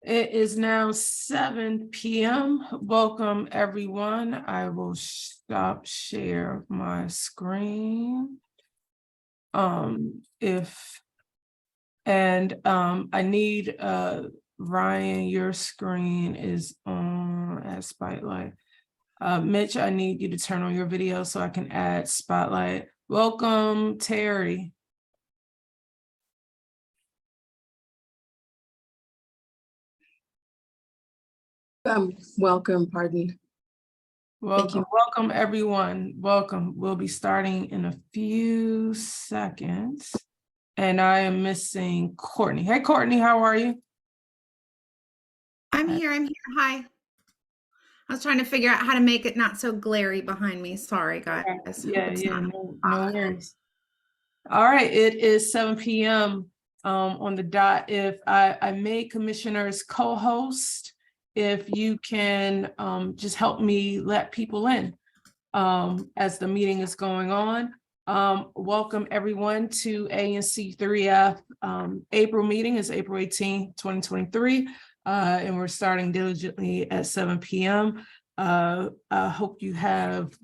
It is now 7 p.m. Welcome, everyone. I will stop share my screen. I need Ryan, your screen is on at Spotlight. Mitch, I need you to turn on your video so I can add Spotlight. Welcome, Terry. Welcome, pardon. Welcome, welcome everyone. Welcome. We'll be starting in a few seconds. And I am missing Courtney. Hey, Courtney, how are you? I'm here. Hi. I was trying to figure out how to make it not so glary behind me. Sorry, guys. Yeah, no worries. All right, it is 7 p.m. On the dot. If I made commissioners co-host, if you can just help me let people in as the meeting is going on. Welcome everyone to ANC3F April meeting. Is April 18, 2023. And we're starting diligently at 7 p.m. I hope you have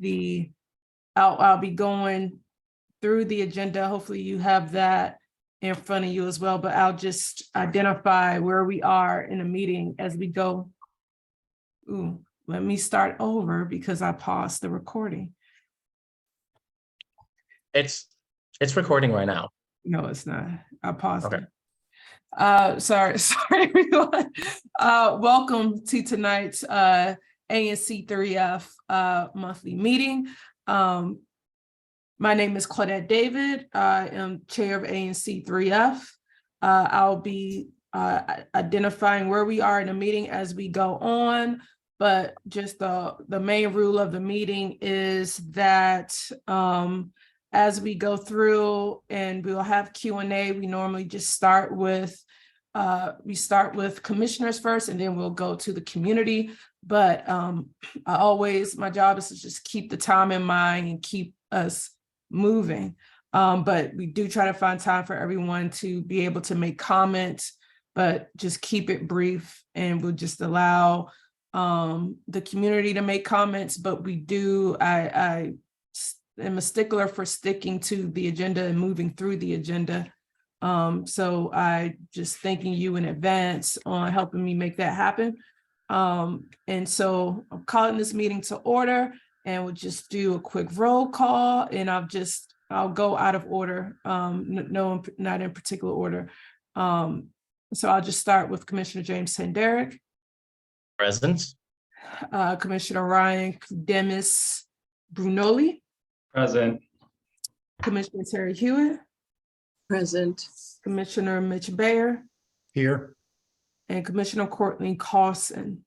I'll be going through the agenda. Hopefully you have that in front of you as well, but I'll just identify where we are in a meeting as we go. Ooh, let me start over because I paused the recording. It's recording right now. No, it's not. I paused it. Sorry, everyone. Welcome to tonight's ANC3F monthly meeting. My name is Claudette David. I am chair of ANC3F. I'll be identifying where we are in the meeting as we go on, but just the main rule of the meeting is that as we go through and we'll have Q&A, we normally just start with commissioners first, and then we'll go to the community. But my job is to just keep the time in mind and keep us moving. But we do try to find time for everyone to be able to make comments, but just keep it brief, and we'll just allow the community to make comments. But I am a stickler for sticking to the agenda and moving through the agenda. So I just thanking you in advance on helping me make that happen. And so I'm calling this meeting to order, and we'll just do a quick roll call, and I'll go out of order, no, not in particular order. So I'll just start with Commissioner James Tenderick. Present. Commissioner Ryan Demis Brunoli. Present. Commissioner Terry Hewitt. Present. Commissioner Mitch Bayer. Here. And Commissioner Courtney Carlson.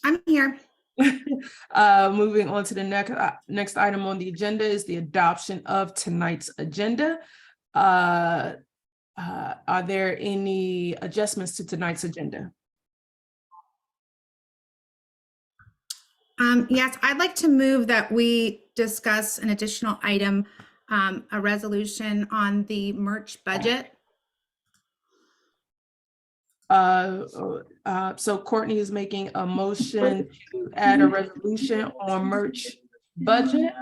I'm here. Moving on to the next item on the agenda is the adoption of tonight's agenda. Are there any adjustments to tonight's agenda? Yes, I'd like to move that we discuss an additional item, a resolution on the merch budget. So Courtney is making a motion to add a resolution on merch budget.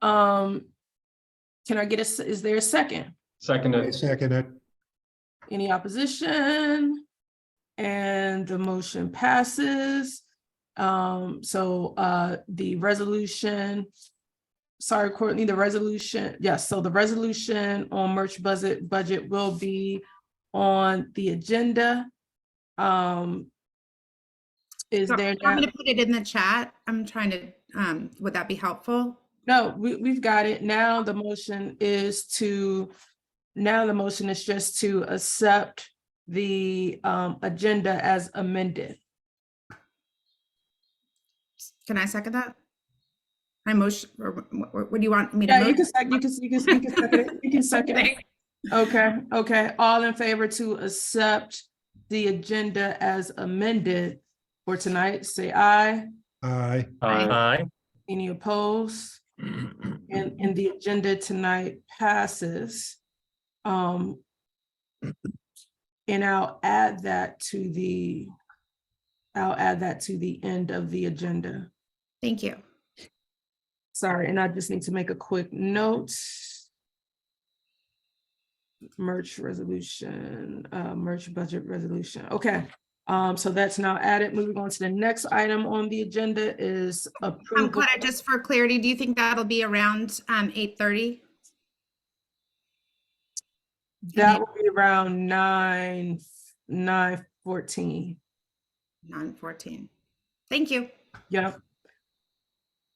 Can I get is there a second? Seconded. Seconded. Any opposition? And the motion passes. The resolution, sorry, Courtney, the resolution, yes, so the resolution on merch budget will be on the agenda. Is there? I'm going to put it in the chat. I'm trying to, would that be helpful? No, we've got it. Now the motion is just to accept the agenda as amended. Can I second that? My motion, or what do you want me to? Yeah, you can second it. You can second it. Okay. All in favor to accept the agenda as amended for tonight, say aye. Aye. Aye. Any opposed? And the agenda tonight passes. And I'll add that to the end of the agenda. Thank you. Sorry, and I just need to make a quick note. Merch resolution, merch budget resolution. Okay. So that's now added. Moving on to the next item on the agenda is approval. Claudia, just for clarity, do you think that'll be around 8:30? That will be around 9:14. 9:14. Thank you. Yep.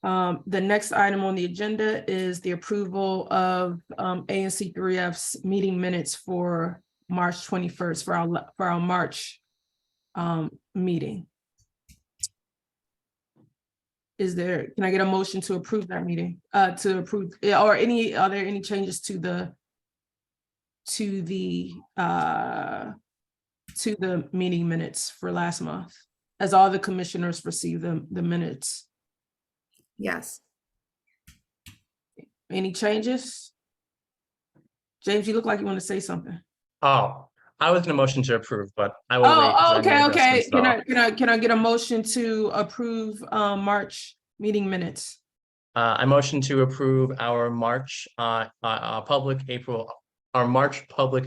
The next item on the agenda is the approval of ANC3F's meeting minutes for March 21st for our March meeting. Can I get a motion to approve that meeting? Are there any changes to the meeting minutes for last month, as all the commissioners received the minutes? Yes. Any changes? James, you look like you want to say something. Oh, I was in a motion to approve, but I will wait. 'cause I made Okay. adjustments, so. Can I get a motion to approve March meeting minutes? I motion to approve our March public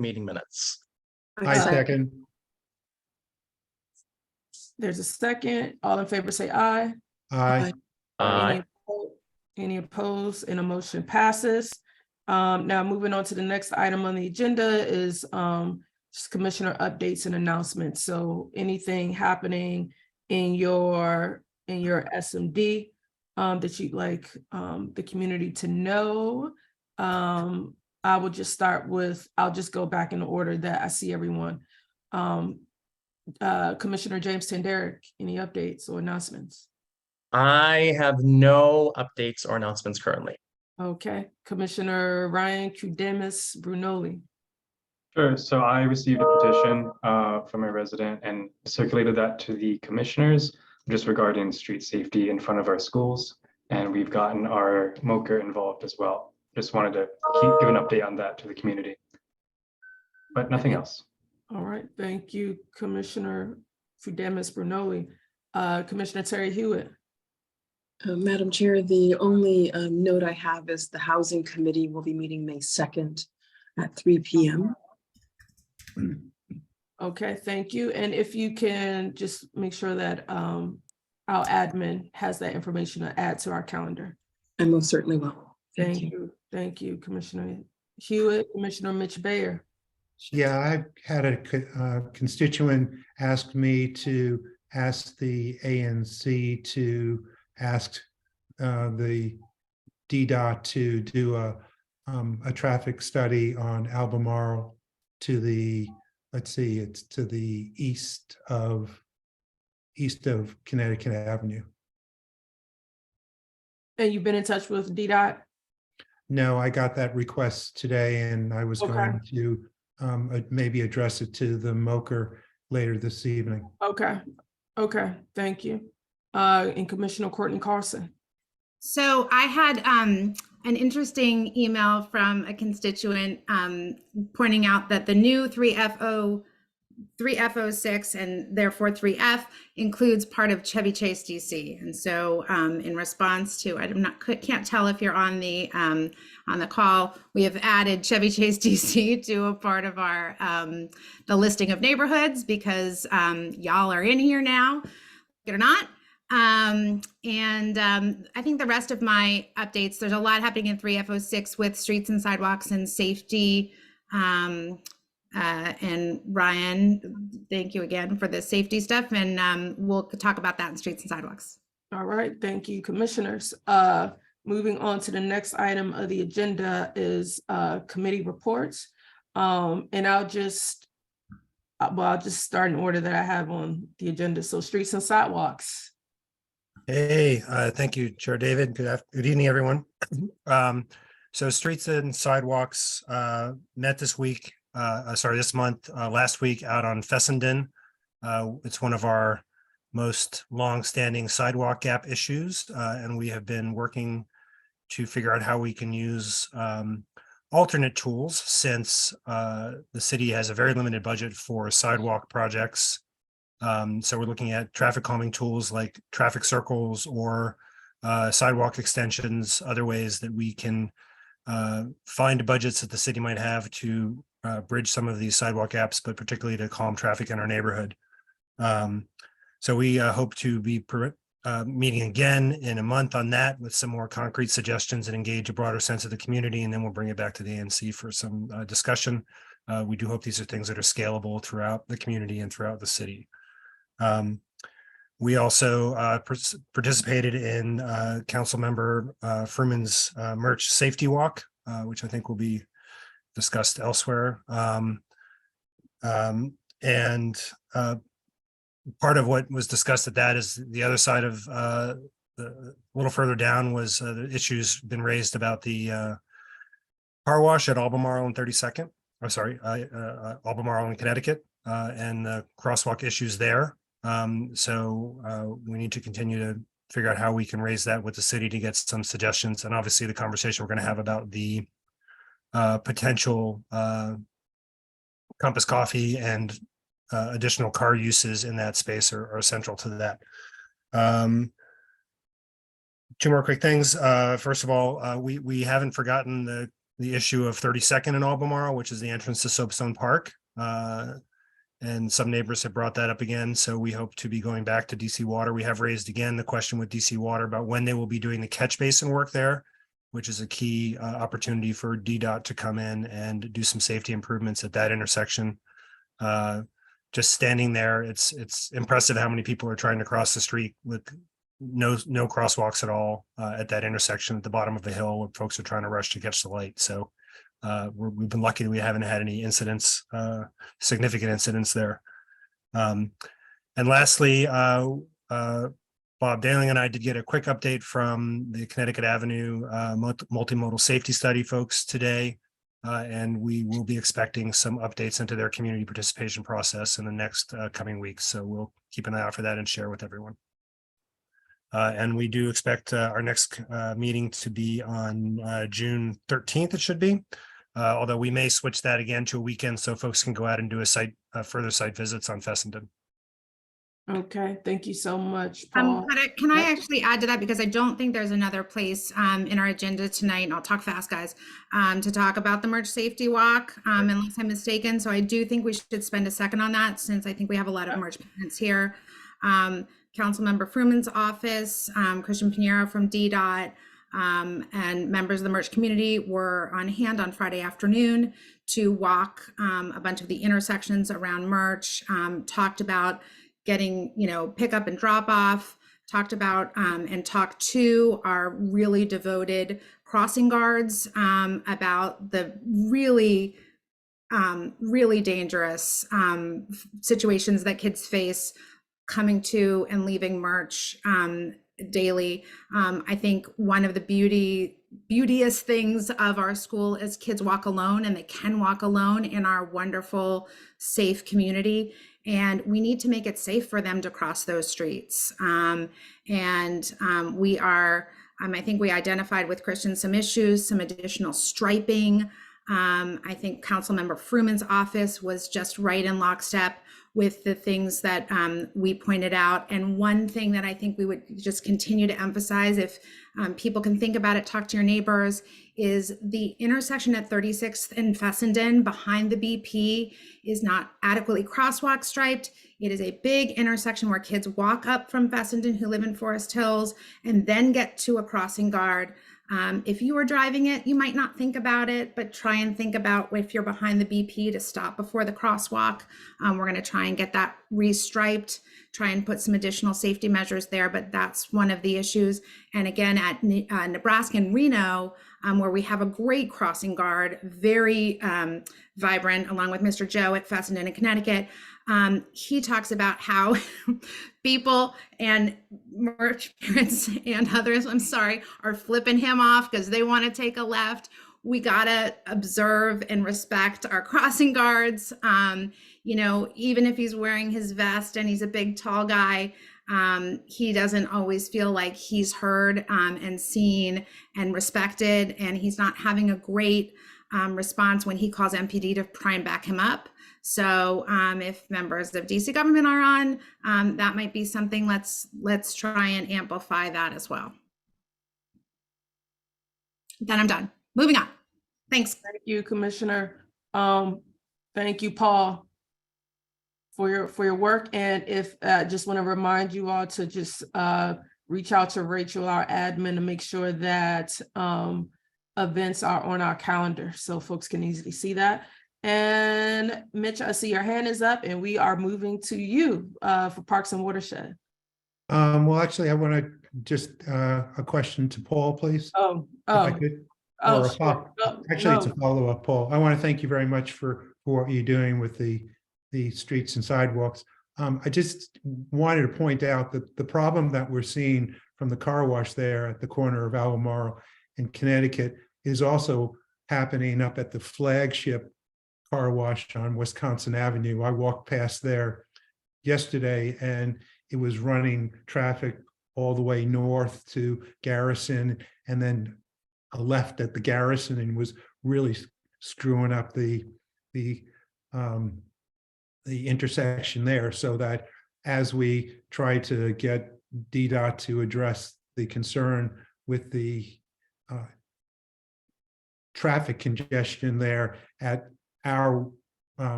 meeting minutes. I second. There's a second. All in favor say aye. Aye. Any opposed? And a motion passes. Now moving on to the next item on the agenda is just commissioner updates and announcements. So anything happening in your SMD that you'd like the community to know. I will just start with, I'll just go back in the order that I see everyone. Commissioner James Tenderick, any updates or announcements? I have no updates or announcements currently. Okay, Commissioner Ryan Kudemis Brunoli. Sure. So I received a petition from a resident and circulated that to the commissioners just regarding street safety in front of our schools. And we've gotten our MOCR involved as well. Just wanted to give an update on that to the community. But nothing else. All right, thank you, Commissioner Kudemis Brunoli. Commissioner Terry Hewitt. Madam Chair, the only note I have is the Housing Committee will be meeting May 2nd at 3 p.m. Okay, thank you. And if you can just make sure that our admin has that information to add to our calendar. I most certainly will. Thank you. Thank you, Commissioner Hewitt. Commissioner Mitch Bayer. Yeah, I had a constituent ask me to ask the ANC to ask the DDOT to do a traffic study on Albemarle to the, let's see, it's to the east of Connecticut Avenue. And you've been in touch with DDOT? No, I got that request today, and I was going to maybe address it to the MOCR later this evening. Okay, thank you. And Commissioner Courtney Carlson. So I had an interesting email from a constituent pointing out that the new 3F06 and therefore 3F includes part of Chevy Chase DC. And so in response to, can't tell if you're on the call, we have added Chevy Chase DC to a part of our the listing of neighborhoods because y'all are in here now, get or not. I think the rest of my updates, there's a lot happening in 3F06 with streets and sidewalks and safety. And Ryan, thank you again for the safety stuff. And we'll talk about that in streets and sidewalks. All right, thank you, commissioners. Moving on to the next item of the agenda is committee reports. And I'll just start in order that I have on the agenda. So streets and sidewalks. Hey, thank you, Chair David. Good evening, everyone. So streets and sidewalks met this week, this month, last week out on Fessenden. It's one of our most long-standing sidewalk gap issues, and we have been working to figure out how we can use alternate tools since the city has a very limited budget for sidewalk projects. So we're looking at traffic calming tools like traffic circles or sidewalk extensions, other ways that we can find budgets that the city might have to bridge some of these sidewalk gaps, but particularly to calm traffic in our neighborhood. So we hope to be meeting again in a month on that with some more concrete suggestions and engage a broader sense of the community, and then we'll bring it back to the ANC for some discussion. We do hope these are things that are scalable throughout the community and throughout the city. We also participated in Councilmember Fruman's merch safety walk, which I think will be discussed elsewhere. Part of what was discussed at that is the other side of a little further down was the issues been raised about the car wash at Albemarle and 32nd. I'm sorry, Albemarle in Connecticut, and the crosswalk issues there. So we need to continue to figure out how we can raise that with the city to get some suggestions. And obviously the conversation we're going to have about the potential Compass Coffee and additional car uses in that space are central to that. Two more quick things. First of all, we haven't forgotten the issue of 32nd and Albemarle, which is the entrance to Soapstone Park. And some neighbors have brought that up again. So we hope to be going back to DC Water. We have raised again the question with DC Water about when they will be doing the catch basin work there, which is a key opportunity for DDOT to come in and do some safety improvements at that intersection. Just standing there, it's impressive how many people are trying to cross the street with no crosswalks at all at that intersection at the bottom of the hill where folks are trying to rush to catch the light. So we've been lucky that we haven't had any incidents, significant incidents there. And lastly, Bob Daling and I did get a quick update from the Connecticut Avenue multimodal safety study folks today. And we will be expecting some updates into their community participation process in the next coming weeks. So we'll keep an eye out for that and share with everyone. And we do expect our next meeting to be on June 13th, it should be. Although we may switch that again to a weekend so folks can go out and do further site visits on Fessenden. Okay, thank you so much, Paul. Can I actually add to that, because I don't think there's another place in our agenda tonight, and I'll talk fast, guys, to talk about the merge safety walk, unless I'm mistaken. So I do think we should spend a second on that, since I think we have a lot of merge parents here. Councilmember Fruman's office, Christian Pinheiro from DDOT, and members of the merch community were on hand on Friday afternoon to walk a bunch of the intersections around merch, talked about getting, pick up and drop off, talked about and talked to our really devoted crossing guards about the really dangerous situations that kids face coming to and leaving merch daily. I think one of the beauteous things of our school is kids walk alone, and they can walk alone in our wonderful, safe community. And we need to make it safe for them to cross those streets. We are, I think we identified with Christian some issues, some additional striping. I think Councilmember Fruman's office was just right in lockstep with the things that we pointed out. And one thing that I think we would just continue to emphasize, if people can think about it, talk to your neighbors, is the intersection at 36th and Fessenden behind the BP is not adequately crosswalk striped. It is a big intersection where kids walk up from Fessenden who live in Forest Hills and then get to a crossing guard. If you were driving it, you might not think about it, but try and think about if you're behind the BP to stop before the crosswalk. We're going to try and get that restriped, try and put some additional safety measures there, but that's one of the issues. And again, at Nebraska and Reno, where we have a great crossing guard, very vibrant, along with Mr. Joe at Fessenden in Connecticut. He talks about how people and merch parents and others, are flipping him off because they want to take a left. We gotta observe and respect our crossing guards. Even if he's wearing his vest and he's a big, tall guy, he doesn't always feel like he's heard and seen and respected, and he's not having a great response when he calls MPD to try and back him up. So if members of DC government are on, that might be something. Let's try and amplify that as well. Then I'm done. Moving on. Thanks. Thank you, Commissioner. Thank you, Paul, for your work. And if just want to remind you all to just reach out to Rachel, our admin, to make sure that events are on our calendar so folks can easily see that. And Mitch, I see your hand is up, and we are moving to you for Parks and Watershed. Well, actually, I want to just a question to Paul, please. If I could. Or a sure. Actually, it's a follow-up, Paul. I want to thank you very much for what you're doing with the streets and sidewalks. I just wanted to point out that the problem that we're seeing from the car wash there at the corner of Albemarle and Connecticut is also happening up at the flagship car wash on Wisconsin Avenue. I walked past there yesterday and it was running traffic all the way north to Garrison and then a left at the Garrison, and was really screwing up the intersection there, so that as we try to get DDOT to address the concern with the traffic congestion there at our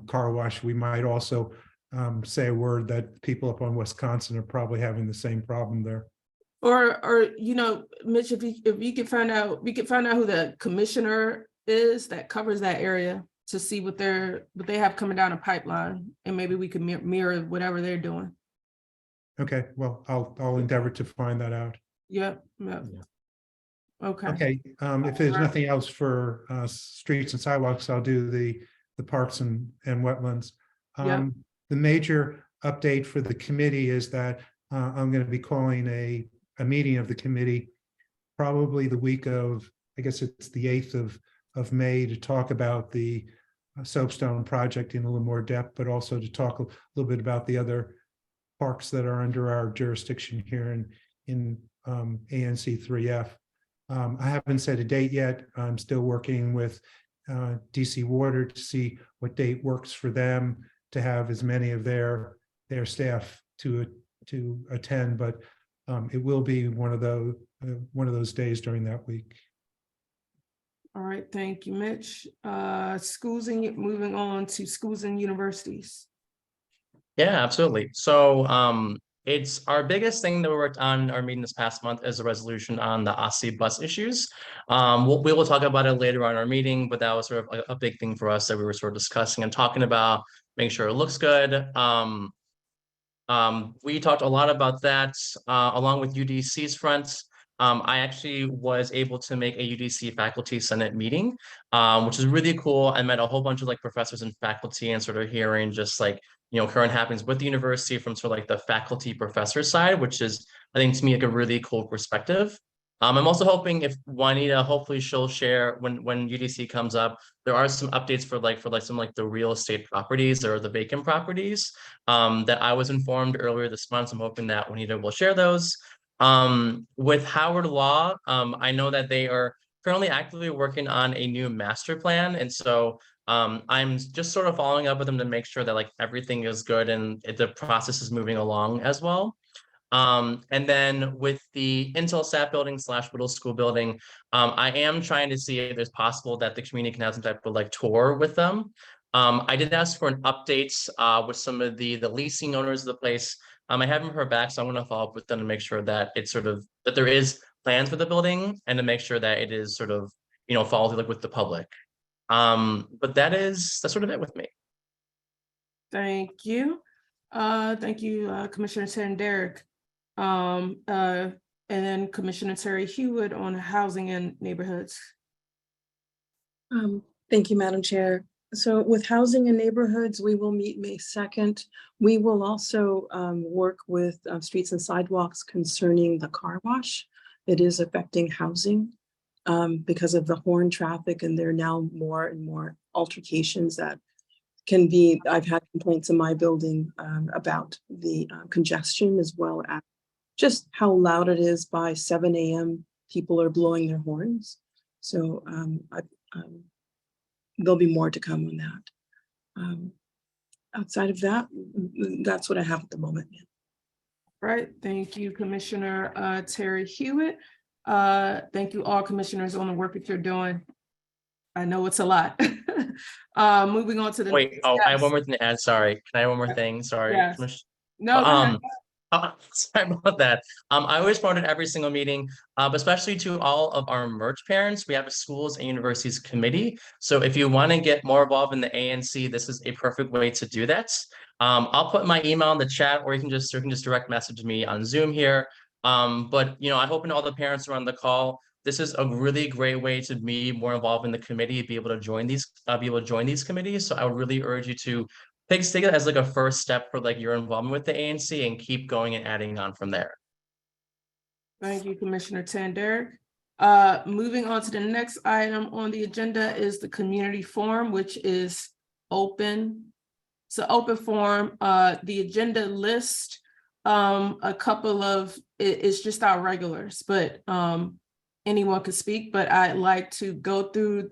car wash, we might also say a word that people up on Wisconsin are probably having the same problem there. Or Mitch, if you could find out, we could find out who the commissioner is that covers that area to see what they have coming down a pipeline, and maybe we could mirror whatever they're doing. Okay, well, I'll endeavor to find that out. Yep. Okay. Okay, if there's nothing else for streets and sidewalks, I'll do the parks and wetlands. Yep. The major update for the committee is that I'm going to be calling a meeting of the committee probably the week of, I guess it's the 8th of May, to talk about the soapstone project in a little more depth, but also to talk a little bit about the other parks that are under our jurisdiction here in ANC3F. I haven't set a date yet. I'm still working with DC Water to see what date works for them to have as many of their staff to attend, but it will be one of those days during that week. All right, thank you, Mitch. Moving on to schools and universities. Yeah, absolutely. So it's our biggest thing that we worked on our meeting this past month is a resolution on the OSSI bus issues. We will talk about it later on our meeting, but that was sort of a big thing for us that we were sort of discussing and talking about, making sure it looks good. We talked a lot about that along with UDC's front. I actually was able to make a UDC faculty senate meeting, which is really cool. I met a whole bunch of professors and faculty and sort of hearing just current happenings with the university from sort of the faculty professor side, which is, I think, to me, a really cool perspective. I'm also hoping if Juanita, hopefully she'll share when UDC comes up, there are some updates for some the real estate properties or the vacant properties that I was informed earlier this month. I'm hoping that Juanita will share those. With Howard Law, I know that they are currently actively working on a new master plan. And so I'm just sort of following up with them to make sure that everything is good and the process is moving along as well. And then with the Intel SAP building / middle school building, I am trying to see if it's possible that the community can have some type of tour with them. I did ask for an update with some of the leasing owners of the place. I haven't heard back, so I want to follow up with them to make sure that it's that there is plans for the building and to make sure that it is followed through with the public. But that's sort of it with me. Thank you. Thank you, Commissioner Derrick. And then Commissioner Terry Hewitt on housing and neighborhoods. Thank you, Madam Chair. So with housing and neighborhoods, we will meet May 2nd. We will also work with streets and sidewalks concerning the car wash. It is affecting housing because of the horn traffic, and there are now more and more altercations that can be, I've had complaints in my building about the congestion, as well as just how loud it is. By 7 a.m. people are blowing their horns. So there'll be more to come on that. Outside of that, that's what I have at the moment. Right, thank you, Commissioner Terry Hewitt. Thank you all commissioners on the work that you're doing. I know it's a lot. Moving on to the. Wait, oh, I have Yes, one more thing to add. Sorry. Can I have one more thing? Sorry. yes. Commissioner. No, go ahead. Sorry about that. I always promote at every single meeting, but especially to all of our merch parents. We have a schools and universities committee. So if you want to get more involved in the ANC, this is a perfect way to do that. I'll put my email in the chat, or you can just direct message me on Zoom here. But I hope and all the parents are on the call. This is a really great way to be more involved in the committee, be able to join these committees. So I would really urge you to take it as like a first step for like your involvement with the ANC and keep going and adding on from there. Thank you, Commissioner Tanderick. Moving on to the next item on the agenda is the community forum, which is open. It's an open forum. The agenda list, a couple of, it's just our regulars, but anyone could speak, but I'd like to go through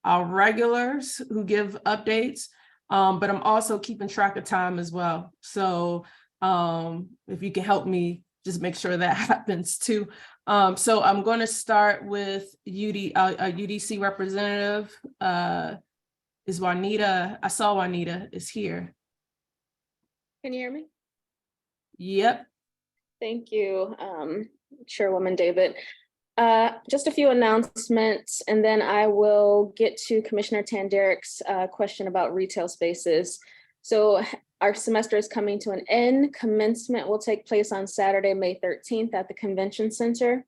our regulars who give updates. But I'm also keeping track of time as well. So if you can help me, just make sure that happens too. So I'm going to start with UDC representative is Juanita. I saw Juanita is here. Can you hear me? Yep. Thank you, Chairwoman David. Just a few announcements, and then I will get to Commissioner Tanderick's question about retail spaces. So our semester is coming to an end. Commencement will take place on Saturday, May 13th at the Convention Center.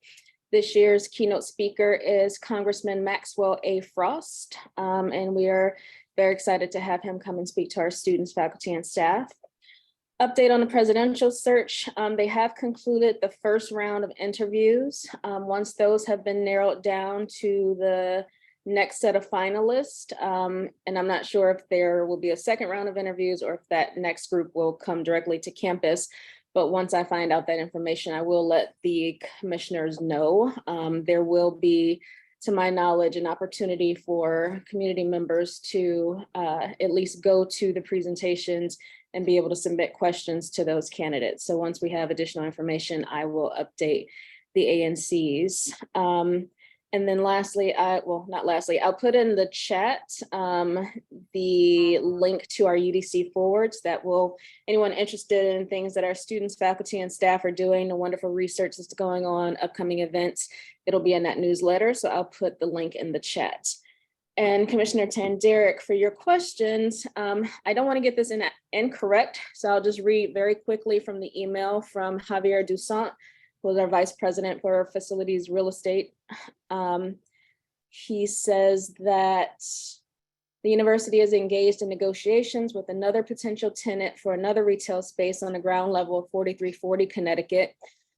This year's keynote speaker is Congressman Maxwell A. Frost, and we are very excited to have him come and speak to our students, faculty, and staff. Update on the presidential search. They have concluded the first round of interviews. Once those have been narrowed down to the next set of finalists, and I'm not sure if there will be a second round of interviews or if that next group will come directly to campus. But once I find out that information, I will let the commissioners know. There will be, to my knowledge, an opportunity for community members to at least go to the presentations and be able to submit questions to those candidates. So once we have additional information, I will update the ANCs. And then lastly, I'll put in the chat the link to our UDC forwards that will, anyone interested in things that our students, faculty, and staff are doing, the wonderful research that's going on, upcoming events, it'll be in that newsletter. So I'll put the link in the chat. And Commissioner Tanderick, for your questions, I don't want to get this incorrect, so I'll just read very quickly from the email from Javier Dusant, who is our Vice President for Facilities Real Estate. He says that the university is engaged in negotiations with another potential tenant for another retail space on the ground level of 4340 Connecticut.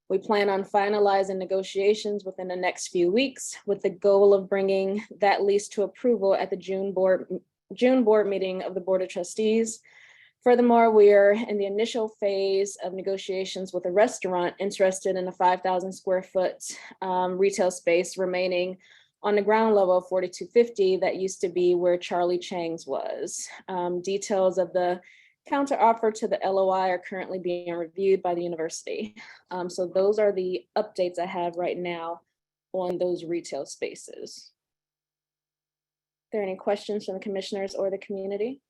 We plan on finalizing negotiations within the next few weeks with the goal of bringing that lease to approval at the June board meeting of the Board of Trustees. Furthermore, we are in the initial phase of negotiations with a restaurant interested in a 5,000 square foot retail space remaining on the ground level of 4250 that used to be where Charlie Chang's was. Details of the counter offer to the LOI are currently being reviewed by the university. So those are the updates I have right now on those retail spaces. Are there any questions from the commissioners or the community?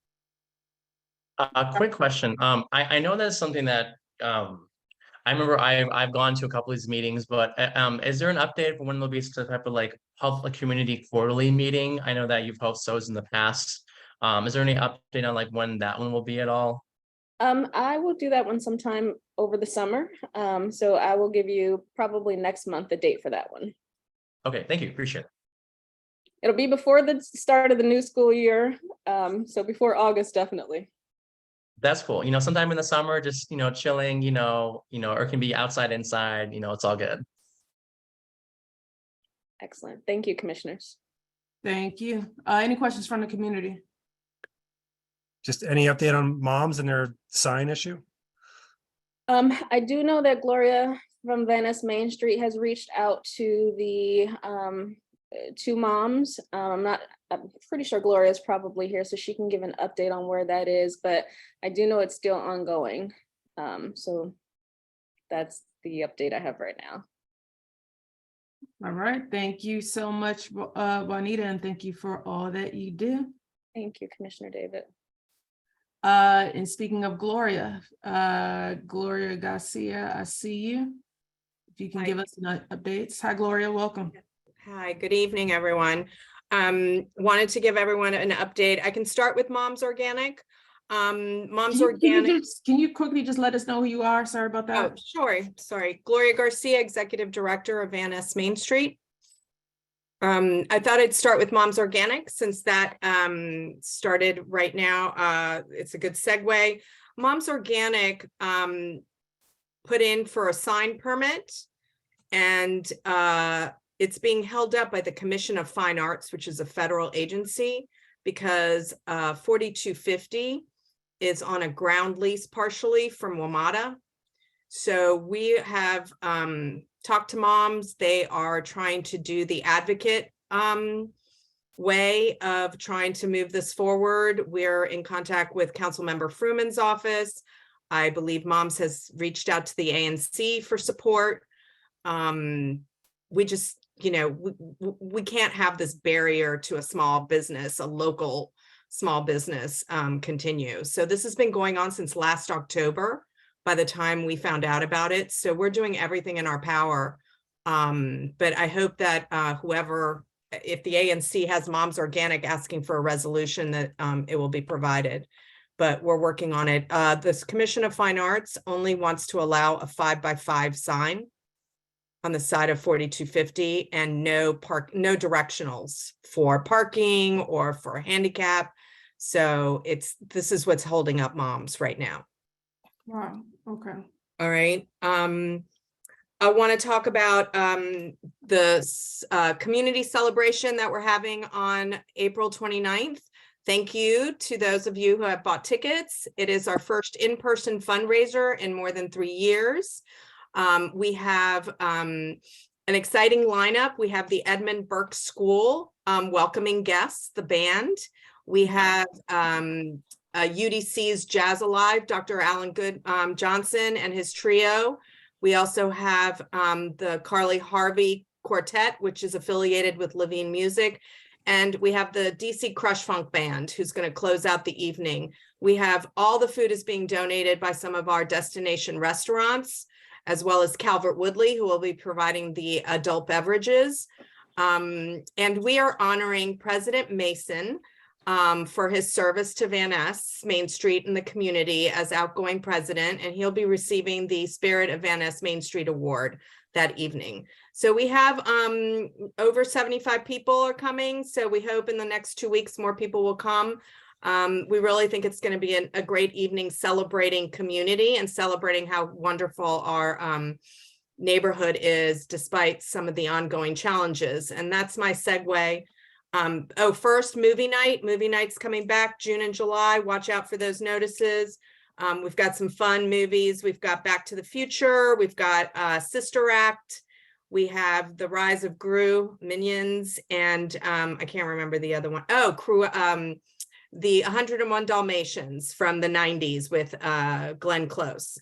A quick question. I know that's something that I remember I've gone to a couple of these meetings, but is there an update for when there'll be some type of like public community quarterly meeting? I know that you've hosted those in the past. Is there any update on like when that one will be at all? I will do that one sometime over the summer. So I will give you probably next month a date for that one. Okay, thank you. Appreciate it. It'll be before the start of the new school year. So before August, definitely. That's cool. Sometime in the summer, just chilling, or it can be outside, inside, it's all good. Excellent. Thank you, commissioners. Thank you. Any questions from the community? Just any update on moms and their sign issue? I do know that Gloria from Van Ness Main Street has reached out to the two moms. I'm pretty sure Gloria's probably here, so she can give an update on where that is, but I do know it's still ongoing. So that's the update I have right now. All right, thank you so much, Juanita, and thank you for all that you do. Thank you, Commissioner David. And speaking of Gloria, Gloria Garcia, I see you. If you can Hi. give us updates. Hi, Gloria, welcome. Hi, good evening, everyone. Wanted to give everyone an update. I can start with Mom's Organic. Mom's Organic. Can you quickly just let us know who you are? Sorry about Oh, that. sure. Sorry. Gloria Garcia, Executive Director of Van Ness Main Street. I thought I'd start with Mom's Organic since that started right now. It's a good segue. Mom's Organic put in for a sign permit, and it's being held up by the Commission of Fine Arts, which is a federal agency, because 4250 is on a ground lease partially from WMATA. So we have talked to moms. They are trying to do the advocate way of trying to move this forward. We're in contact with Councilmember Fruman's office. I believe Moms has reached out to the ANC for support. We just, you know, we can't have this barrier to a small business, a local small business continue. So this has been going on since last October by the time we found out about it. So we're doing everything in our power. But I hope that whoever, if the ANC has Moms Organic asking for a resolution, that it will be provided. But we're working on it. This Commission of Fine Arts only wants to allow a 5x5 sign on the side of 4250 and no directionals for parking or for handicap. So this is what's holding up moms right now. Wow, okay. All right. I want to talk about the community celebration that we're having on April 29th. Thank you to those of you who have bought tickets. It is our first in-person fundraiser in more than 3 years. We have an exciting lineup. We have the Edmund Burke School welcoming guests, the band. We have UDC's Jazz Alive, Dr. Alan Johnson and his trio. We also have the Carly Harvey Quartet, which is affiliated with Living Music. And we have the DC Crush Funk Band, who's going to close out the evening. We have all the food is being donated by some of our destination restaurants, as well as Calvert Woodley, who will be providing the adult beverages. And we are honoring President Mason for his service to Van Ness Main Street and the community as outgoing president, and he'll be receiving the Spirit of Van Ness Main Street Award that evening. So we have over 75 people are coming. So we hope in the next 2 weeks, more people will come. We really think it's going to be a great evening celebrating community and celebrating how wonderful our neighborhood is despite some of the ongoing challenges. And that's my segue. First, movie night. Movie night's coming back June and July. Watch out for those notices. We've got some fun movies. We've got Back to the Future. We've got Sister Act. We have The Rise of Gru, Minions, and I can't remember the other one. Oh, the 101 Dalmatians from the 90s with Glenn Close.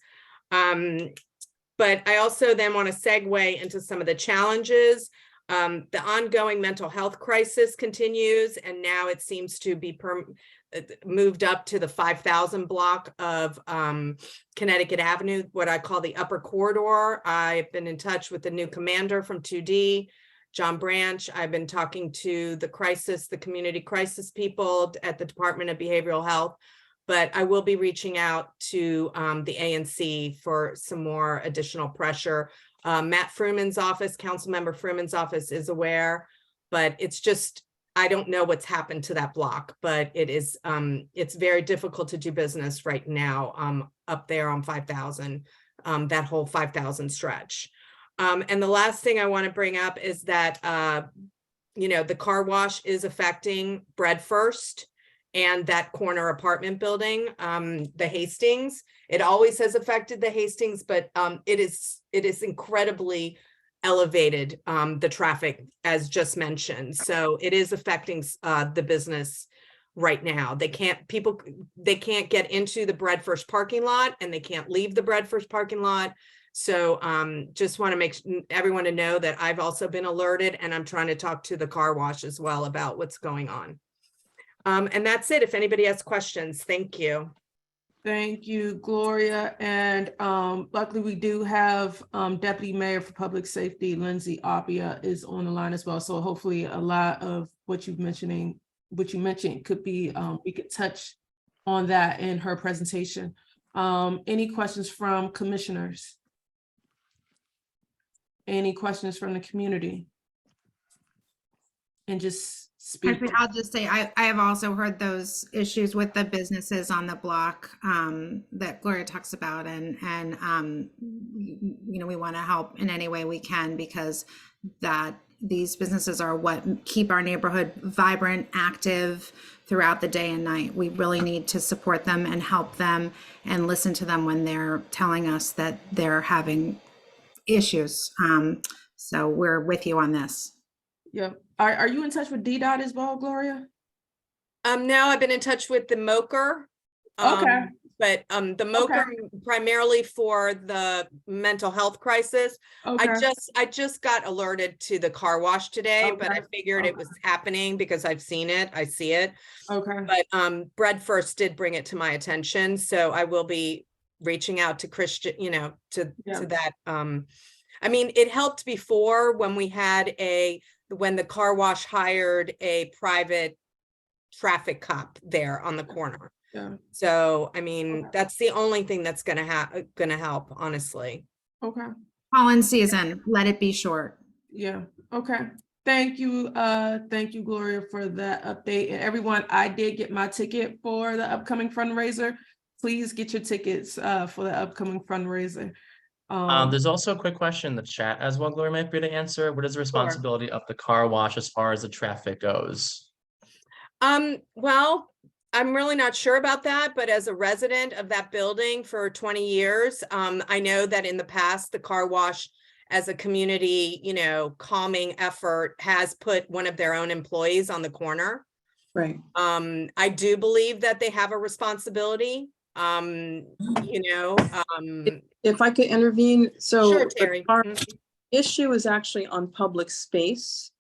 But I also then want to segue into some of the challenges. The ongoing mental health crisis continues, and now it seems to be moved up to the 5,000 block of Connecticut Avenue, what I call the upper corridor. I've been in touch with the new commander from 2D, John Branch. I've been talking to the community crisis people at the Department of Behavioral Health, but I will be reaching out to the ANC for some more additional pressure. Matt Fruman's office, Councilmember Fruman's office is aware, but it's just, I don't know what's happened to that block, but it is, it's very difficult to do business right now up there on 5,000, that whole 5,000 stretch. And the last thing I want to bring up is that, the car wash is affecting Bread First and that corner apartment building, the Hastings. It always has affected the Hastings, but it is incredibly elevated the traffic as just mentioned. So it is affecting the business right now. They can't get into the Bread First parking lot, and they can't leave the Bread First parking lot. So just want to make everyone to know that I've also been alerted, and I'm trying to talk to the car wash as well about what's going on. And that's it. If anybody has questions, thank you. Thank you, Gloria. And luckily we do have Deputy Mayor for Public Safety, Lindsay Appia, is on the line as well. So hopefully a lot of what you mentioned could be, we could touch on that in her presentation. Any questions from commissioners? Any questions from the community? And just speak. Actually, I'll just say, I have also heard those issues with the businesses on the block that Gloria talks about, and you know, we want to help in any way we can, because that these businesses are what keep our neighborhood vibrant, active throughout the day and night. We really need to support them and help them and listen to them when they're telling us that they're having issues. So we're with you on this. Yeah. Are you in touch with DDOT as well, Gloria? Now I've been in touch with the MOCR. Okay. But the MOCR primarily for the mental health crisis. Okay. I just got alerted to the car wash today, but I Okay. figured it was happening because I've seen it. I see it. Okay. But Bread First did bring it to my attention, so I will be reaching out to Christian, you know, to that. I mean, it helped before when we had when the car wash hired a private traffic cop there on the corner. Yeah. So, I mean, that's the only thing that's gonna help, honestly. Okay. Pollen season, let it be short. Yeah. Okay. Thank you, Gloria, for that update. And everyone, I did get my ticket for the upcoming fundraiser. Please get your tickets for the upcoming fundraiser. There's also a quick question in the chat as well, Gloria might be able to answer. What is the responsibility of the car wash as far as the traffic goes? Well, I'm really not sure about that, but as a resident of that building for 20 years, I know that in the past, the car wash as a community, you know, calming effort has put one of their own employees on the corner. Right. I do believe that they have a responsibility. You know, If I could intervene, so sure, Terry. our issue is actually on public space.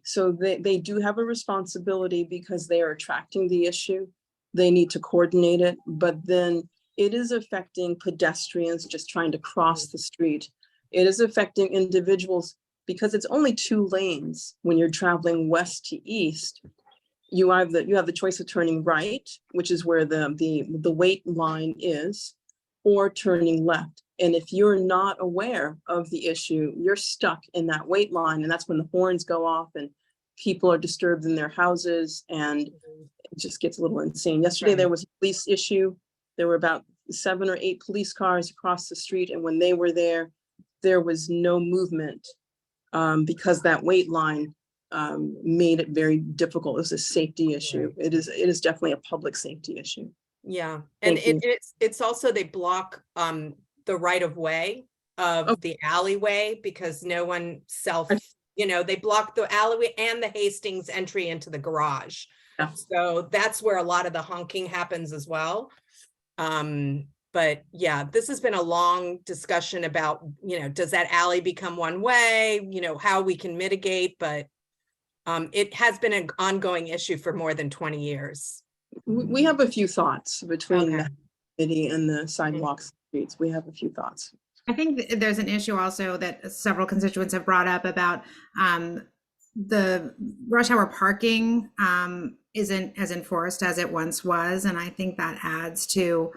So they do have a responsibility because they are attracting the issue. They need to coordinate it, but then it is affecting pedestrians just trying to cross the street. It is affecting individuals because it's only 2 lanes when you're traveling west to east. You have the choice of turning right, which is where the wait line is, or turning left. And if you're not aware of the issue, you're stuck in that wait line. And that's when the horns go off and people are disturbed in their houses, and it just gets a little insane. Yesterday, there was a police issue. There were about 7 or 8 police cars across the street. And when they were there, there was no movement because that wait line made it very difficult. It was a safety issue. It is definitely a public safety issue. Yeah, and it's also they block the right of way of the alleyway because no one you know, they block the alleyway and the Hastings entry into the garage. Yeah. So that's where a lot of the honking happens as well. But yeah, this has been a long discussion about, you know, does that alley become one way, you know, how we can mitigate, but it has been an ongoing issue for more than 20 years. We have a few thoughts between the city and the sidewalks streets. We have a few thoughts. I think there's an issue also that several constituents have brought up about the rush hour parking isn't as enforced as it once was. And I think that adds to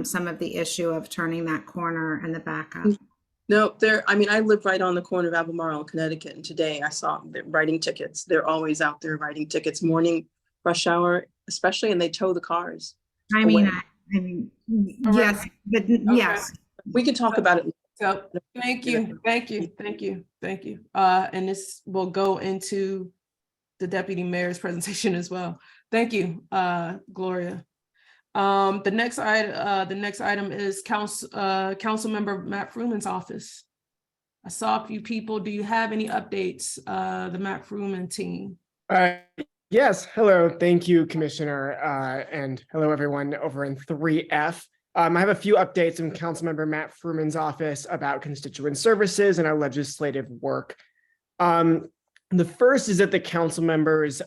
some of the issue of turning that corner and the backup. No, I live right on the corner of Albemarle, Connecticut, and today I saw them writing tickets. They're always out there writing tickets, morning rush hour, especially, and they tow the cars. I mean, yes, but yes. We can talk about it. So thank you. And this will go into the deputy mayor's presentation as well. Thank you, Gloria. The next item is Council Member Matt Fruman's office. I saw a few people. Do you have any updates, the Matt Fruman team? Yes, hello. Thank you, Commissioner, and hello, everyone over in 3F. I have a few updates from Councilmember Matt Fruman's office about constituent services and our legislative work. The first is that the council members'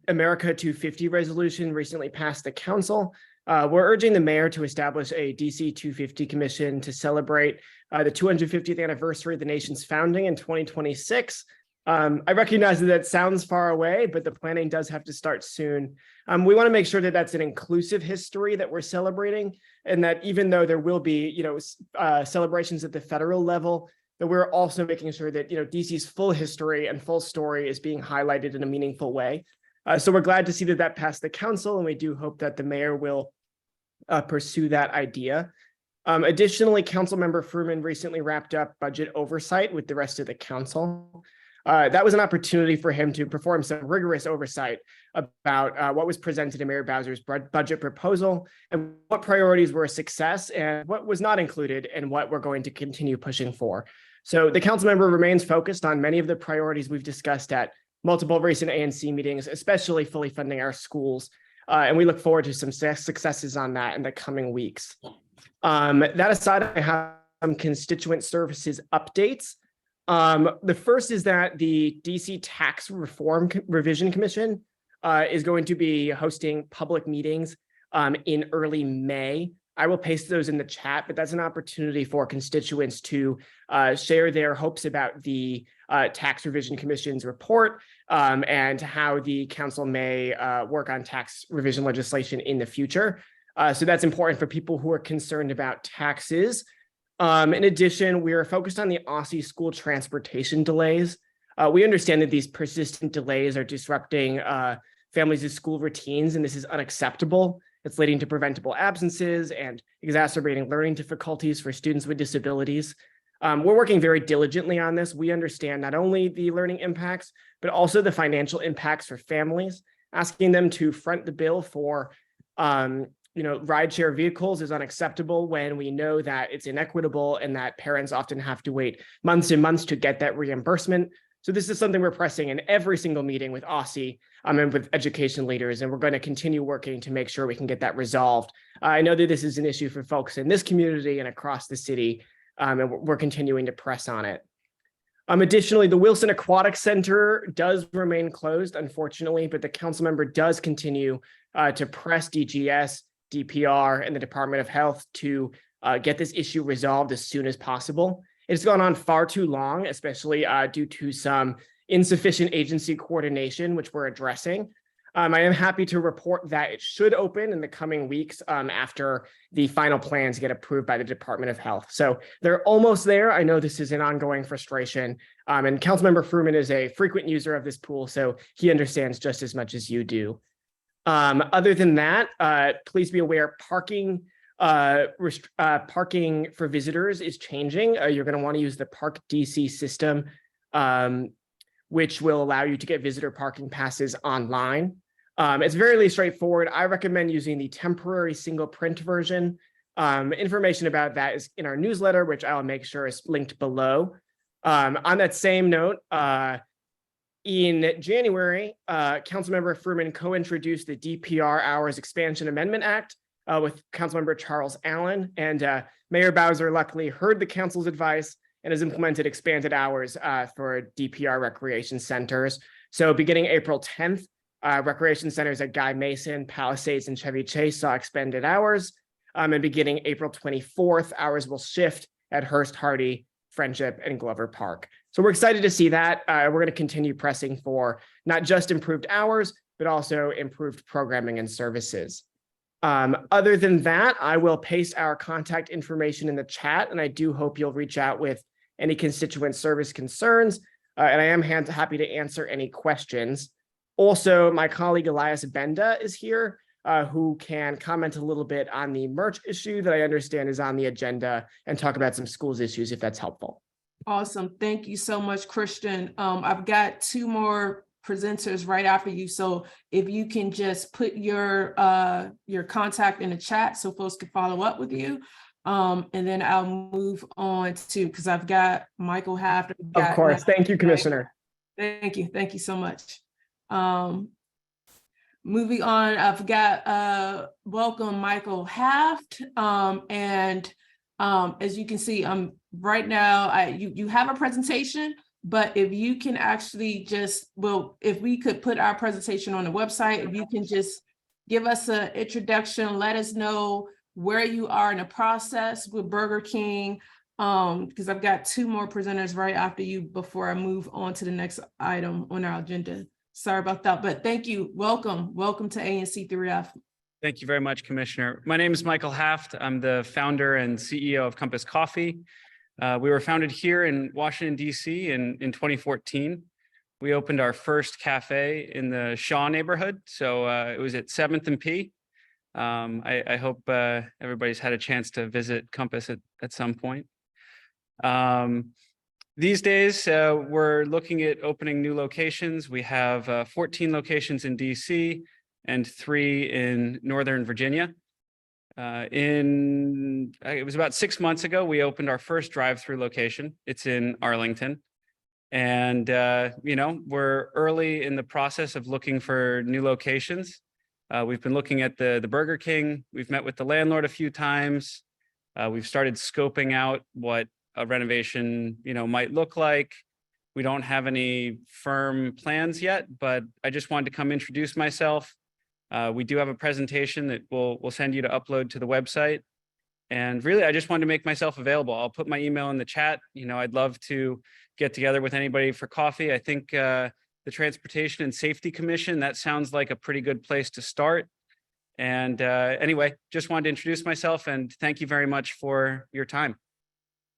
America 250 resolution recently passed the council. We're urging the mayor to establish a DC 250 commission to celebrate the 250th anniversary of the nation's founding in 2026. I recognize that sounds far away, but the planning does have to start soon. We want to make sure that that's an inclusive history that we're celebrating, and that even though there will be, celebrations at the federal level, that we're also making sure that, DC's full history and full story is being highlighted in a meaningful way. So we're glad to see that that passed the council, and we do hope that the mayor will pursue that idea. Additionally, Councilmember Fruman recently wrapped up budget oversight with the rest of the council. That was an opportunity for him to perform some rigorous oversight about what was presented in Mayor Bowser's budget proposal and what priorities were a success and what was not included and what we're going to continue pushing for. So the council member remains focused on many of the priorities we've discussed at multiple recent ANC meetings, especially fully funding our schools. And we look forward to some successes on that in the coming weeks. That aside, I have some constituent services updates. The first is that the DC Tax Reform Revision Commission is going to be hosting public meetings in early May. I will paste those in the chat, but that's an opportunity for constituents to share their hopes about the Tax Revision Commission's report and how the council may work on tax revision legislation in the future. So that's important for people who are concerned about taxes. In addition, we are focused on the Aussie school transportation delays. We understand that these persistent delays are disrupting families' school routines, and this is unacceptable. It's leading to preventable absences and exacerbating learning difficulties for students with disabilities. We're working very diligently on this. We understand not only the learning impacts, but also the financial impacts for families. Asking them to front the bill for rideshare vehicles is unacceptable when we know that it's inequitable and that parents often have to wait months and months to get that reimbursement. So this is something we're pressing in every single meeting with Aussie and with education leaders, and we're going to continue working to make sure we can get that resolved. I know that this is an issue for folks in this community and across the city, and we're continuing to press on it. Additionally, the Wilson Aquatic Center does remain closed, unfortunately, but the council member does continue to press DGS, DPR, and the Department of Health to get this issue resolved as soon as possible. It's gone on far too long, especially due to some insufficient agency coordination, which we're addressing. I am happy to report that it should open in the coming weeks after the final plans get approved by the Department of Health. So they're almost there. I know this is an ongoing frustration, and Councilmember Fruman is a frequent user of this pool, so he understands just as much as you do. Other than that, please be aware parking for visitors is changing. You're going to want to use the Park DC system, which will allow you to get visitor parking passes online. It's very straightforward. I recommend using the temporary single print version. Information about that is in our newsletter, which I'll make sure is linked below. On that same note, in January, Councilmember Fruman co-introduced the DPR Hours Expansion Amendment Act with Councilmember Charles Allen, and Mayor Bowser luckily heard the council's advice and has implemented expanded hours for DPR recreation centers. So beginning April 10th, recreation centers at Guy Mason, Palisades, and Chevy Chase saw expanded hours. And beginning April 24th, hours will shift at Hearst, Hardy, Friendship, and Glover Park. So we're excited to see that. We're going to continue pressing for not just improved hours, but also improved programming and services. Other than that, I will paste our contact information in the chat, and I do hope you'll reach out with any constituent service concerns, and I am happy to answer any questions. Also, my colleague Elias Benda is here, who can comment a little bit on the merch issue that I understand is on the agenda and talk about some schools issues if that's helpful. Awesome. Thank you so much, Christian. I've got two more presenters right after you. So if you can just put your contact in the chat so folks can follow up with you. And then I'll move on to, because I've got Michael Haft. Of course. Thank you, Commissioner. Thank you. Thank you so much. Moving on, I've got welcome Michael Haft. And as you can see, right now, you have a presentation, but if you can actually just, well, if we could put our presentation on the website, if you can just give us an introduction, let us know where you are in the process with Burger King, because I've got two more presenters right after you before I move on to the next item on our agenda. Sorry about that, but thank you. Welcome to ANC3F. Thank you very much, Commissioner. My name is Michael Haft. I'm the founder and CEO of Compass Coffee. We were founded here in Washington, D.C. in 2014. We opened our first cafe in the Shaw neighborhood. So it was at 7th and P. I hope everybody's had a chance to visit Compass at some point. These days, we're looking at opening new locations. We have 14 locations in DC and 3 in Northern Virginia. It was about 6 months ago, we opened our first drive-through location. It's in Arlington. And, we're early in the process of looking for new locations. We've been looking at the Burger King. We've met with the landlord a few times. We've started scoping out what a renovation, might look like. We don't have any firm plans yet, but I just wanted to come introduce myself. We do have a presentation that we'll send you to upload to the website. And really, I just wanted to make myself available. I'll put my email in the chat. I'd love to get together with anybody for coffee. I think the Transportation and Safety Commission, that sounds like a pretty good place to start. And anyway, just wanted to introduce myself and thank you very much for your time.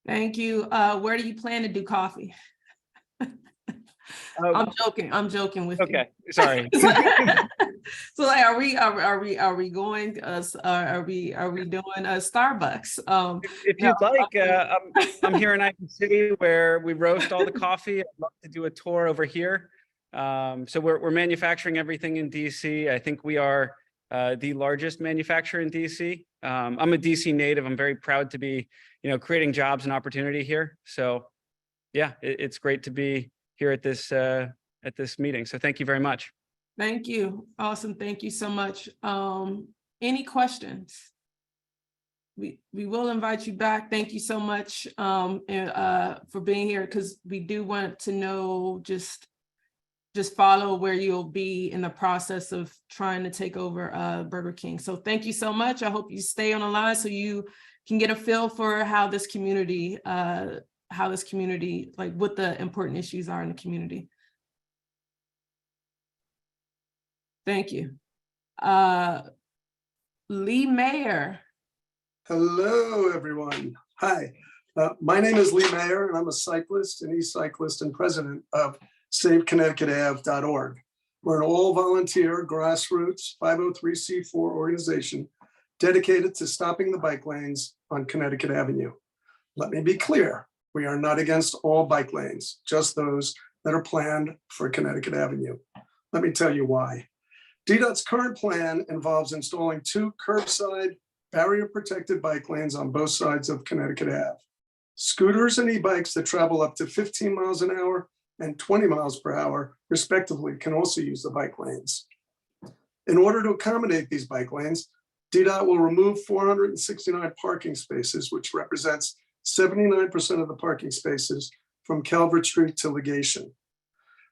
Thank you. Where do you plan to do coffee? I'm joking with you. Okay, sorry. So like, are we going? Are we doing Starbucks? If you'd like, I'm here in Iowa City where we roast all the coffee. I'd love to do a tour over here. So we're manufacturing everything in DC. I think we are the largest manufacturer in DC. I'm a DC native. I'm very proud to be, creating jobs and opportunity here. So yeah, it's great to be here at this meeting. So thank you very much. Thank you. Awesome. Thank you so much. Any questions? We will invite you back. Thank you so much for being here, because we do want to know, just follow where you'll be in the process of trying to take over Burger King. So thank you so much. I hope you stay on the line so you can get a feel for how this community, like what the important issues are in the community. Thank you. Lee Mayer. Hello, everyone. Hi, my name is Lee Mayer, and I'm a cyclist, an e-cyclist, and president of SaveConnecticutAve.org. We're an all-volunteer, grassroots 503c4 organization dedicated to stopping the bike lanes on Connecticut Avenue. Let me be clear, we are not against all bike lanes, just those that are planned for Connecticut Avenue. Let me tell you why. DDOT's current plan involves installing 2 curbside barrier-protected bike lanes on both sides of Connecticut Ave. Scooters and e-bikes that travel up to 15 miles an hour and 20 miles per hour, respectively, can also use the bike lanes. In order to accommodate these bike lanes, DDOT will remove 469 parking spaces, which represents 79% of the parking spaces from Calvert Street to Legation.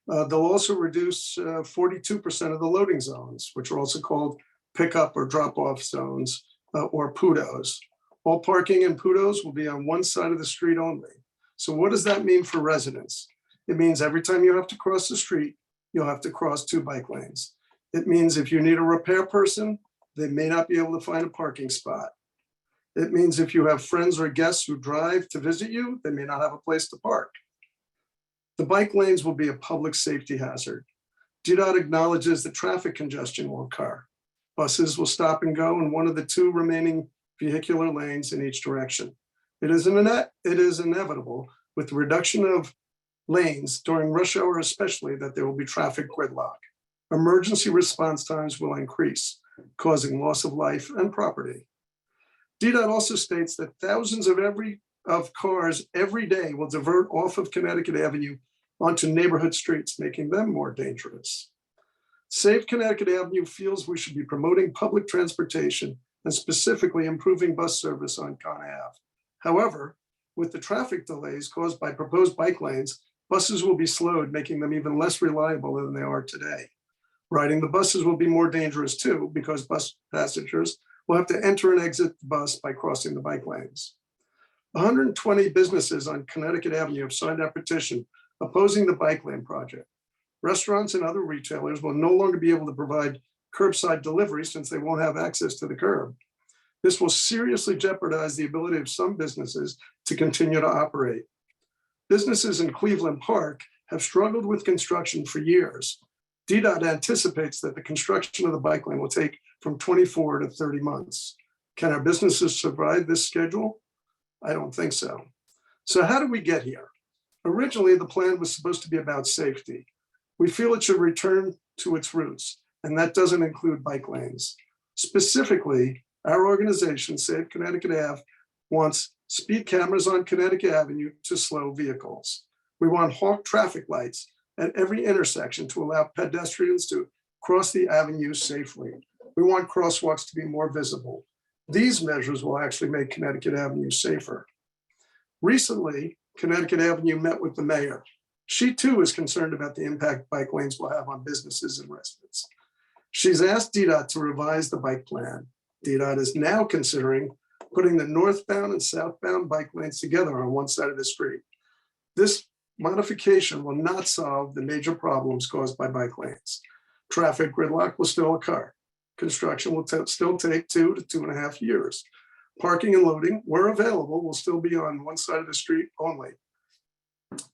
They'll also reduce 42% of the loading zones, which are also called pickup or drop-off zones, or PUDOs. All parking in PUDOs will be on one side of the street only. So what does that mean for residents? It means every time you have to cross the street, you'll have to cross 2 bike lanes. It means if you need a repair person, they may not be able to find a parking spot. It means if you have friends or guests who drive to visit you, they may not have a place to park. The bike lanes will be a public safety hazard. DDOT acknowledges that traffic congestion will occur. Buses will stop and go in one of the 2 remaining vehicular lanes in each direction. It is inevitable with the reduction of lanes during rush hour especially that there will be traffic gridlock. Emergency response times will increase, causing loss of life and property. DDOT also states that thousands of cars every day will divert off of Connecticut Avenue onto neighborhood streets, making them more dangerous. Safe Connecticut Avenue feels we should be promoting public transportation and specifically improving bus service on Con Ave. However, with the traffic delays caused by proposed bike lanes, buses will be slowed, making them even less reliable than they are today. Riding the buses will be more dangerous too, because bus passengers will have to enter and exit the bus by crossing the bike lanes. 120 businesses on Connecticut Avenue have signed a petition opposing the bike lane project. Restaurants and other retailers will no longer be able to provide curbside delivery since they won't have access to the curb. This will seriously jeopardize the ability of some businesses to continue to operate. Businesses in Cleveland Park have struggled with construction for years. DDOT anticipates that the construction of the bike lane will take from 24 to 30 months. Can our businesses survive this schedule? I don't think so. So how did we get here? Originally, the plan was supposed to be about safety. We feel it should return to its roots, and that doesn't include bike lanes. Specifically, our organization, Save Connecticut Ave, wants speed cameras on Connecticut Avenue to slow vehicles. We want hawk traffic lights at every intersection to allow pedestrians to cross the avenue safely. We want crosswalks to be more visible. These measures will actually make Connecticut Avenue safer. Recently, Connecticut Avenue met with the mayor. She too is concerned about the impact bike lanes will have on businesses and residents. She's asked DDOT to revise the bike plan. DDOT is now considering putting the northbound and southbound bike lanes together on one side of the street. This modification will not solve the major problems caused by bike lanes. Traffic gridlock will still occur. Construction will still take 2 to 2.5 years. Parking and loading, where available, will still be on one side of the street only.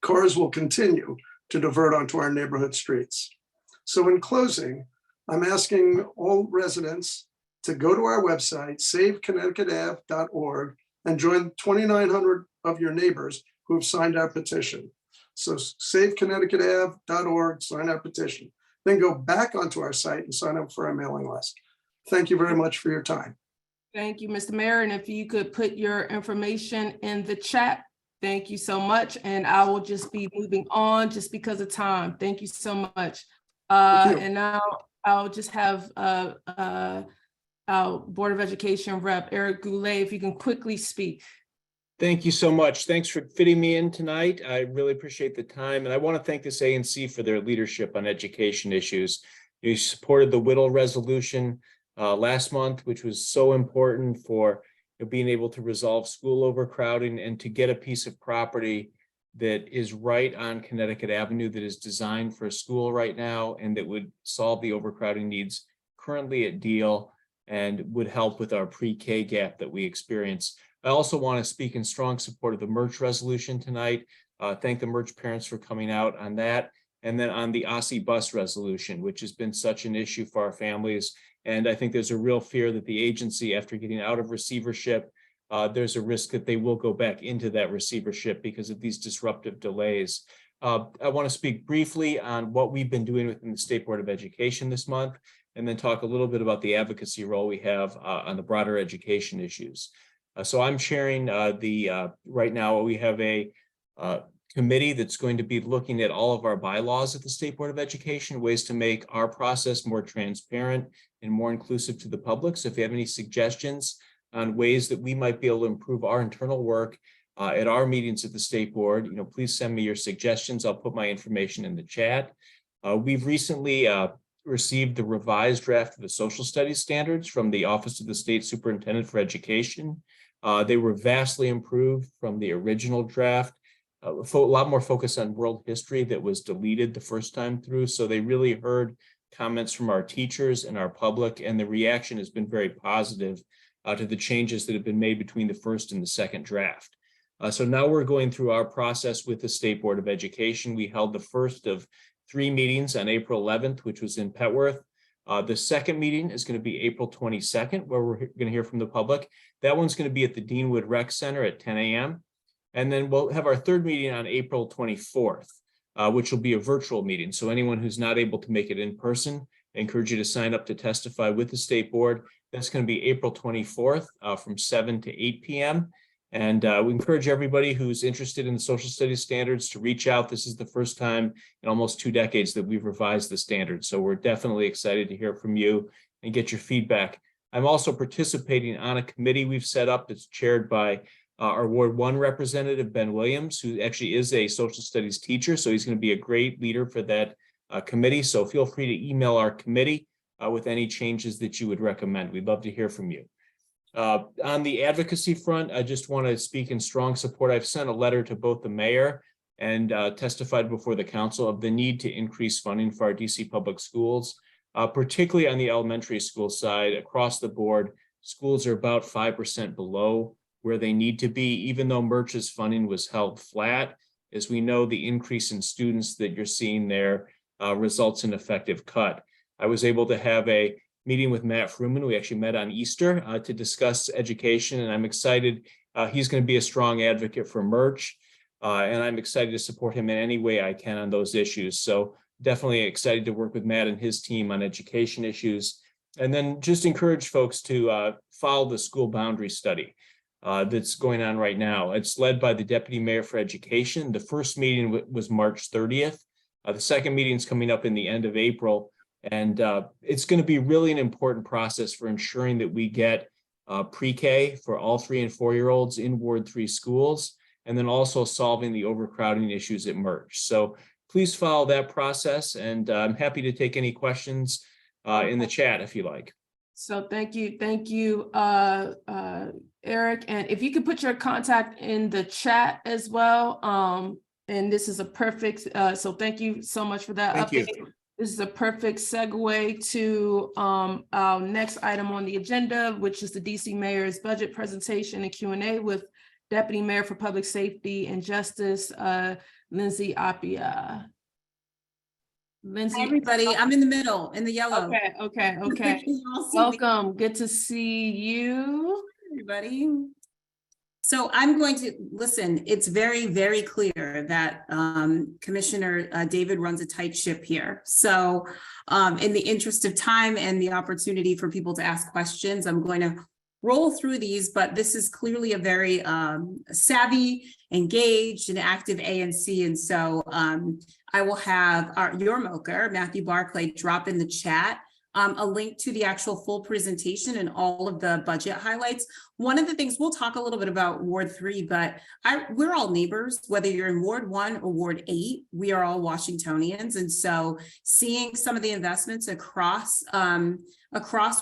Cars will continue to divert onto our neighborhood streets. So in closing, I'm asking all residents to go to our website, saveconnecticutave.org, and join 2,900 of your neighbors who have signed our petition. So saveconnecticutave.org, sign our petition. Then go back onto our site and sign up for our mailing list. Thank you very much for your time. Thank you, Mr. Mayor. And if you could put your information in the chat, thank you so much. And I will just be moving on just because of time. Thank you so much. And now I'll just have our Board of Education rep, Eric Goulet, if you can quickly speak. Thank you so much. Thanks for fitting me in tonight. I really appreciate the time. And I want to thank this ANC for their leadership on education issues. You supported the Whittle resolution last month, which was so important for being able to resolve school overcrowding and to get a piece of property that is right on Connecticut Avenue that is designed for a school right now and that would solve the overcrowding needs currently at Deal and would help with our pre-K gap that we experience. I also want to speak in strong support of the merch resolution tonight. Thank the merch parents for coming out on that. And then on the OSSI bus resolution, which has been such an issue for our families. And I think there's a real fear that the agency, after getting out of receivership, there's a risk that they will go back into that receivership because of these disruptive delays. I want to speak briefly on what we've been doing within the State Board of Education this month, and then talk a little bit about the advocacy role we have on the broader education issues. So I'm chairing right now we have a committee that's going to be looking at all of our bylaws at the State Board of Education, ways to make our process more transparent and more inclusive to the public. So if you have any suggestions on ways that we might be able to improve our internal work at our meetings at the State Board, please send me your suggestions. I'll put my information in the chat. We've recently received the revised draft of the social studies standards from the Office of the State Superintendent for Education. They were vastly improved from the original draft. A lot more focus on world history that was deleted the first time through. So they really heard comments from our teachers and our public, and the reaction has been very positive to the changes that have been made between the first and the second draft. So now we're going through our process with the State Board of Education. We held the first of 3 meetings on April 11th, which was in Petworth. The second meeting is going to be April 22nd, where we're going to hear from the public. That one's going to be at the Deanwood Rec Center at 10 a.m. And then we'll have our third meeting on April 24th, which will be a virtual meeting. So anyone who's not able to make it in person, I encourage you to sign up to testify with the State Board. That's going to be April 24th from 7 to 8 p.m. And we encourage everybody who's interested in the social studies standards to reach out. This is the first time in almost 2 decades that we've revised the standards. So we're definitely excited to hear from you and get your feedback. I'm also participating on a committee we've set up that's chaired by our Ward 1 representative, Ben Williams, who actually is a social studies teacher. So he's going to be a great leader for that committee. So feel free to email our committee with any changes that you would recommend. We'd love to hear from you. On the advocacy front, I just want to speak in strong support. I've sent a letter to both the mayor and testified before the council of the need to increase funding for our DC public schools, particularly on the elementary school side. Across the board, schools are about 5% below where they need to be, even though Merch's funding was held flat. As we know, the increase in students that you're seeing there results in effective cut. I was able to have a meeting with Matt Fruman. We actually met on Easter to discuss education, and I'm excited. He's going to be a strong advocate for Merch, and I'm excited to support him in any way I can on those issues. So definitely excited to work with Matt and his team on education issues. And then just encourage folks to follow the school boundary study that's going on right now. It's led by the Deputy Mayor for Education. The first meeting was March 30th. The second meeting is coming up in the end of April. And it's going to be really an important process for ensuring that we get pre-K for all 3 and 4-year-olds in Ward 3 schools, and then also solving the overcrowding issues at Merch. So please follow that process, and I'm happy to take any questions in the chat if you like. So thank you, Eric. And if you could put your contact in the chat as well. And this is a perfect, so thank you so much for that Thank update. you. This is a perfect segue to our next item on the agenda, which is the DC Mayor's budget presentation and Q&A with Deputy Mayor for Public Safety and Justice, Lindsay Appia. Lindsay. Hi, everybody. I'm in the middle, in the yellow. Okay. You all see me? Welcome. Good to see you. Everybody. So I'm going to listen. It's very, very clear that Commissioner David runs a tight ship here. So in the interest of time and the opportunity for people to ask questions, I'm going to roll through these, but this is clearly a very savvy, engaged, and active ANC. And so I will have your moker, Matthew Barclay, drop in the chat a link to the actual full presentation and all of the budget highlights. One of the things, we'll talk a little bit about Ward 3, but we're all neighbors, whether you're in Ward 1 or Ward 8, we are all Washingtonians. And so seeing some of the investments across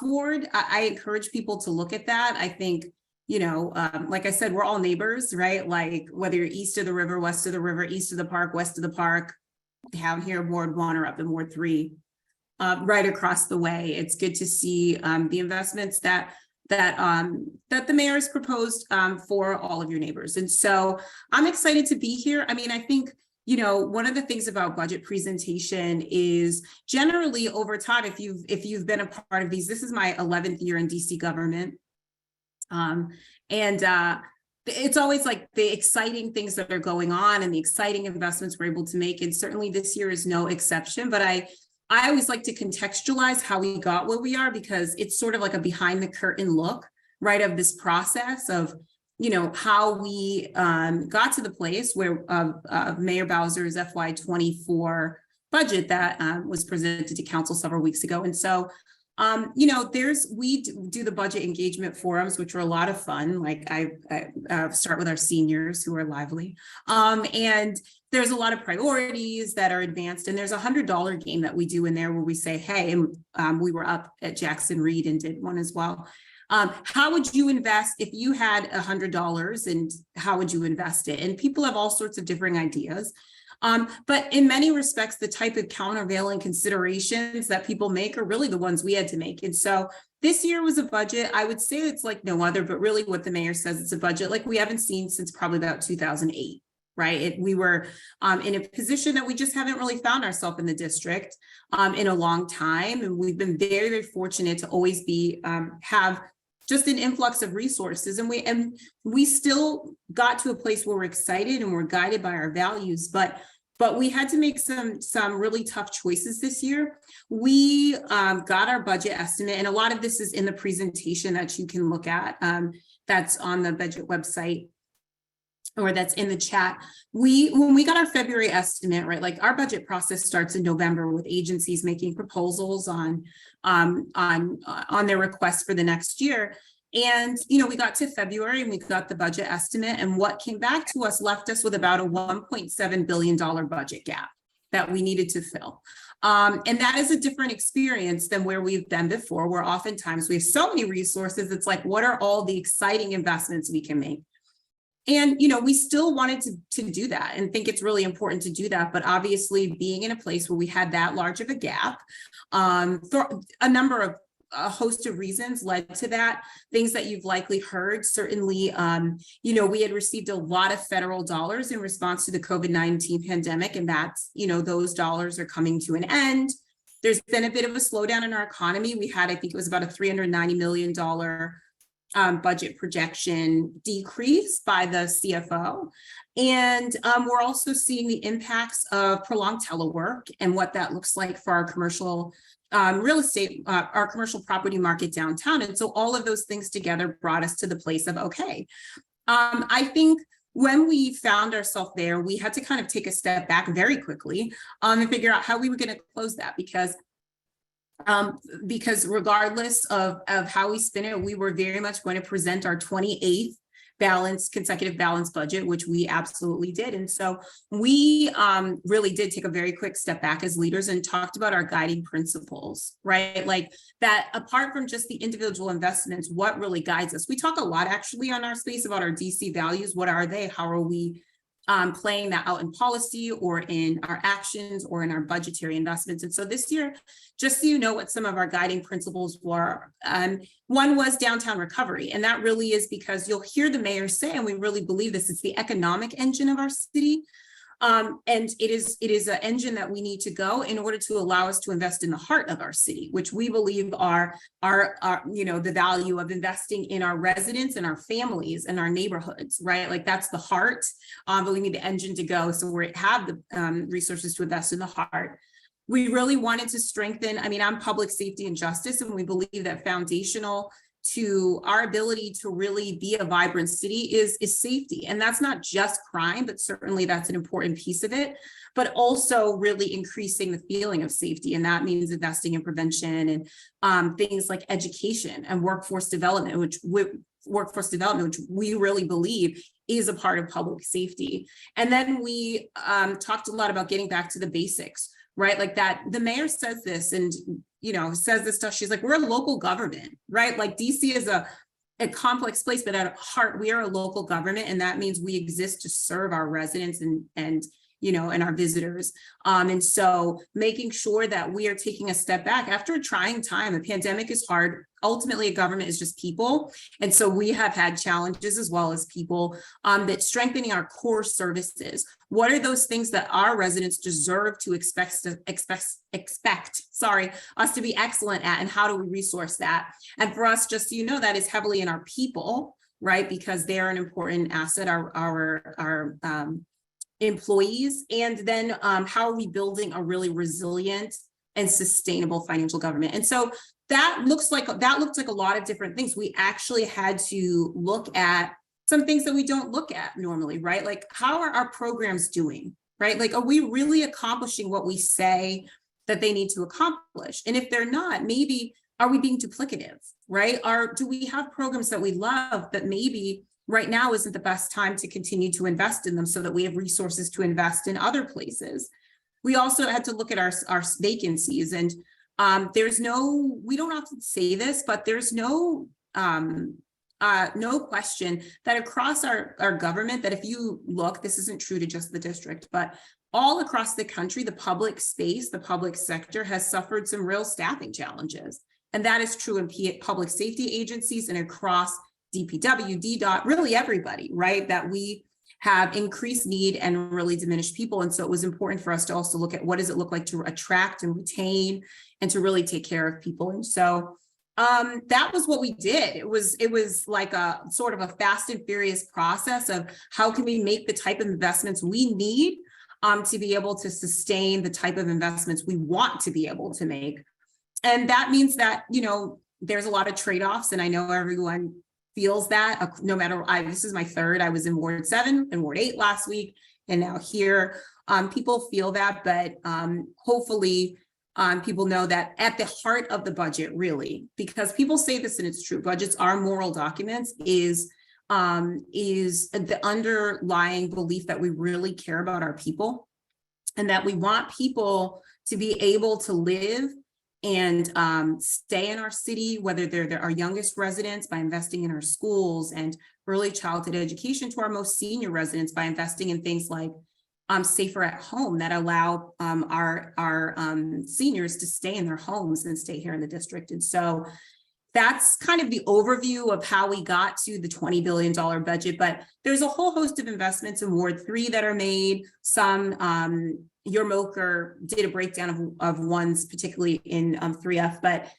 Ward, I encourage people to look at that. I think, like I said, we're all neighbors, right? Like whether you're east of the river, west of the river, east of the park, west of the park, down here, Ward 1 or up in Ward 3. Right across the way. It's good to see the investments that the mayor has proposed for all of your neighbors. And so I'm excited to be here. I mean, I think, one of the things about budget presentation is generally over time, if you've been a part of these, this is my 11th year in DC government. It's always like the exciting things that are going on and the exciting investments we're able to make. And certainly this year is no exception, but I always like to contextualize how we got where we are, because it's sort of like a behind the curtain look, right, of this process of, how we got to the place where Mayor Bowser's FY24 budget that was presented to council several weeks ago. And so, we do the budget engagement forums, which are a lot of fun. Like I start with our seniors who are lively. And there's a lot of priorities that are advanced, and there's a $100 game that we do in there where we say, hey, and we were up at Jackson Reed and did one as well. How would you invest if you had $100, and how would you invest it? And people have all sorts of different ideas. But in many respects, the type of countervailing considerations that people make are really the ones we had to make. And so this year was a budget. I would say it's like no other, but really what the mayor says, it's a budget like we haven't seen since probably about 2008. Right. We were in a position that we just haven't really found ourselves in the district in a long time. And we've been very, very fortunate to always be have just an influx of resources. And we still got to a place where we're excited and we're guided by our values. But but we had to make some really tough choices this year. We got our budget estimate, and a lot of this is in the presentation that you can look at. That's on the budget website, or that's in the chat. When we got our February estimate, right, like our budget process starts in November with agencies making proposals on their requests for the next year. And, we got to February and we got the budget estimate, and what came back to us left us with about a $1.7 billion budget gap that we needed to fill. And that is a different experience than where we've been before, where oftentimes we have so many resources. It's like, what are all the exciting investments we can make? And, we still wanted to do that and think it's really important to do that. But obviously being in a place where we had that large of a gap, for a host of reasons led to that. Things that you've likely heard, certainly, we had received a lot of federal dollars in response to the COVID-19 pandemic, and that's, those dollars are coming to an end. There's been a bit of a slowdown in our economy. We had, I think it was about a $390 million budget projection decrease by the CFO. And we're also seeing the impacts of prolonged telework and what that looks like for our commercial real estate, our commercial property market downtown. And so all of those things together brought us to the place of, okay, I think when we found ourselves there, we had to kind of take a step back very quickly and figure out how we were going to close that, because regardless of how we spin it, we were very much going to present our 28th consecutive balanced budget, which we absolutely did. And so we really did take a very quick step back as leaders and talked about our guiding principles, right? Like that, apart from just the individual investments, what really guides us? We talk a lot actually on our space about our DC values. What are they? How are we playing that out in policy or in our actions or in our budgetary investments? And so this year, just so you know what some of our guiding principles were, one was downtown recovery. And that really is because you'll hear the mayor say, and we really believe this, it's the economic engine of our city. And it is an engine that we need to go in order to allow us to invest in the heart of our city, which we believe are the value of investing in our residents and our families and our neighborhoods, right? Like that's the heart, but we need the engine to go. So we have the resources to invest in the heart. We really wanted to strengthen, I'm public safety and justice, and we believe that foundational to our ability to really be a vibrant city is safety. And that's not just crime, but certainly that's an important piece of it, but also really increasing the feeling of safety. And that means investing in prevention and things like education and workforce development, which we really believe is a part of public safety. And then we talked a lot about getting back to the basics, right? Like that, the mayor says this and says this stuff. She's like, we're a local government, right? Like DC is a complex place, but at heart, we are a local government. And that means we exist to serve our residents and our visitors. And so making sure that we are taking a step back after a trying time. A pandemic is hard. Ultimately, a government is just people. And so we have had challenges as well as people that strengthening our core services. What are those things that our residents deserve to expect us to be excellent at, and how do we resource that? And for us, just so you know, that is heavily in our people, right? Because they are an important asset, our employees. And then how are we building a really resilient and sustainable financial government? And so that looked like a lot of different things. We actually had to look at some things that we don't look at normally, right? Like, how are our programs doing, right? Like, are we really accomplishing what we say that they need to accomplish? And if they're not, maybe are we being duplicative, right? Do we have programs that we love, but maybe right now isn't the best time to continue to invest in them so that we have resources to invest in other places? We also had to look at our vacancies, and we don't often say this, but there's no question that across our government, that if you look, this isn't true to just the district, but all across the country, the public space, the public sector has suffered some real staffing challenges. And that is true in public safety agencies and across DPW, DDOT, really everybody, right? That we have increased need and really diminished people. And so it was important for us to also look at what does it look like to attract and retain and to really take care of people. And so that was what we did. It was like a sort of a fast and furious process of how can we make the type of investments we need to be able to sustain the type of investments we want to be able to make. And that means that, you know, there's a lot of trade-offs, and I know everyone feels that no matter, this is my third, I was in Ward 7 and Ward 8 last week, and now here, people feel that, but hopefully people know that at the heart of the budget, really, because people say this and it's true, budgets are moral documents, is the underlying belief that we really care about our people and that we want people to be able to live and stay in our city, whether they're our youngest residents, by investing in our schools, and early childhood education to our most senior residents by investing in things like safer at home that allow our seniors to stay in their homes and stay here in the district. And so that's kind of the overview of how we got to the $20 billion budget, but there's a whole host of investments in Ward 3 that are made. Some, your Moker did a breakdown of ones, particularly in 3F, but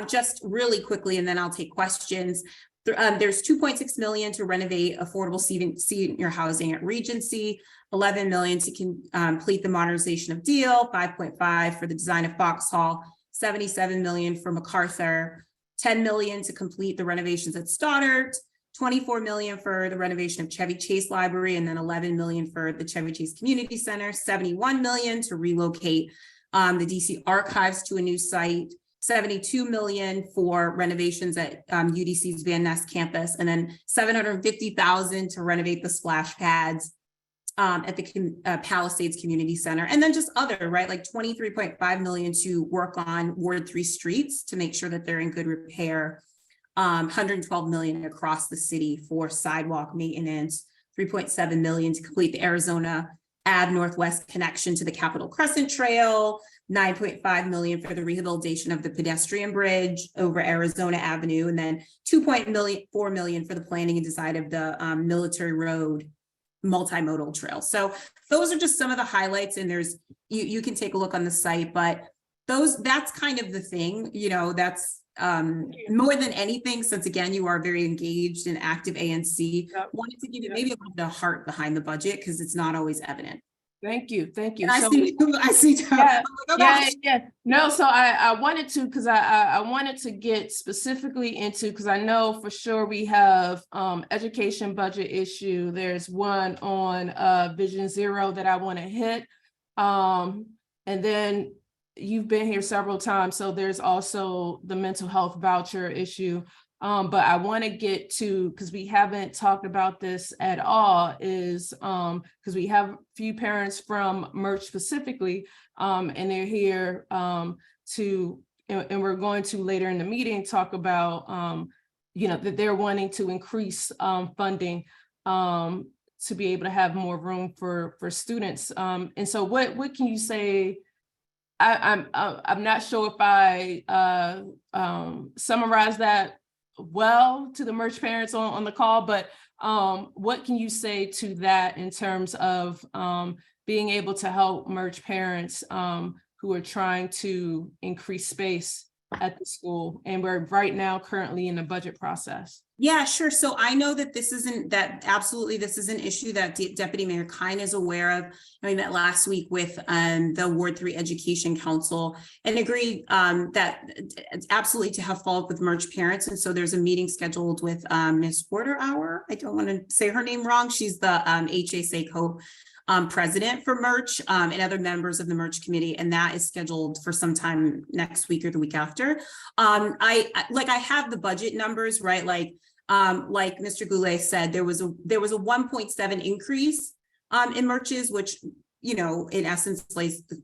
just really quickly, and then I'll take questions. There's $2.6 million to renovate affordable senior housing at Regency, $11 million to complete the modernization of Deal, $5.5 million for the design of Foxhall, $77 million for MacArthur, $10 million to complete the renovations at Stoddard, $24 million for the renovation of Chevy Chase Library, and then $11 million for the Chevy Chase Community Center, $71 million to relocate the DC Archives to a new site, $72 million for renovations at UDC's Van Ness campus, and then $750,000 to renovate the splash pads at the Palisades Community Center, and then just other, right, like $23.5 million to work on Ward 3 streets to make sure that they're in good repair, $112 million across the city for sidewalk maintenance, $3.7 million to complete the Arizona Ave Northwest connection to the Capitol Crescent Trail, $9.5 million for the rehabilitation of the pedestrian bridge over Arizona Avenue, and then $2.4 million for the planning and design of the Military Road multimodal trail. So those are just some of the highlights, and there's you can take a look on the site, but that's kind of the thing, you know, that's more than anything, since again you are very engaged and active ANC. Yep. Wanted to give you maybe a little bit of heart behind the budget because it's not always evident. Thank you. Thank you. And I see. Yeah, oh yeah. No, so I wanted to, because I wanted to get specifically into, because I know for sure we have education budget issue. There's one on Vision Zero that I want to hit. And then you've been here several times, so there's also the mental health voucher issue. But I want to get to, because we haven't talked about this at all, is because we have a few parents from Merch specifically, and they're here and we're going to later in the meeting talk about, you know, that they're wanting to increase funding to be able to have more room for students. And so what can you say? I'm not sure if I summarized that well to the Merch parents on the call, but what can you say to that in terms of being able to help Merch parents who are trying to increase space at the school, and we're right now currently in the budget process? Yeah, sure. So I know that this is an issue that Deputy Mayor Kine is aware of. We met last week with the Ward 3 Education Council and agreed that it's absolutely to have follow up with Merch parents. And so there's a meeting scheduled with Ms. Porter-Hour. I don't want to say her name wrong. She's the HASA president for Merch and other members of the Merch committee, and that is scheduled for sometime next week or the week after. I have the budget numbers, right? Like Mr. Goulet said, there was a 1.7 increase in Merches, which, you know, in essence,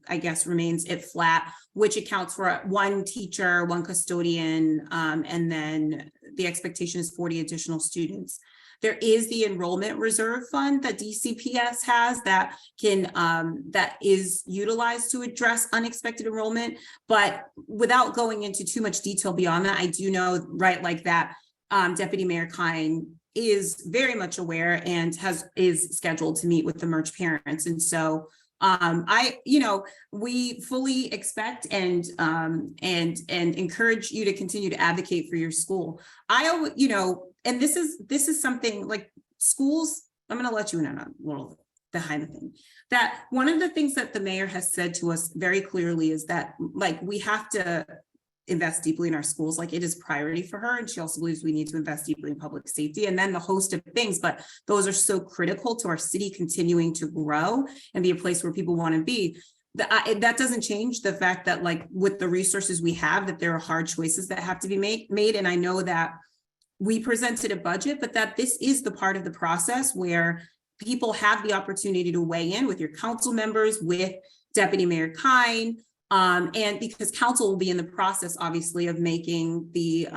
I guess remains it flat, which accounts for one teacher, one custodian, and then the expectation is 40 additional students. There is the enrollment reserve fund that DCPS has that is utilized to address unexpected enrollment. But without going into too much detail beyond that, I do know, right, like that Deputy Mayor Kine is very much aware and is scheduled to meet with the Merch parents. And so we fully expect and encourage you to continue to advocate for your school. And this is something like schools, I'm going to let you in on a little behind the thing. That one of the things that the mayor has said to us very clearly is that, like, we have to invest deeply in our schools. Like, it is priority for her. And she also believes we need to invest deeply in public safety and then the host of things. But those are so critical to our city continuing to grow and be a place where people want to be. That doesn't change the fact that, like, with the resources we have, that there are hard choices that have to be made. And I know that we presented a budget, but that this is the part of the process where people have the opportunity to weigh in with your council members, with Deputy Mayor Kine, and because council will be in the process, obviously, of making the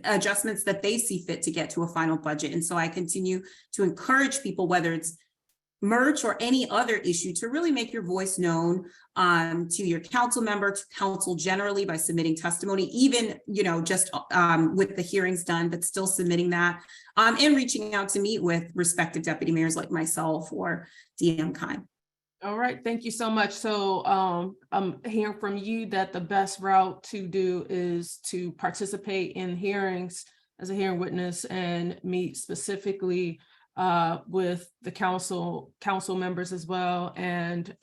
adjustments that they see fit to get to a final budget. And so I continue to encourage people, whether it's merch or any other issue, to really make your voice known to your council member, to council generally, by submitting testimony, even, you know, just with the hearings done, but still submitting that, and reaching out to meet with respective deputy mayors like myself or DM Kine. All right, thank you so much. So I'm hearing from you that the best route to do is to participate in hearings as a hearing witness and meet specifically with the council members as well, and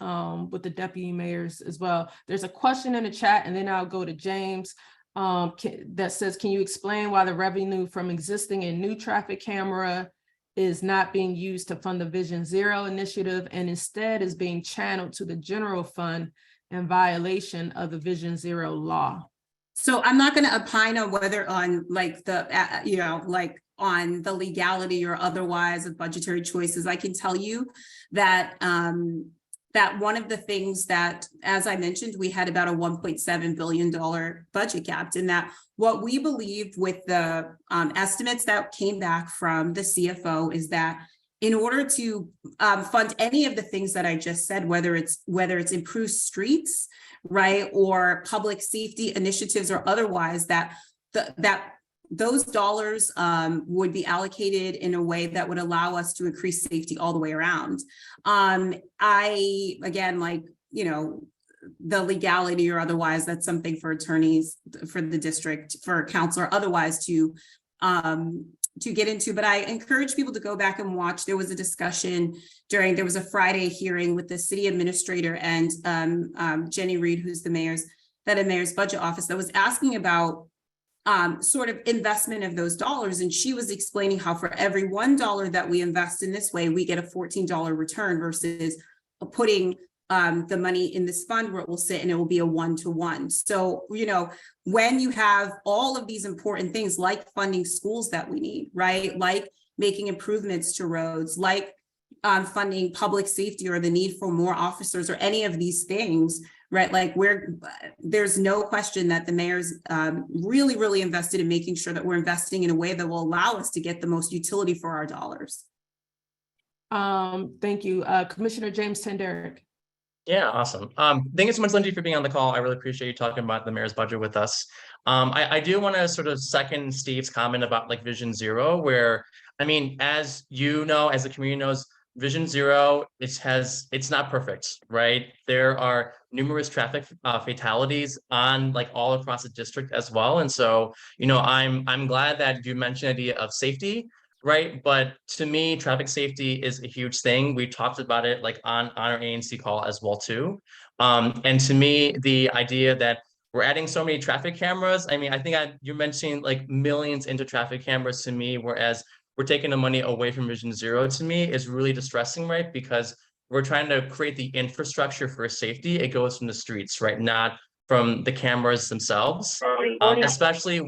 with the deputy mayors as well. There's a question in the chat, and then I'll go to James, that says, can you explain why the revenue from existing and new traffic camera is not being used to fund the Vision Zero initiative and instead is being channeled to the general fund in violation of the Vision Zero law? So I'm not going to opine on whether on like the, you know, like on the legality or otherwise of budgetary choices. I can tell you that that one of the things that, as I mentioned, we had about a $1.7 billion budget gap, and that what we believe with the estimates that came back from the CFO is that in order to fund any of the things that I just said, whether it's improved streets, right, or public safety initiatives or otherwise, that those dollars would be allocated in a way that would allow us to increase safety all the way around. Again, like, you know, the legality or otherwise, that's something for attorneys, for the district, for council or otherwise to get into. But I encourage people to go back and watch. There was a discussion there was a Friday hearing with the city administrator and Jenny Reed, who's the mayor's budget office, that was asking about sort of investment of those dollars. And she was explaining how for every $1 that we invest in this way, we get a $14 return versus putting the money in this fund where it will sit and it will be a 1-to-1. So, you know, when you have all of these important things like funding schools that we need, right? Like making improvements to roads, like funding public safety or the need for more officers or any of these things, right? Like there's no question that the mayor's really, really invested in making sure that we're investing in a way that will allow us to get the most utility for our dollars. Thank you. Commissioner James Tenderick. Yeah, awesome. Thank you so much, Lindsay, for being on the call. I really appreciate you talking about the mayor's budget with us. I do want to sort of second Steve's comment about like Vision Zero, where, I mean, as you know, as the community knows, Vision Zero, it's not perfect, right? There are numerous traffic fatalities on like all across the district as well. And so, you know, I'm glad that you mentioned the idea of safety, right? But to me, traffic safety is a huge thing. We talked about it like on our ANC call as well too. And to me, the idea that we're adding so many traffic cameras, I mean, I think you're mentioning like millions into traffic cameras to me, whereas we're taking the money away from Vision Zero, to me is really distressing, right? Because we're trying to create the infrastructure for safety. It goes from the streets, right? Not from the cameras themselves. Especially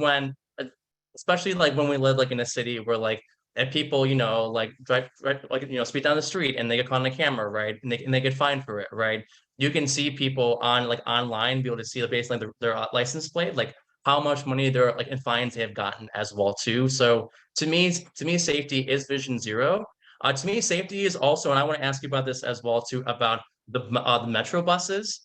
like when we live like in a city where like and people, you know, like drive like, you know, speed down the street and they get caught on the camera, right? And they get fined for it, right? You can see people on like online be able to see the baseline their license plate, like how much money they're like in fines they have gotten as well too. So to me, safety is Vision Zero. To me, safety is also, and I want to ask you about this as well too, about the metro buses.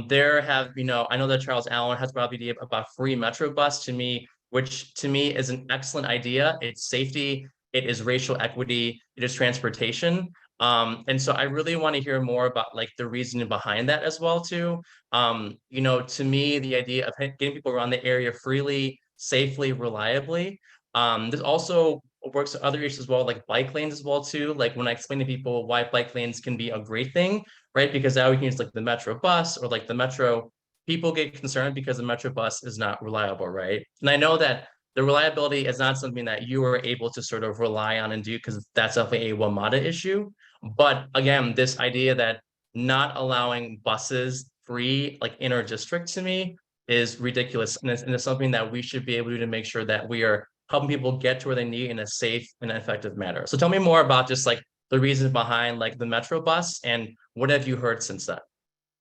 There have, you know, I know that Charles Allen has brought up the idea about free metro bus to me, which to me is an excellent idea. It's safety, it is racial equity, it is transportation. And so I really want to hear more about like the reasoning behind that as well too. You know, to me, the idea of getting people around the area freely, safely, reliably. There's also works with other issues as well, like bike lanes as well too. Like when I explain to people why bike lanes can be a great thing, right? Because now we can use like the Metro bus or like the Metro, people get concerned because the Metro bus is not reliable, right? And I know that the reliability is not something that you are able to sort of rely on and do because that's definitely a WMATA issue. But again, this idea that not allowing buses free, like inter district to me is ridiculous. And it's something that we should be able to make sure that we are helping people get to where they need in a safe and effective manner. So tell me more about just like the reasons behind like the Metro bus and what have you heard since then?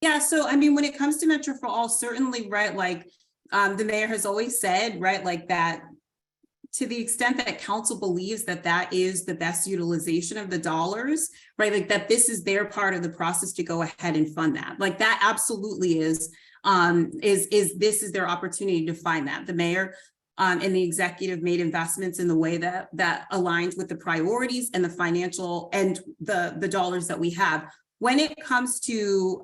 Yeah, so I mean, when it comes to Metro for All, certainly, right, like the mayor has always said, right, like that to the extent that council believes that that is the best utilization of the dollars, right, like that this is their part of the process to go ahead and fund that. Like that absolutely is this is their opportunity to find that. The mayor and the executive made investments in the way that aligns with the priorities and the financial and the dollars that we have. When it comes to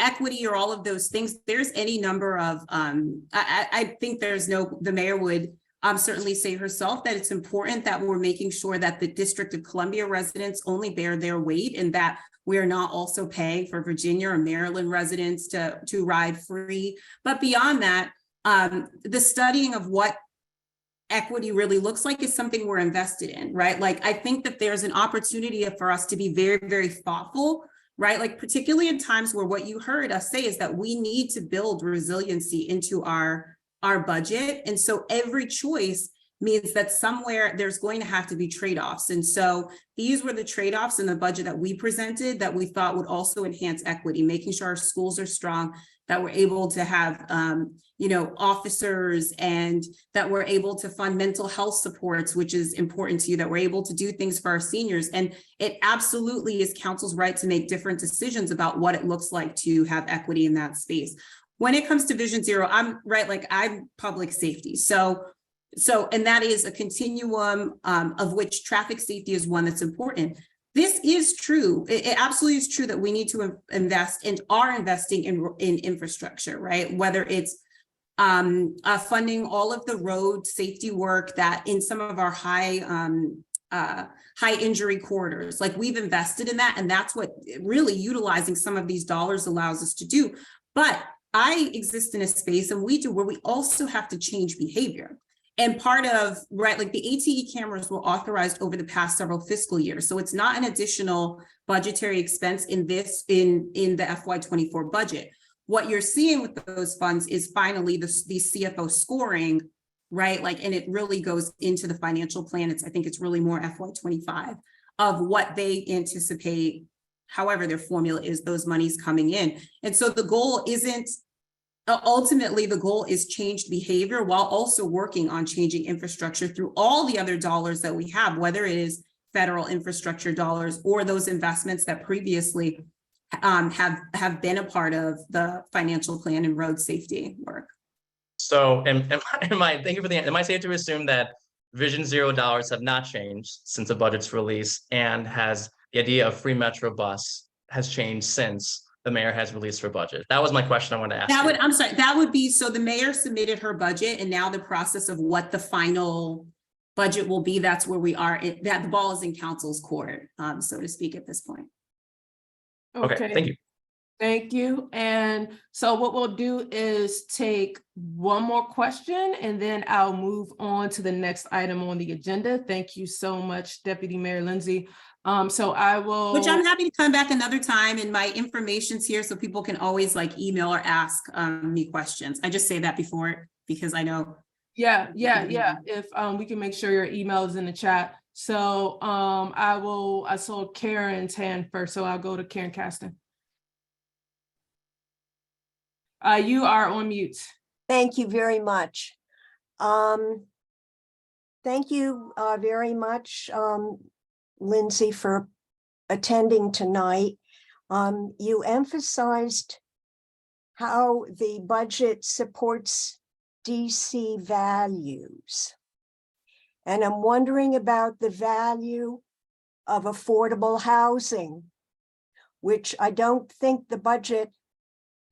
equity or all of those things, there's any number of, I think the mayor would certainly say herself that it's important that we're making sure that the District of Columbia residents only bear their weight and that we are not also paying for Virginia or Maryland residents to ride free. But beyond that, the studying of what equity really looks like is something we're invested in, right? Like, I think that there's an opportunity for us to be very, very thoughtful, right? Like, particularly in times where what you heard us say is that we need to build resiliency into our budget. And so every choice means that somewhere there's going to have to be trade-offs. And so these were the trade-offs in the budget that we presented that we thought would also enhance equity, making sure our schools are strong, that we're able to have, officers, and that we're able to fund mental health supports, which is important to you, that we're able to do things for our seniors. And it absolutely is council's right to make different decisions about what it looks like to have equity in that space. When it comes to Vision Zero, I'm public safety. So, and that is a continuum of which traffic safety is one that's important. This is true. It absolutely is true that we need to invest and are investing in infrastructure, right? Whether it's funding all of the road safety work that in some of our high injury corridors, like we've invested in that, and that's what really utilizing some of these dollars allows us to do. But I exist in a space, and we do, where we also have to change behavior. And part of, right, like the ATE cameras were authorized over the past several fiscal years. So it's not an additional budgetary expense in the FY24 budget. What you're seeing with those funds is finally the CFO scoring, right? Like, and it really goes into the financial plan. I think it's really more FY25 of what they anticipate, however their formula is, those monies coming in. And so the goal isn't, ultimately, the goal is changed behavior while also working on changing infrastructure through all the other dollars that we have, whether it is federal infrastructure dollars or those investments that previously have been a part of the financial plan and road safety work. So, am I safe to assume that Vision Zero dollars have not changed since the budget's release, and has the idea of free Metro bus has changed since the mayor has released her budget? That was my question I wanted to ask. That would be, so the mayor submitted her budget, and now the process of what the final budget will be, that's where we are, that the ball is in council's court, so to speak, at this point. Okay, thank you. Thank you. And so what we'll do is take one more question, and then I'll move on to the next item on the agenda. Thank you so much, Deputy Mayor Lindsay. So I will. Which I'm happy to come back another time, and my information's here so people can always like email or ask me questions. I just say that before because I know. Yeah. If we can make sure your email is in the chat. So I saw Karen's hand first, so I'll go to Karen Caston. You are on mute. Thank you very much. Thank you very much, Lindsay, for attending tonight. You emphasized how the budget supports DC values. And I'm wondering about the value of affordable housing, which I don't think the budget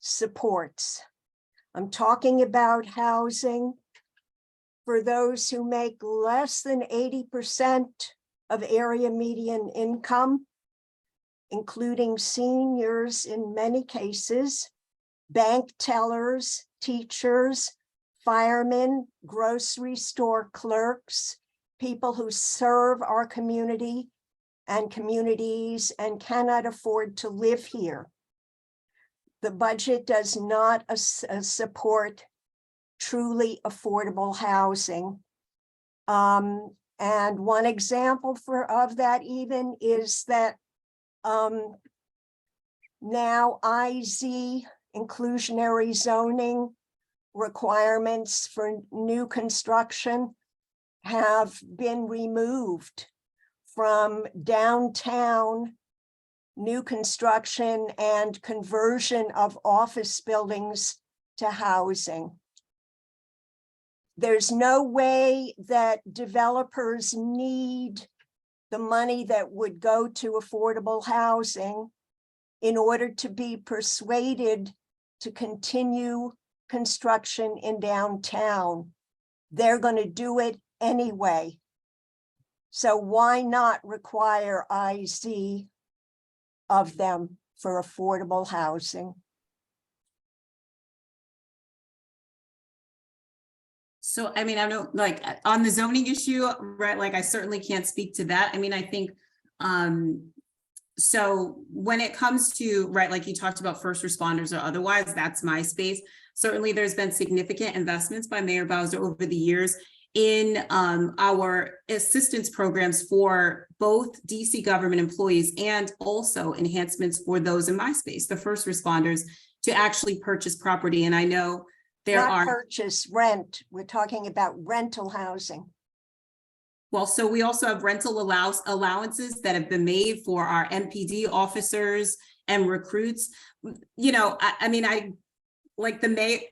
supports. I'm talking about housing for those who make less than 80% of area median income, including seniors in many cases, bank tellers, teachers, firemen, grocery store clerks, people who serve our community and communities and cannot afford to live here. The budget does not support truly affordable housing. And one example of that even is that now IZ, inclusionary zoning requirements for new construction, have been removed from downtown new construction and conversion of office buildings to housing. There's no way that developers need the money that would go to affordable housing in order to be persuaded to continue construction in downtown. They're going to do it anyway. So why not require IZ of them for affordable housing? So, I mean, I don't like on the zoning issue, right? Like, I certainly can't speak to that. I mean, I think, so when it comes to, right, like you talked about first responders or otherwise, that's my space. Certainly there's been significant investments by Mayor Bowser over the years in our assistance programs for both DC government employees and also enhancements for those in my space, the first responders, to actually purchase property. And I know there Not are purchase, rent. We're talking about rental housing. well, so we also have rental allowances that have been made for our MPD officers and recruits. You know, I mean, I like the May.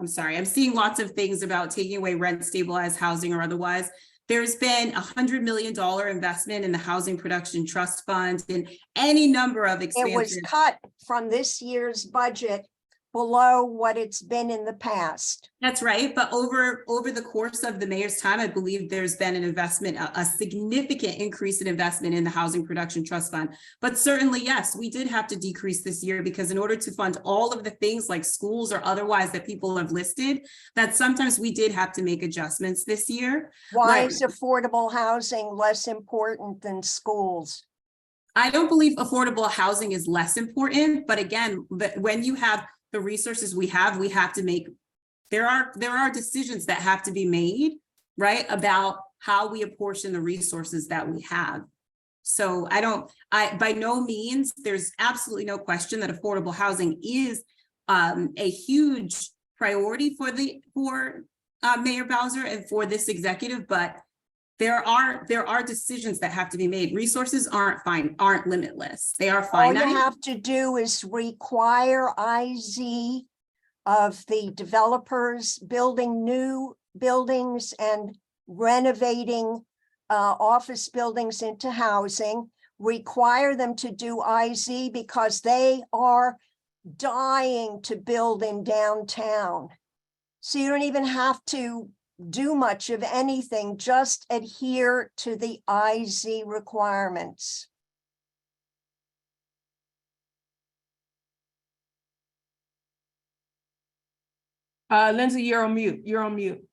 I'm sorry, I'm seeing lots of things about taking away rent stabilized housing or otherwise. There's been $100 million investment in the Housing Production Trust Fund and any number of expansions. It was cut from this year's budget below what it's been in the past. That's right. But over the course of the mayor's time, I believe there's been an investment, a significant increase in investment in the Housing Production Trust Fund. But certainly, yes, we did have to decrease this year because in order to fund all of the things like schools or otherwise that people have listed, that sometimes we did have to make adjustments this year. Why Right. is affordable housing less important than schools? I don't believe affordable housing is less important, but again, when you have the resources we have to make, there are decisions that have to be made, right, about how we apportion the resources that we have. So by no means, there's absolutely no question that affordable housing is a huge priority for Mayor Bowser and for this executive, but there are decisions that have to be made. Resources aren't limitless. They are finite. All you have to do is require IZ of the developers building new buildings and renovating office buildings into housing, require them to do IZ because they are dying to build in downtown. So you don't even have to do much of anything, just adhere to the IZ requirements. Lindsay, you're on mute. You're on mute.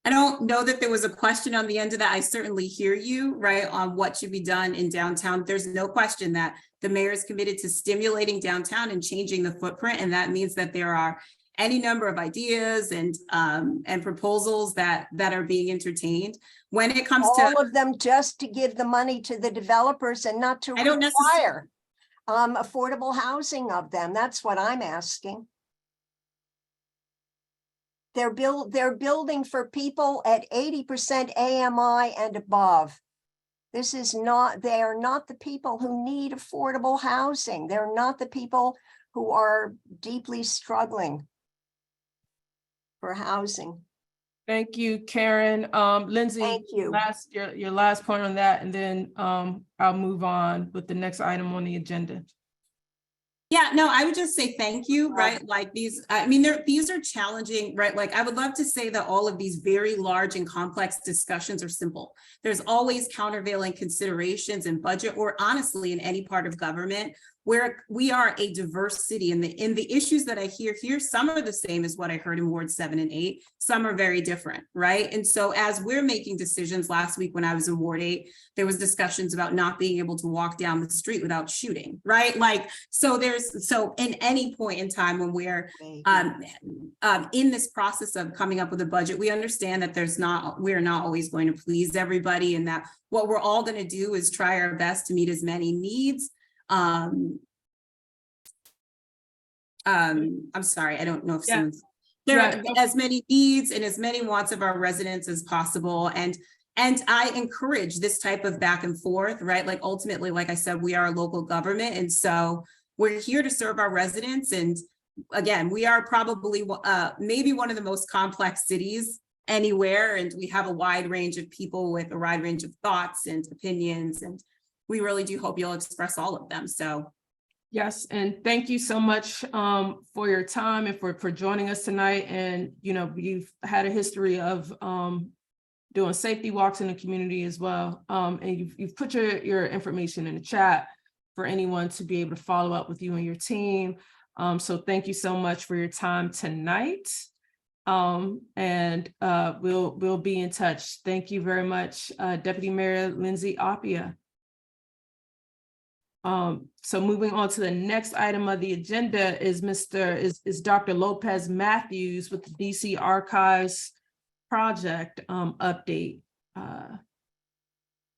I don't know that there was a question on the end of that. I certainly hear you, right, on what should be done in downtown. There's no question that the mayor is committed to stimulating downtown and changing the footprint. And that means that there are any number of ideas and proposals that are being entertained. When it comes to all of them, just to give the money to the developers and not to require affordable housing of them. That's what I'm asking. They're building for people at 80% AMI and above. They are not the people who need affordable housing. They're not the people who are deeply struggling for housing. Thank you, Karen. Lindsay, Thank you. Your last point on that, and then I'll move on with the next item on the agenda. Yeah, no, I would just say thank you, right? Like these, I mean, these are challenging, right? Like I would love to say that all of these very large and complex discussions are simple. There's always countervailing considerations in budget, or honestly in any part of government, where we are a diverse city, and the issues that I hear here, some are the same as what I heard in Ward 7 and 8, some are very different, right? And so as we're making decisions, last week when I was in Ward 8, there was discussions about not being able to walk down the street without shooting, right? Like, so in any point in time when we're in this process of coming up with a budget, we understand that we're not always going to please everybody, and that what we're all going to do is try our best to meet as many needs. I'm sorry, I don't know if someone's there are as many needs and as many wants of our residents as possible. And I encourage this type of back and forth, right? Like ultimately, like I said, we are a local government. And so we're here to serve our residents. And again, we are probably maybe one of the most complex cities anywhere. And we have a wide range of people with a wide range of thoughts and opinions. And we really do hope you'll express all of them. So yes, and thank you so much for your time and for joining us tonight. And you know, you've had a history of doing safety walks in the community as well. And you've put your information in the chat for anyone to be able to follow up with you and your team. So thank you so much for your time tonight. And we'll be in touch. Thank you very much, Deputy Mayor Lindsay Appia. So moving on to the next item of the agenda is Dr. Lopez Matthews with the DC Archives project update.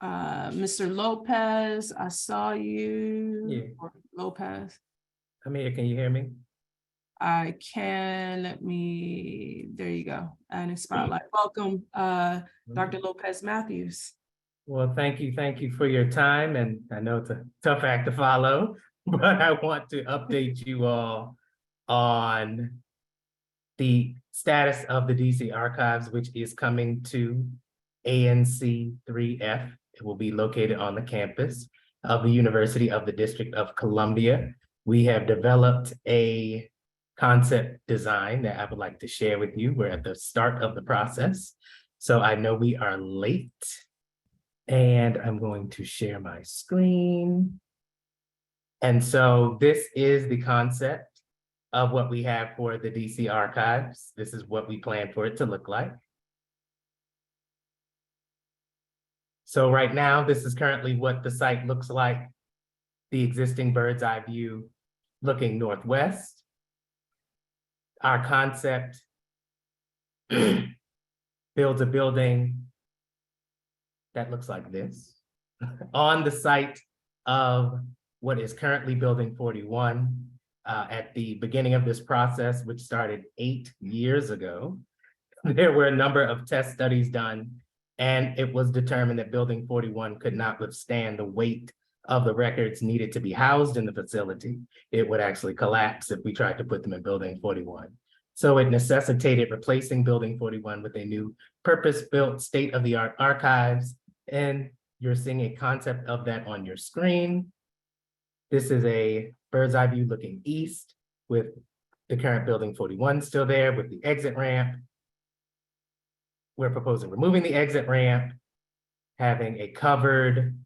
Mr. Lopez, I saw you. Yeah. Lopez. I'm here. Can you hear me? I can. There you go. And spotlight. Welcome, Dr. Lopez Matthews. Well, thank you for your time. And I know it's a tough act to follow, but I want to update you all on the status of the DC Archives, which is coming to ANC3F. It will be located on the campus of the University of the District of Columbia. We have developed a concept design that I would like to share with you. We're at the start of the process, so I know we are late. And I'm going to share my screen. And so this is the concept of what we have for the DC Archives. This is what we plan for it to look like. So right now, this is currently what the site looks like. The existing bird's eye view looking northwest. Our concept builds a building that looks like this on the site of what is currently Building 41. At the beginning of this process, which started 8 years ago, there were a number of test studies done, and it was determined that Building 41 could not withstand the weight of the records needed to be housed in the facility. It would actually collapse if we tried to put them in Building 41. So it necessitated replacing Building 41 with a new purpose-built state-of-the-art archives. And you're seeing a concept of that on your screen. This is a bird's eye view looking east with the current Building 41 still there with the exit ramp. We're proposing removing the exit ramp, having a covered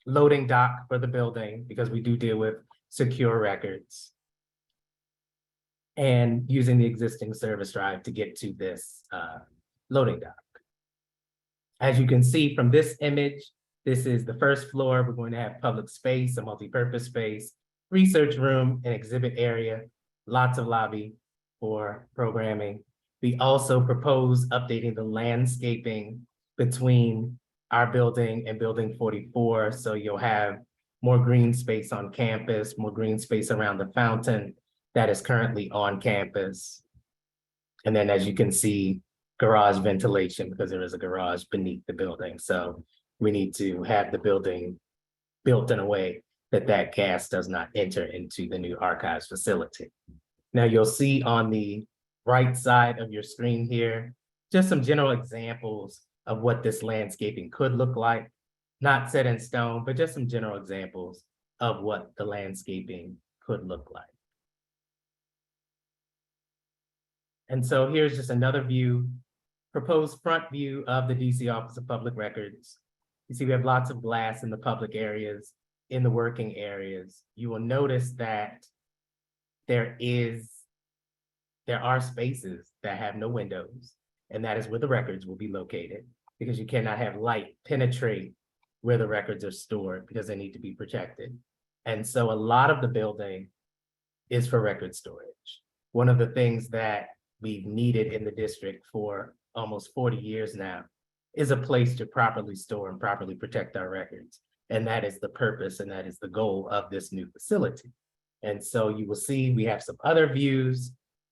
loading dock for the building because we do deal with secure records, and using the existing service drive to get to this loading dock. As you can see from this image, this is the first floor. We're going to have public space, a multi-purpose space, research room, an exhibit area, lots of lobby for programming. We also propose updating the landscaping between our building and Building 44. So you'll have more green space on campus, more green space around the fountain that is currently on campus. And then as you can see, garage ventilation because there is a garage beneath the building. So we need to have the building built in a way that that gas does not enter into the new archives facility. Now you'll see on the right side of your screen here, just some general examples of what this landscaping could look like. Not set in stone, but just some general examples of what the landscaping could look like. And so here's just another view, proposed front view of the DC Office of Public Records. You see we have lots of glass in the public areas, in the working areas. You will notice that there are spaces that have no windows, and that is where the records will be located, because you cannot have light penetrate where the records are stored because they need to be protected. And so a lot of the building is for record storage. One of the things that we've needed in the district for almost 40 years now is a place to properly store and properly protect our records. And that is the purpose and that is the goal of this new facility. And so you will see we have some other views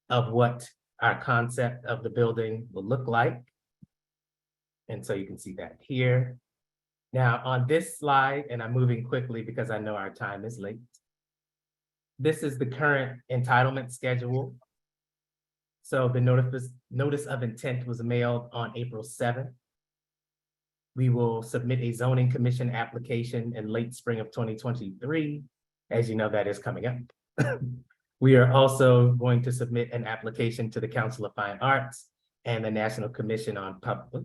of what our concept of the building will look like. And so you can see that here. Now on this slide, and I'm moving quickly because I know our time is late. This is the current entitlement schedule. So the notice of intent was mailed on April 7th. We will submit a zoning commission application in late spring of 2023. As you know, that is coming up. We are also going to submit an application to the Council of Fine Arts and the National Commission on Public.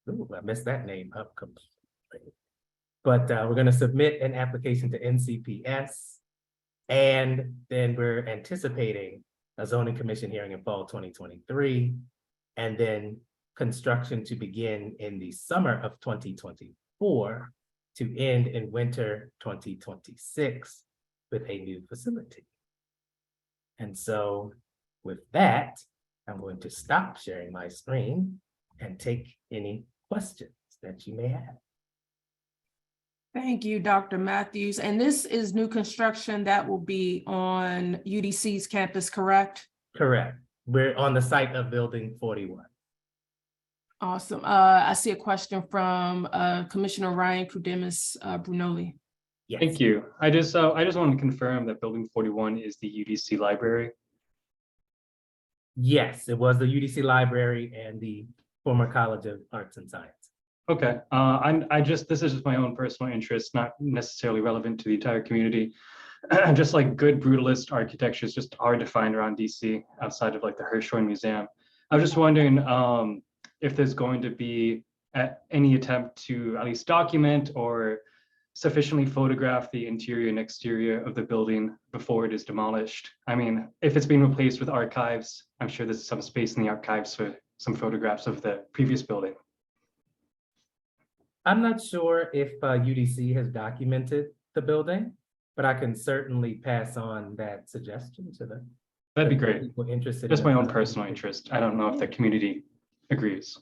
Ooh, I missed that name up completely. But we're going to submit an application to NCPS, and then we're anticipating a zoning commission hearing in fall 2023, and then construction to begin in the summer of 2024 to end in winter 2026 with a new facility. And so with that, I'm going to stop sharing my screen and take any questions that you may have. Thank you, Dr. Matthews. And this is new construction that will be on UDC's campus, correct? Correct. We're on the site of building 41. Awesome. I see a question from Commissioner Ryan Krudemis Brunoli. Yes. Thank you. I just want to confirm that building 41 is the UDC library. Yes, it was the UDC library and the former College of Arts and Science. Okay, this is just my own personal interest, not necessarily relevant to the entire community. Just like good brutalist architecture is just hard to find around DC outside of like the Hirshhorn Museum. I was just wondering if there's going to be any attempt to at least document or sufficiently photograph the interior and exterior of the building before it is demolished. I mean, if it's being replaced with archives, I'm sure there's some space in the archives for some photographs of the previous building. I'm not sure if UDC has documented the building, but I can certainly pass on that suggestion to them. That'd be great. People interested. Just my own personal interest. I don't know if the community agrees.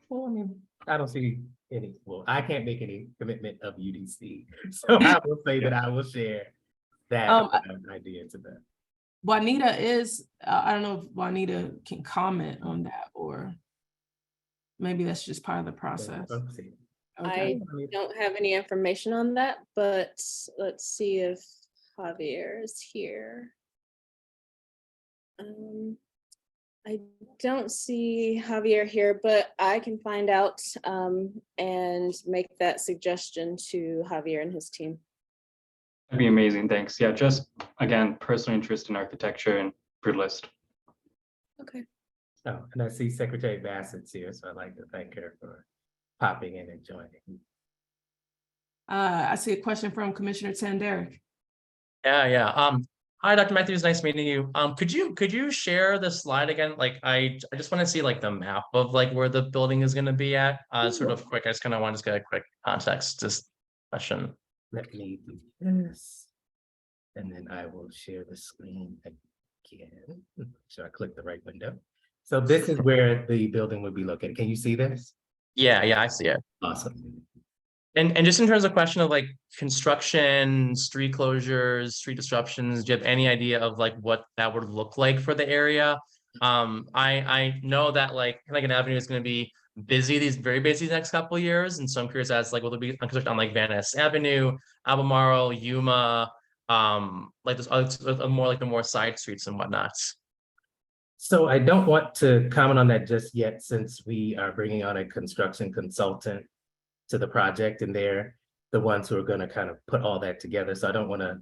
Well, I mean, I don't see any, well, I can't make any commitment of UDC. So I will say that I will share that idea to them. Juanita is, I don't know if Juanita can comment on that, or maybe that's just part of the process. I don't have any information on that, but let's see if Javier is here. I don't see Javier here, but I can find out and make that suggestion to Javier and his team. That'd be amazing, thanks. Yeah, just again, personal interest in architecture and brutalist. Okay. Oh, and I see Secretary Bassett's here, so I'd like to thank her for popping in and joining. I see a question from Commissioner Tanderick. Yeah. Hi, Dr. Matthews. Nice meeting you. Could you share the slide again? Like, I just want to see like the map of like where the building is going to be at. Sort of quick. I just kind of want to get a quick context this question. Let me do this, and then I will share the screen again. So I click the right window. So this is where the building would be located. Can you see this? Yeah, I see it. Awesome. And just in terms of question of like construction, street closures, street disruptions, do you have any idea of like what that would look like for the area? I know that like an Avenue is going to be very busy the next couple of years, and so I'm curious as like will there be construction on like Van Ness Avenue, Albemarle, Yuma, like this more like the more side streets and whatnot. So I don't want to comment on that just yet, since we are bringing on a construction consultant to the project, and they're the ones who are going to kind of put all that together. So I don't want to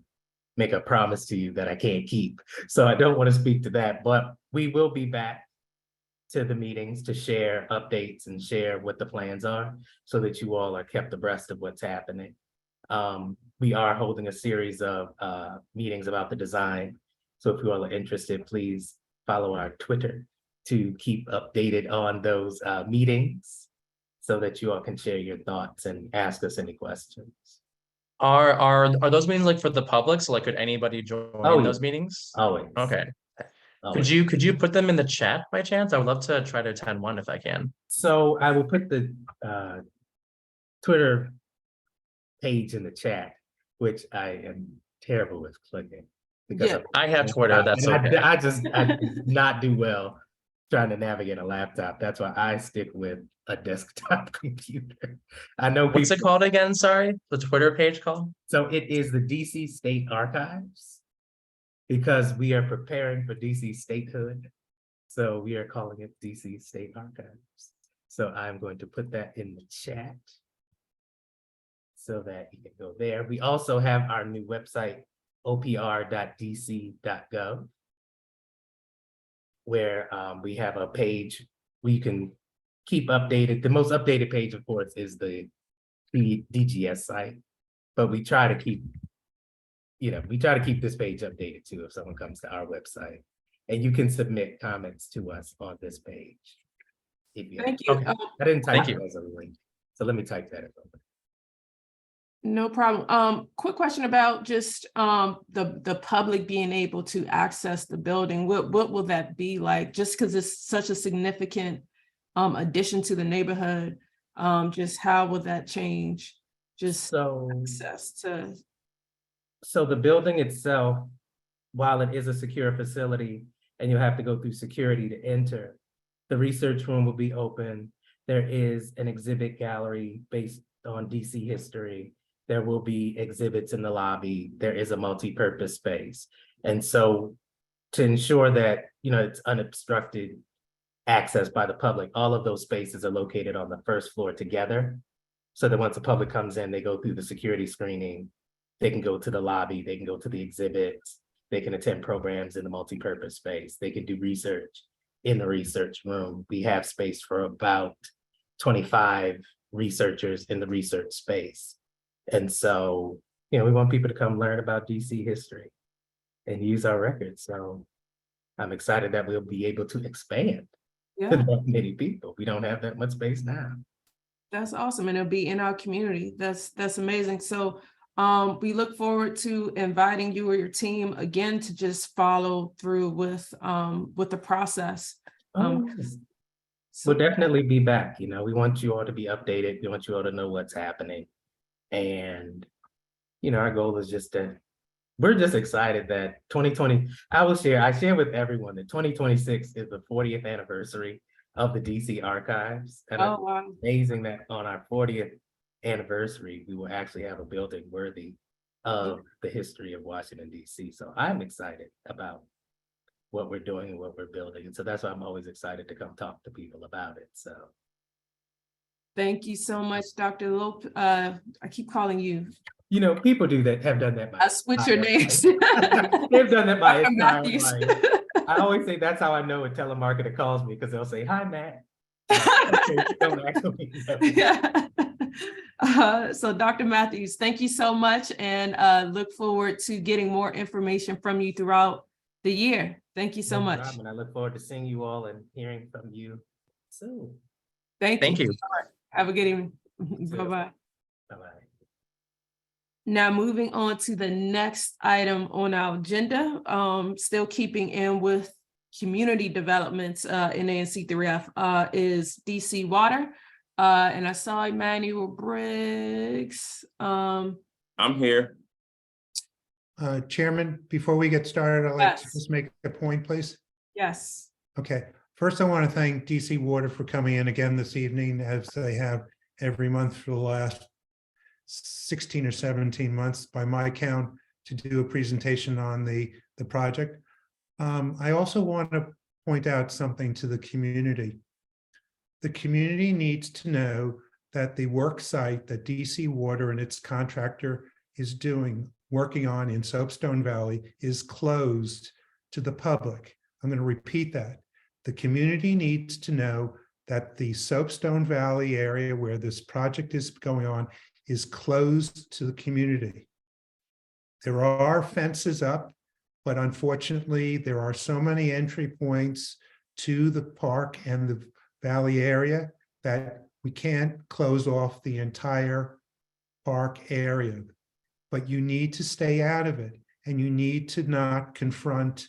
make a promise to you that I can't keep. So I don't want to speak to that, but we will be back to the meetings to share updates and share what the plans are so that you all are kept abreast of what's happening. We are holding a series of meetings about the design. So if you all are interested, please follow our Twitter to keep updated on those meetings so that you all can share your thoughts and ask us any questions. Are those meetings like for the public? So like, could anybody join those meetings? Always. Okay. Always. Could you put them in the chat by chance? I would love to try to attend one if I can. So I will put the Twitter page in the chat, which I am terrible with clicking. Because Yeah. I have Twitter, that's okay. I do not do well trying to navigate a laptop. That's why I stick with a desktop computer. I know What's it called again? Sorry, the Twitter page called? So it is the DC State Archives, because we are preparing for DC statehood. So we are calling it DC State Archives. So I'm going to put that in the chat so that you can go there. We also have our new website, opr.dc.gov, where we have a page where you can keep updated. The most updated page, of course, is the DGS site, but we try to keep, this page updated too if someone comes to our website. And you can submit comments to us on this page. Thank you. Okay. I didn't type Thank it as a link, so let me type that in. No problem. Quick question about just the public being able to access the building. What will that be like? Just because it's such a significant addition to the neighborhood, just how will that change? Just access to. So the building itself, while it is a secure facility and you have to go through security to enter, the research room will be open. There is an exhibit gallery based on DC history. There will be exhibits in the lobby. There is a multi-purpose space. And so to ensure that, it's unobstructed access by the public, all of those spaces are located on the first floor together. So that once the public comes in, they go through the security screening, they can go to the lobby, they can go to the exhibits, they can attend programs in the multi-purpose space, they can do research in the research room. We have space for about 25 researchers in the research space. And so, we want people to come learn about DC history and use our records. So I'm excited that we'll be able to expand to that many people. We don't have that much space now. That's awesome. And it'll be in our community. That's amazing. So we look forward to inviting you or your team again to just follow through with the process. We'll definitely be back. We want you all to be updated. We want you all to know what's happening. And, our goal is we're just excited that 2020, I share with everyone that 2026 is the 40th anniversary of the DC Archives. And it's amazing that on our 40th anniversary, we will actually have a building worthy of the history of Washington, DC. So I'm excited about what we're doing and what we're building. And so that's why I'm always excited to come talk to people about it. So. Thank you so much, Dr. Lope. I keep calling you. People have done that. I switch your names. They've done that my entire life. I always say that's how I know a telemarketer calls me, because they'll say, "Hi, Matt." Don't actually know. So Dr. Matthews, thank you so much, and look forward to getting more information from you throughout the year. Thank you so much. And I look forward to seeing you all and hearing from you soon. Thank you. Have a good evening. Bye-bye. Bye-bye. Now moving on to the next item on our agenda, still keeping in with community developments in ANC3F is DC Water. And I saw Emmanuel Briggs. I'm here. Chairman, before we get started, I'd like to just make a point, please. Yes. Okay. First, I want to thank DC Water for coming in again this evening, as they have every month for the last 16 or 17 months by my count, to do a presentation on the project. I also want to point out something to the community. The community needs to know that the work site that DC Water and its contractor is working on in Soapstone Valley is closed to the public. I'm going to repeat that. The community needs to know that the Soapstone Valley area where this project is going on is closed to the community. There are fences up, but unfortunately, there are so many entry points to the park and the valley area that we can't close off the entire park area. But you need to stay out of it, and you need to not confront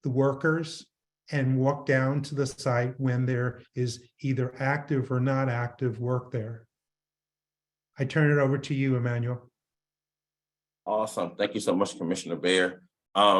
the workers and walk down to the site when there is either active or not active work there. I turn it over to you, Emmanuel. Awesome. Thank you so much, Commissioner Bear.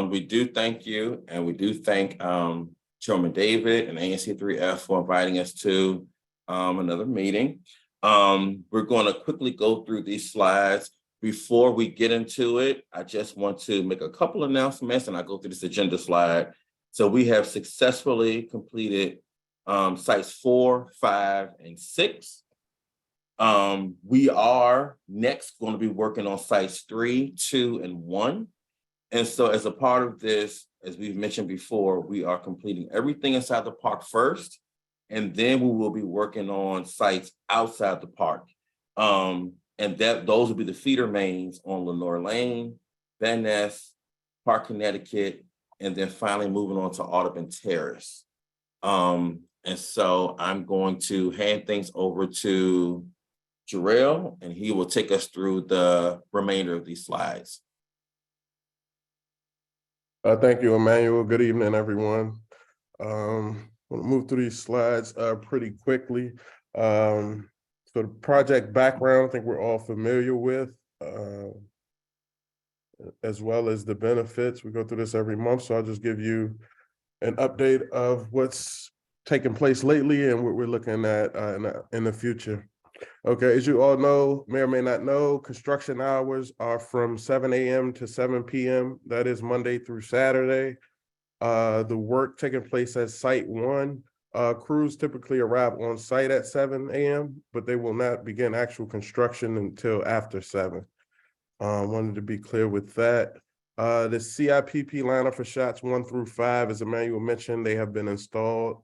We do thank you, and we do thank Chairman David and ANC3F for inviting us to another meeting. We're going to quickly go through these slides. Before we get into it, I just want to make a couple announcements, and I'll go through this agenda slide. So we have successfully completed sites 4, 5, and 6. We are next going to be working on sites 3, 2, and 1. And so as a part of this, as we've mentioned before, we are completing everything inside the park first, and then we will be working on sites outside the park. And those will be the feeder mains on Lenore Lane, Van Ness, Park Connecticut, and then finally moving on to Audubon Terrace. And so I'm going to hand things over to Jarrell, and he will take us through the remainder of these slides. Thank you, Emmanuel. Good evening, everyone. We'll move through these slides pretty quickly. So the project background, I think we're all familiar with, as well as the benefits. We go through this every month, so I'll just give you an update of what's taken place lately and what we're looking at in the future. Okay, as you all know, may or may not know, construction hours are from 7 a.m. to 7 p.m. That is Monday through Saturday. The work taking place at Site 1. Crews typically arrive on site at 7 a.m., but they will not begin actual construction until after 7. Wanted to be clear with that. The CIPP liner for shots 1 through 5, as Emmanuel mentioned, they have been installed.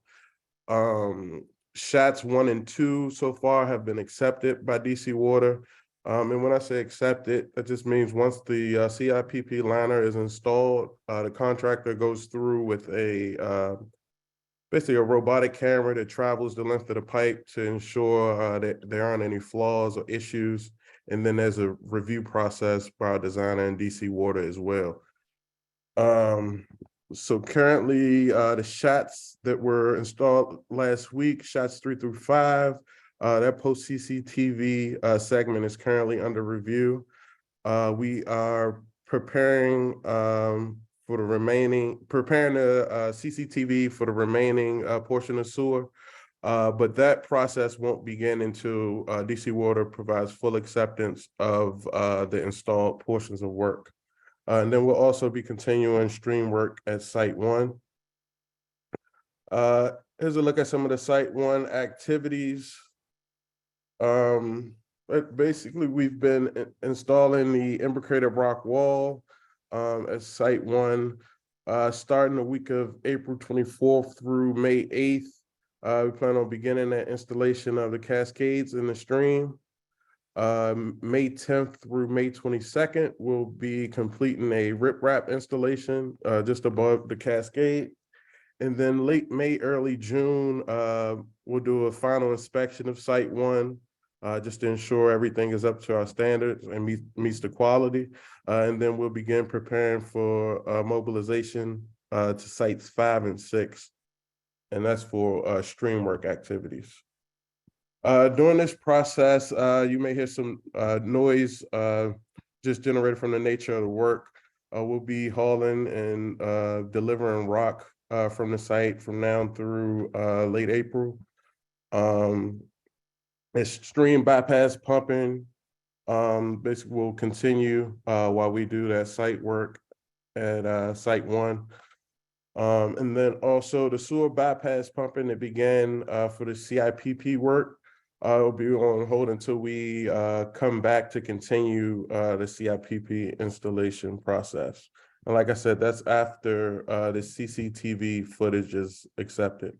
Shots 1 and 2 so far have been accepted by DC Water. And when I say accepted, that just means once the CIPP liner is installed, the contractor goes through with basically a robotic camera that travels the length of the pipe to ensure that there aren't any flaws or issues. And then there's a review process by our designer and DC Water as well. So currently, the shots that were installed last week, shots 3 through 5, that post CCTV segment is currently under review. We are preparing the CCTV for the remaining portion of sewer, but that process won't begin until DC Water provides full acceptance of the installed portions of work. And then we'll also be continuing stream work at Site 1. Here's a look at some of the Site 1 activities. Basically, we've been installing the imbricated rock wall at Site 1, starting the week of April 24th through May 8th. We plan on beginning the installation of the cascades in the stream. May 10th through May 22nd, we'll be completing a riprap installation just above the cascade. And then late May, early June, we'll do a final inspection of Site 1, just to ensure everything is up to our standards and meets the quality. And then we'll begin preparing for mobilization to Sites 5 and 6. And that's for stream work activities. During this process, you may hear some noise just generated from the nature of the work. We'll be hauling and delivering rock from the site from now through late April. Stream bypass pumping basically will continue while we do that site work at Site 1. And then also the sewer bypass pumping that began for the CIPP work It'll be on hold until we come back to continue the CIPP installation process. And like I said, that's after the CCTV footage is accepted.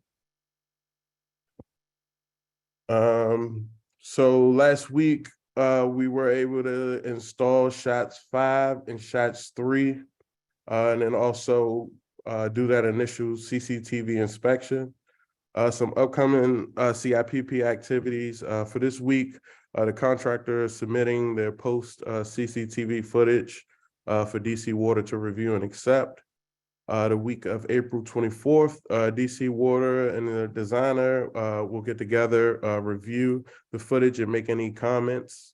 So last week, we were able to install shots 5 and shots 3, and then also do that initial CCTV inspection. Some upcoming CIPP activities for this week. The contractor is submitting their post CCTV footage for DC Water to review and accept. The week of April 24th, DC Water and the designer will get together, review the footage and make any comments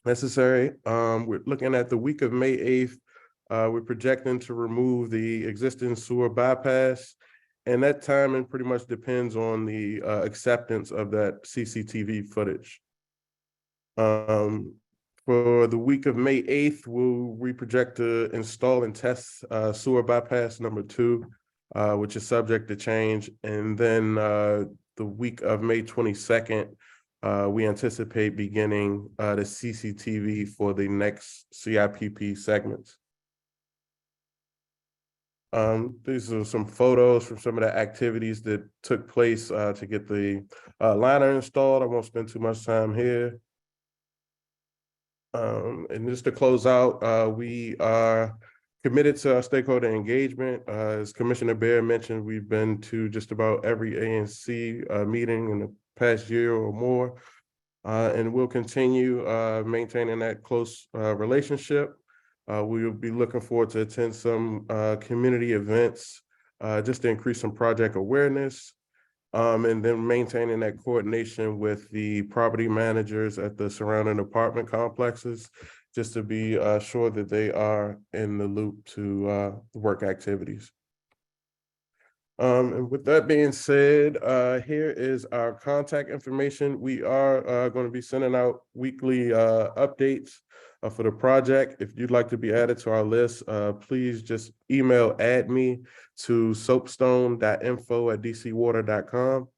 necessary. We're looking at the week of May 8th. We're projecting to remove the existing sewer bypass, and that timing pretty much depends on the acceptance of that CCTV footage. For the week of May 8th, we project to install and test sewer bypass number 2, which is subject to change. And then the week of May 22nd, we anticipate beginning the CCTV for the next CIPP segments. These are some photos from some of the activities that took place to get the liner installed. I won't spend too much time here. And just to close out, we are committed to our stakeholder engagement. As Commissioner Baer mentioned, we've been to just about every ANC meeting in the past year or more, and we'll continue maintaining that close relationship. We will be looking forward to attend some community events just to increase some project awareness. And then maintaining that coordination with the property managers at the surrounding apartment complexes, just to be sure that they are in the loop to work activities. And with that being said, here is our contact information. We are going to be sending out weekly updates for the project. If you'd like to be added to our list, please just email me to soapstone.info@dcwater.com.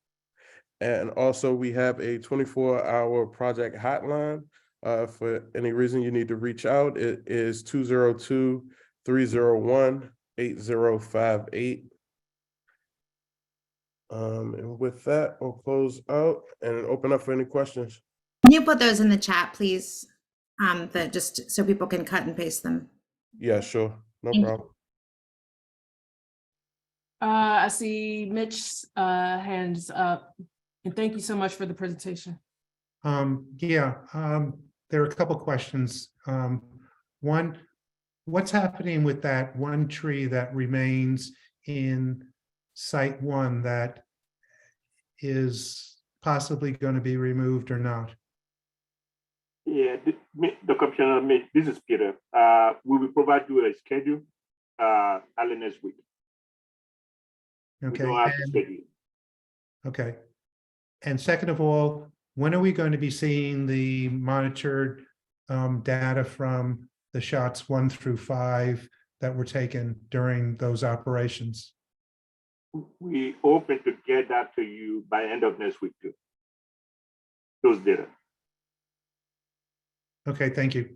And also we have a 24-hour project hotline. For any reason you need to reach out, it is 202-301-8058. And with that, we'll close out and open up for any questions. Can you put those in the chat, please? That just so people can cut and paste them. Yeah, sure. No Thank you. problem. I see Mitch's hands up, and thank you so much for the presentation. There are a couple questions. One, what's happening with that one tree that remains in Site 1 that is possibly going to be removed or not? Yeah, the Commissioner, this is Peter. We will provide you a schedule early next week. Okay. We don't have to schedule. Okay. And second of all, when are we going to be seeing the monitored data from the shots 1 through 5 that were taken during those operations? We open to get that to you by end of next week too. Those data. Okay, thank you.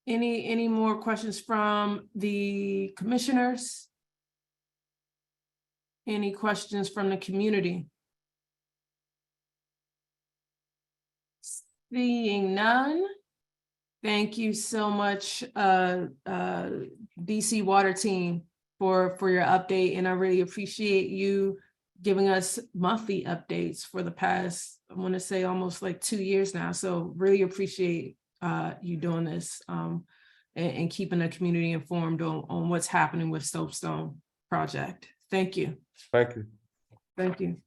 Any more questions from the commissioners? Any questions from the community? Seeing none. Thank you so much, DC Water team, for your update, and I really appreciate you giving us monthly updates for the past, I want to say almost like 2 years now. So really appreciate you doing this and keeping the community informed on what's happening with Soapstone project. Thank you. Thank you. Thank you.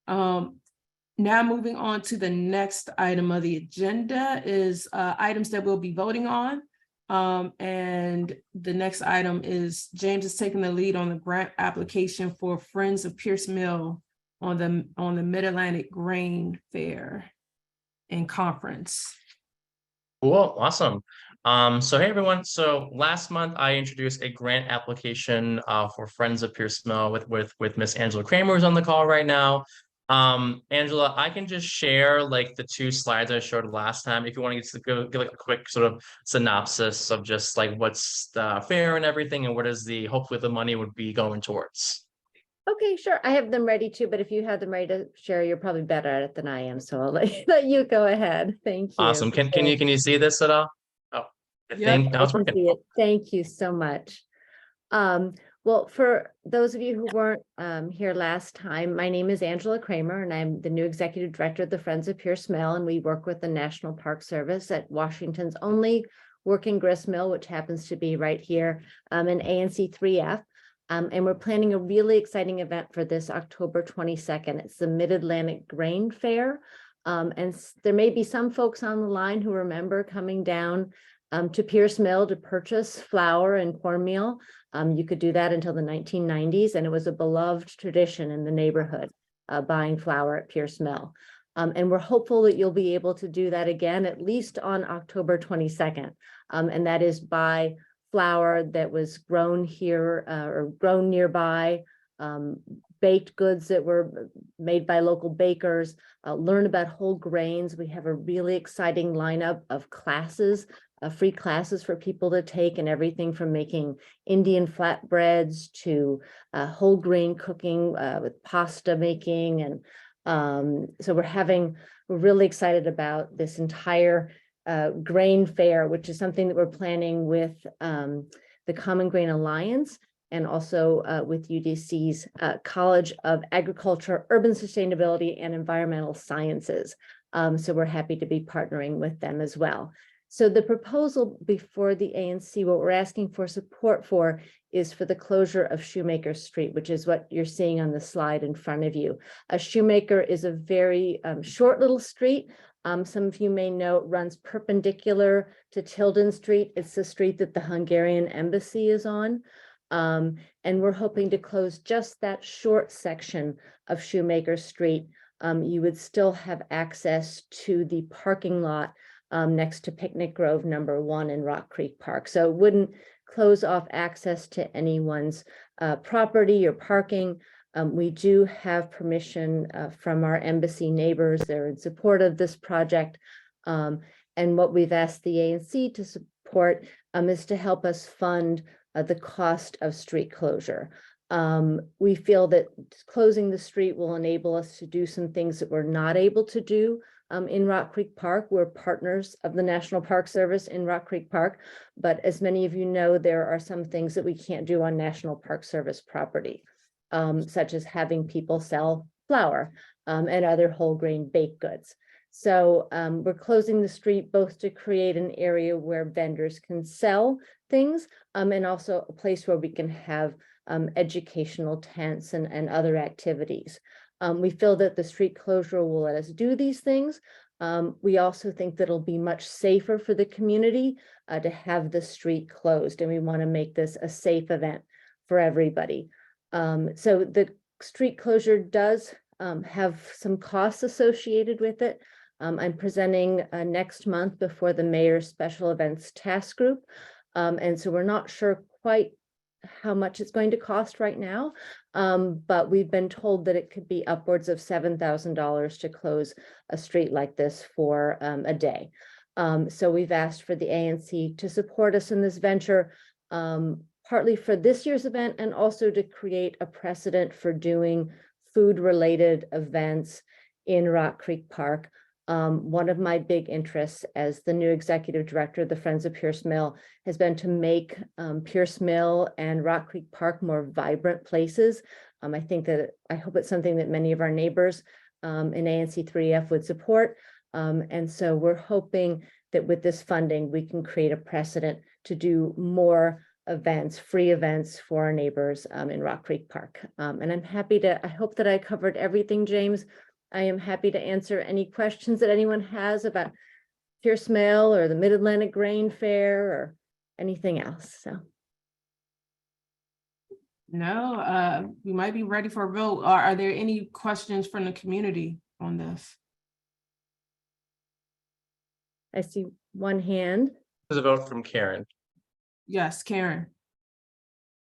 Now moving on to the next item of the agenda is items that we'll be voting on. And the next item is James is taking the lead on the grant application for Friends of Pierce Mill on the Mid-Atlantic Grain Fair and Conference. Cool, awesome. So hey everyone. So last month I introduced a grant application for Friends of Pierce Mill with Miss Angela Kramer, who's on the call right now. Angela, I can just share like the 2 slides I showed last time if you want to give like a quick sort of synopsis of just like what's the fair and everything, and what is the hopefully the money would be going towards. Okay, sure. I have them ready too, but if you have them ready to share, you're probably better at it than I am. So I'll let you go ahead. Thank you. Awesome. Can you see this at all? Oh, I think now I it's can working. see it. Thank you so much. Well, for those of you who weren't here last time, my name is Angela Kramer, and I'm the new executive director of the Friends of Pierce Mill, and we work with the National Park Service at Washington's only working grist mill, which happens to be right here in ANC3F. And we're planning a really exciting event for this October 22nd. It's the Mid-Atlantic Grain Fair. And there may be some folks on the line who remember coming down to Pierce Mill to purchase flour and cornmeal. You could do that until the 1990s, and it was a beloved tradition in the neighborhood, buying flour at Pierce Mill. And we're hopeful that you'll be able to do that again, at least on October 22nd. And that is buy flour that was grown here or grown nearby, baked goods that were made by local bakers, learn about whole grains. We have a really exciting lineup of classes, free classes for people to take, and everything from making Indian flatbreads to whole grain cooking with pasta making. And so we're really excited about this entire grain fair, which is something that we're planning with the Common Grain Alliance and also with UDC's College of Agriculture, Urban Sustainability, and Environmental Sciences. So we're happy to be partnering with them as well. So the proposal before the ANC, what we're asking for support for is for the closure of Shoemaker Street, which is what you're seeing on the slide in front of you. Shoemaker is a very short little street. Some of you may know it runs perpendicular to Tilden Street. It's the street that the Hungarian embassy is on. And we're hoping to close just that short section of Shoemaker Street. You would still have access to the parking lot next to Picnic Grove #1 in Rock Creek Park. So it wouldn't close off access to anyone's property or parking. We do have permission from our embassy neighbors. They're in support of this project. And what we've asked the ANC to support is to help us fund the cost of street closure. We feel that closing the street will enable us to do some things that we're not able to do in Rock Creek Park. We're partners of the National Park Service in Rock Creek Park, but as many of you know, there are some things that we can't do on National Park Service property, such as having people sell flour and other whole grain baked goods. So we're closing the street both to create an area where vendors can sell things and also a place where we can have educational tents and other activities. We feel that the street closure will let us do these things. We also think that it'll be much safer for the community to have the street closed, and we want to make this a safe event for everybody. So the street closure does have some costs associated with it. I'm presenting next month before the Mayor's Special Events Task Group. And so we're not sure quite how much it's going to cost right now, but we've been told that it could be upwards of $7,000 to close a street like this for a day. So we've asked for the ANC to support us in this venture, partly for this year's event and also to create a precedent for doing food-related events in Rock Creek Park. One of my big interests as the new executive director of the Friends of Pierce Mill has been to make Pierce Mill and Rock Creek Park more vibrant places. I hope it's something that many of our neighbors in ANC3F would support. And so we're hoping that with this funding, we can create a precedent to do more events, free events for our neighbors in Rock Creek Park. And I hope that I covered everything, James. I am happy to answer any questions that anyone has about Pierce Mill or the Mid-Atlantic Grain Fair or anything else. So. No, we might be ready for a vote. Are there any questions from the community on this? I see one hand. There's a vote from Karen. Yes, Karen.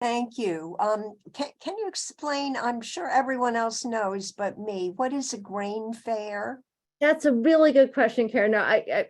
Thank you. Can you explain, I'm sure everyone else knows but me, what is a grain fair? That's a really good question, Karen. No, I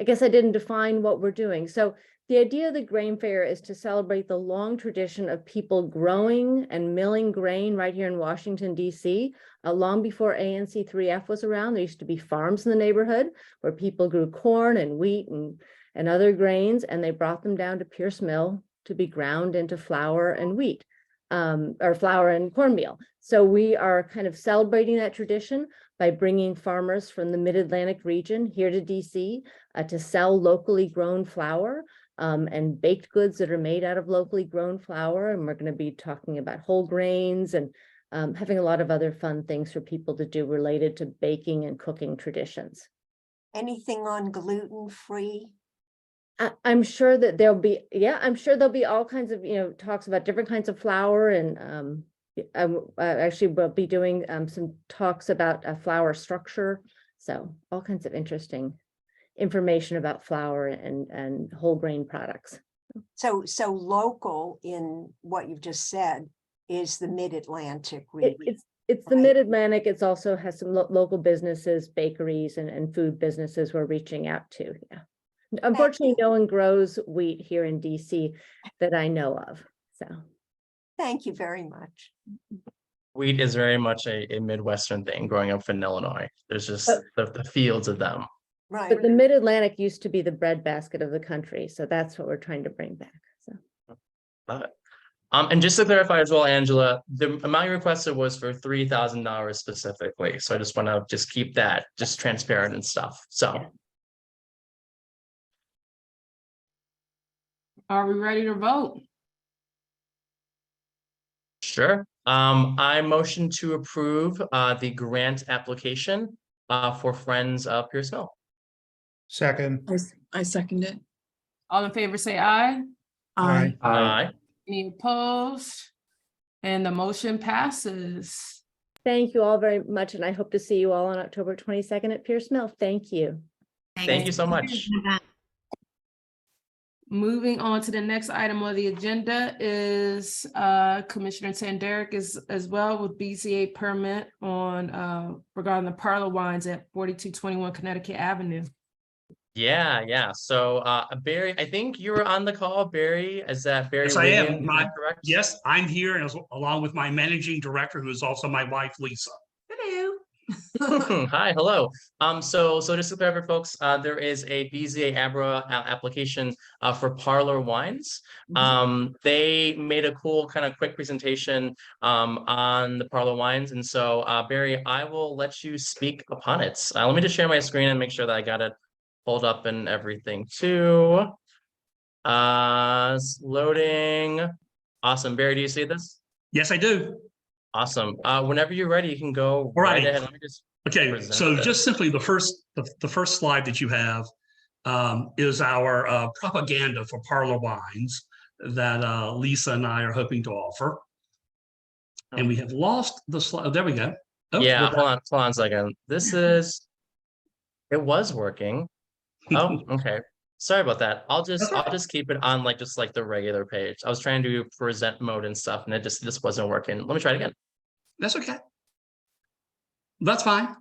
guess I didn't define what we're doing. So the idea of the grain fair is to celebrate the long tradition of people growing and milling grain right here in Washington, D.C. Long before ANC3F was around, there used to be farms in the neighborhood where people grew corn and wheat and other grains, and they brought them down to Pierce Mill to be ground into flour and wheat, or flour and cornmeal. So we are kind of celebrating that tradition by bringing farmers from the Mid-Atlantic region here to DC to sell locally grown flour and baked goods that are made out of locally grown flour. And we're going to be talking about whole grains and having a lot of other fun things for people to do related to baking and cooking traditions. Anything on gluten-free? I'm sure that there'll be, I'm sure there'll be all kinds of, talks about different kinds of flour, and actually we'll be doing some talks about flour structure. So all kinds of interesting information about flour and whole grain products. So local in what you've just said is the Mid-Atlantic region. It's the Mid-Atlantic. It's also has some local businesses, bakeries and food businesses we're reaching out to. Yeah. Unfortunately, no one grows wheat here in DC that I know of. So thank you very much. Wheat is very much a Midwestern thing growing up in Illinois. There's just the fields of them. Right. But the Mid-Atlantic used to be the breadbasket of the country. So that's what we're trying to bring back. So Love it. And just to clarify as well, Angela, the amount you requested was for $3,000 specifically. So I just want to just keep that just transparent and stuff. So. Are we ready to vote? Sure. I motion to approve the grant application for Friends of Pierce Mill. Second. I second it. All in favor, say aye. Aye. Aye. Any opposed? And the motion passes. thank you all very much. And I hope to see you all on October 22nd at Pierce Mill. Thank you. Thank you so much. Moving on to the next item on the agenda is Commissioner Tanderick is as well with BCA permit on regarding the parlor wines at 4221 Connecticut Avenue. Yeah. So Barry, I think you were on the call, Barry. Is that Barry? Yes, I Wiggins? am. Is that correct? Yes, I'm here along with my managing director, who is also my wife, Lisa. Hello. Hi, hello. So just to clarify, folks, there is a BZA Abra application for Parlor Wines. They made a cool kind of quick presentation on the Parlor Wines, and so Barry, I will let you speak upon it. Let me just share my screen and make sure that I got it pulled up and everything too. It's loading. Awesome, Barry, do you see this? Yes, I do. Awesome. Whenever you're ready, you can go All right right. ahead. Let me just Okay, so this. just simply the first slide that you have is our propaganda for Parlor Wines that Lisa and I are hoping to offer. And we have lost the slide. There we go. Oh, Yeah, hold on a second. This is, it was working. Oh, okay. Sorry about that. I'll just keep it on just like the regular page. I was trying to do present mode and stuff, and this wasn't working. Let me try it again. That's okay. That's fine. All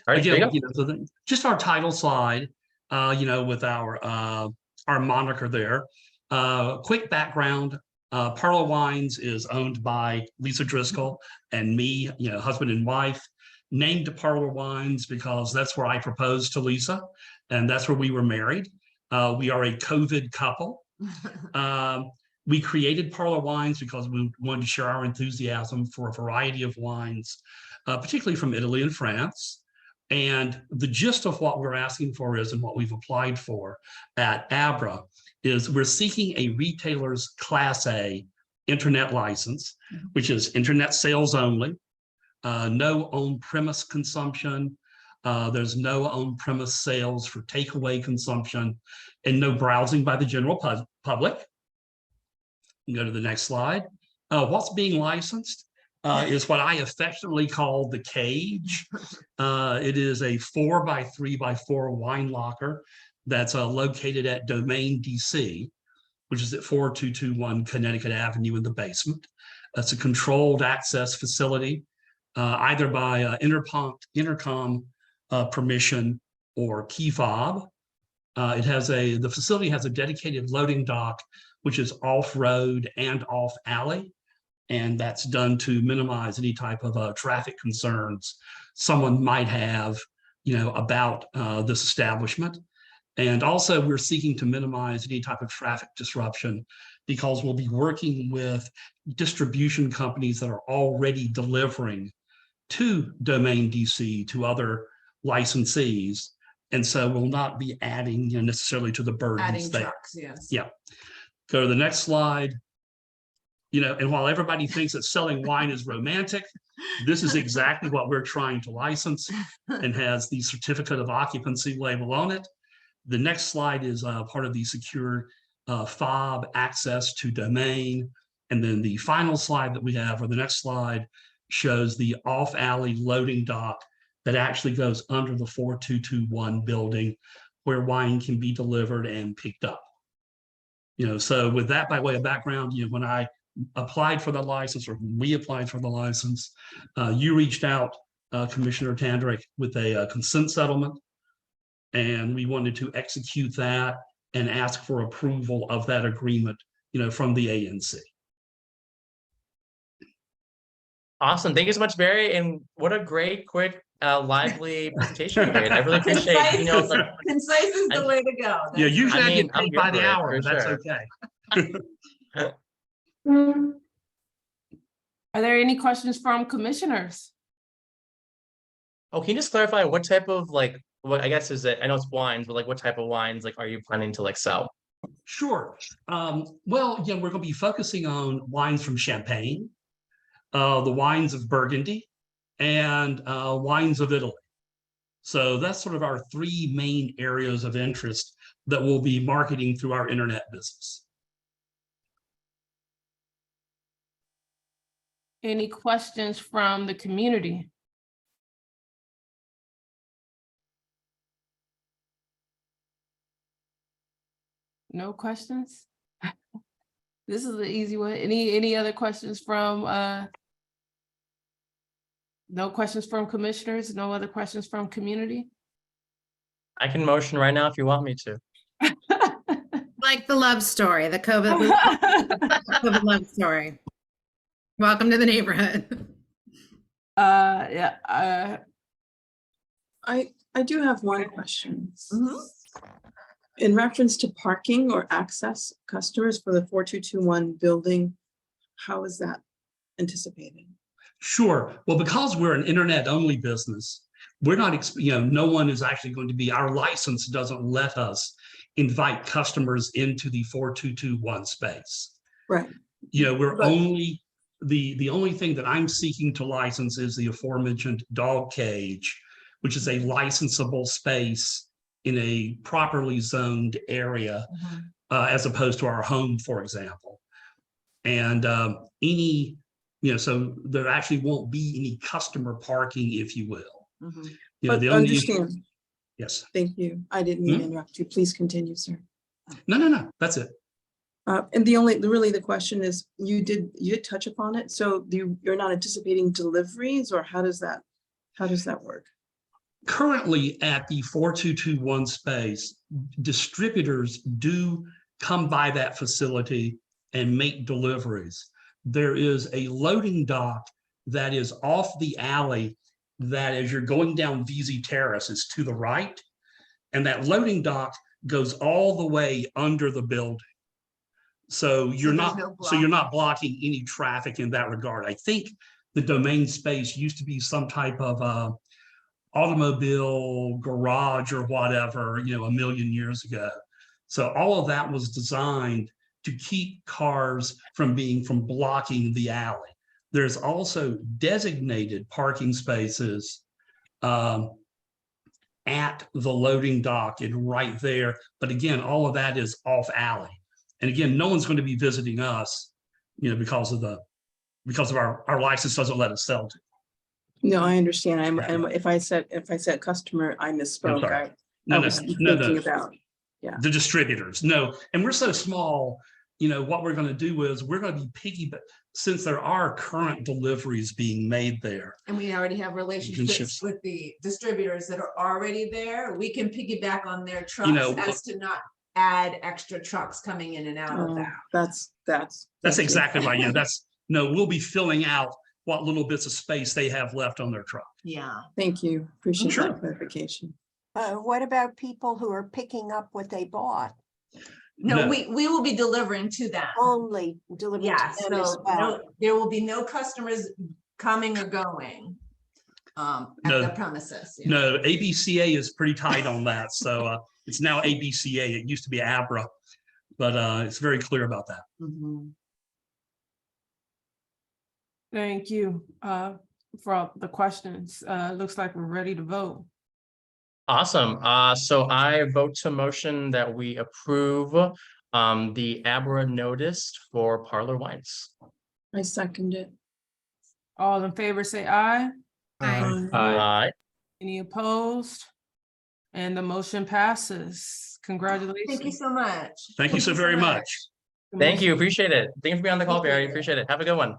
right, Again, here you go. Just our title slide, with our moniker there. Quick background. Parlor Wines is owned by Lisa Driscoll and me, husband and wife. Named Parlor Wines because that's where I proposed to Lisa, and that's where we were married. We are a COVID couple. We created Parlor Wines because we wanted to share our enthusiasm for a variety of wines, particularly from Italy and France. And the gist of what we're asking for is, and what we've applied for at Abra, is we're seeking a retailer's Class A internet license, which is internet sales only, no on-premise consumption. There's no on-premise sales for takeaway consumption, and no browsing by the general public. Go to the next slide. What's being licensed is what I affectionately call the cage. It is a 4x3x4 wine locker that's located at Domain DC, which is at 4221 Connecticut Avenue in the basement. That's a controlled access facility, either by intercom permission or key fob. The facility has a dedicated loading dock, which is off-road and off-alley, and that's done to minimize any type of traffic concerns someone might have, about this establishment. And also, we're seeking to minimize any type of traffic disruption because we'll be working with distribution companies that are already delivering to Domain DC, to other licensees. And so we'll not be adding necessarily to the burdens there. Trucks, yes. Yeah. Go to the next slide. And while everybody thinks that selling wine is romantic, this is exactly what we're trying to license and has the certificate of occupancy label on it. The next slide is part of the secure fob access to Domain. And then the final slide that we have, or the next slide, shows the off-alley loading dock that actually goes under the 4221 building where wine can be delivered and picked up. So with that by way of background, when I applied for the license, or when we applied for the license, you reached out, Commissioner Tandrick, with a consent settlement, and we wanted to execute that and ask for approval of that agreement, from the ANC. Awesome. Thank you so much, Barry. And what a great, quick, lively presentation you made. I really appreciate it. Concise is the way to go. Yeah, usually I get I'm paid here by the for it, hour, for but that's sure. okay. Are there any questions from commissioners? Oh, can you just clarify what type of what I guess is it? I know it's wines, but what type of wines are you planning to sell? Sure. Well, we're going to be focusing on wines from Champagne, the wines of Burgundy, and wines of Italy. So that's sort of our three main areas of interest that we'll be marketing through our internet business. Any questions from the community? No questions? This is the easy one. Any other questions from no questions from commissioners? No other questions from community? I can motion right now if you want me to. Like the love story, the COVID love story. Welcome to the neighborhood. I do have one question. In reference to parking or access customers for the 4221 building, how is that anticipated? Sure. Well, because we're an internet-only business, we're not, no one is actually going to be, our license doesn't let us invite customers into the 4221 space. Right. We're only, the only thing that I'm seeking to license is the aforementioned dog cage, which is a licensable space in a properly zoned area, as opposed to our home, for example. And so there actually won't be any customer parking, if you will. But the only understand. Yes. Thank you. I didn't mean to interrupt you. Please continue, sir. No, that's it. And really the question is, you did touch upon it. So you're not anticipating deliveries, or how does that work? Currently at the 4221 space, distributors do come by that facility and make deliveries. There is a loading dock that is off the alley that, as you're going down VZ Terrace, is to the right. And that loading dock goes all the way under the building. So you're not blocking any traffic in that regard. I think the Domain space used to be some type of automobile garage or whatever, a million years ago. So all of that was designed to keep cars from blocking the alley. There's also designated parking spaces at the loading dock and right there. But again, all of that is off alley. And again, no one's going to be visiting us, because of our license doesn't let us sell to. No, I understand. And if I said customer, I misspoke. I was thinking about The distributors, no, and we're so small, you know, what we're going to do is we're going to be piggyback, since there are current deliveries being made there. And we already have relationships with the distributors that are already there. We can piggyback on their trucks, You know, as to not add extra trucks coming in and out of that. That's exactly right. Yeah, no, we'll be filling out what little bits of space they have left on their truck. Yeah. Thank you. Appreciate Sure. that clarification. What about people who are picking up what they bought? No, we will be delivering to them. Only delivering Yes, to them as so well. no, there will be no customers coming or going at the premises. you know. No, ABCA is pretty tight on that. So it's now ABCA. It used to be ABRA, but it's very clear about that. Mhm. Thank you for the questions. Looks like we're ready to vote. Awesome. So I vote to motion that we approve the ABRA notice for Parlor Wines. I second it. All in favor, say aye. Aye. Any opposed? And the motion passes. Congratulations. Thank you so much. Thank you so very much. Thank you. Appreciate it. Thank you for being on the call, Barry. Appreciate it. Have a good one.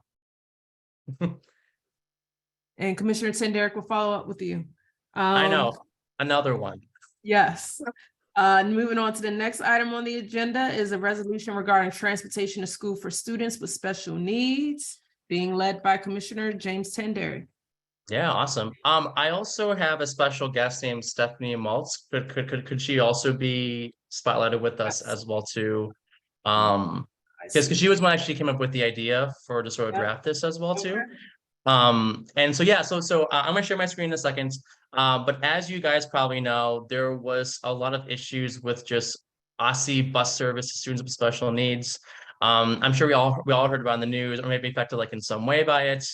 And Commissioner Tenderick will follow up with you. I know. Another one. Yes. Moving on to the next item on the agenda is a resolution regarding transportation to school for students with special needs, being led by Commissioner James Tenderick. Yeah, awesome. I also have a special guest named Stephanie Maltz. Could she also be spotlighted with us as well too? Because she was one actually came up with the idea for to sort of draft this as well too. And so yeah, so I'm gonna share my screen in a second. But as you guys probably know, there was a lot of issues with just OSSI bus service to students with special needs. I'm sure we all heard about in the news or maybe affected like in some way by it.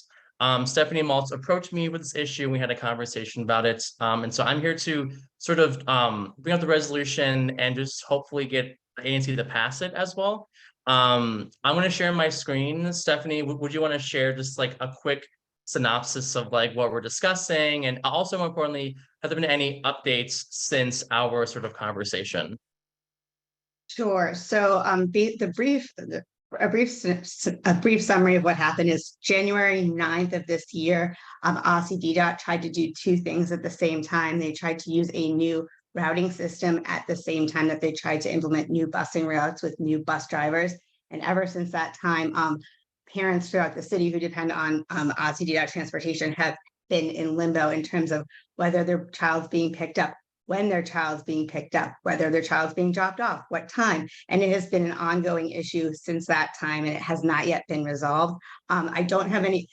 Stephanie Maltz approached me with this issue. We had a conversation about it. And so I'm here to sort of bring up the resolution and just hopefully get ANC to pass it as well. I'm going to share my screen. Stephanie, would you want to share just like a quick synopsis of like what we're discussing? And also more importantly, have there been any updates since our sort of conversation? Sure. So a brief summary of what happened is January 9th of this year, OSSI DDOT tried to do two things at the same time. They tried to use a new routing system at the same time that they tried to implement new busing routes with new bus drivers. And ever since that time, parents throughout the city who depend on OSSI DDOT transportation have been in limbo in terms of whether their child's being picked up, when their child's being picked up, whether their child's being dropped off, what time. And it has been an ongoing issue since that time, and it has not yet been resolved. I don't have any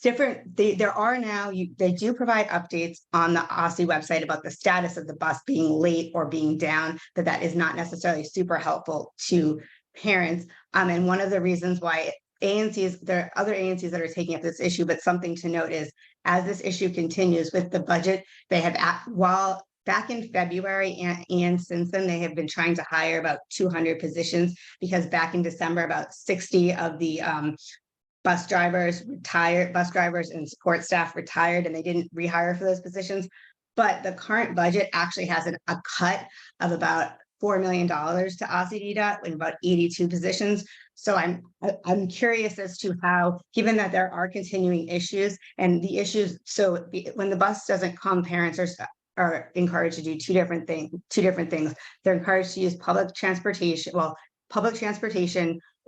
there are now, they do provide updates on the OSSI website about the status of the bus being late or being down, but that is not necessarily super helpful to parents. And one of the reasons why ANCs, there are other ANCs that are taking up this issue, but something to note is as this issue continues with the budget, they have, while back in February and since then, they have been trying to hire about 200 positions because back in December, about 60 of the bus drivers and support staff retired and they didn't rehire for those positions. But the current budget actually has a cut of about $4 million to OSSI DDOT in about 82 positions. So I'm curious as to how, given that there are continuing issues and the issues, when the bus doesn't come, parents are encouraged to do two different things. They're encouraged to use public transportation,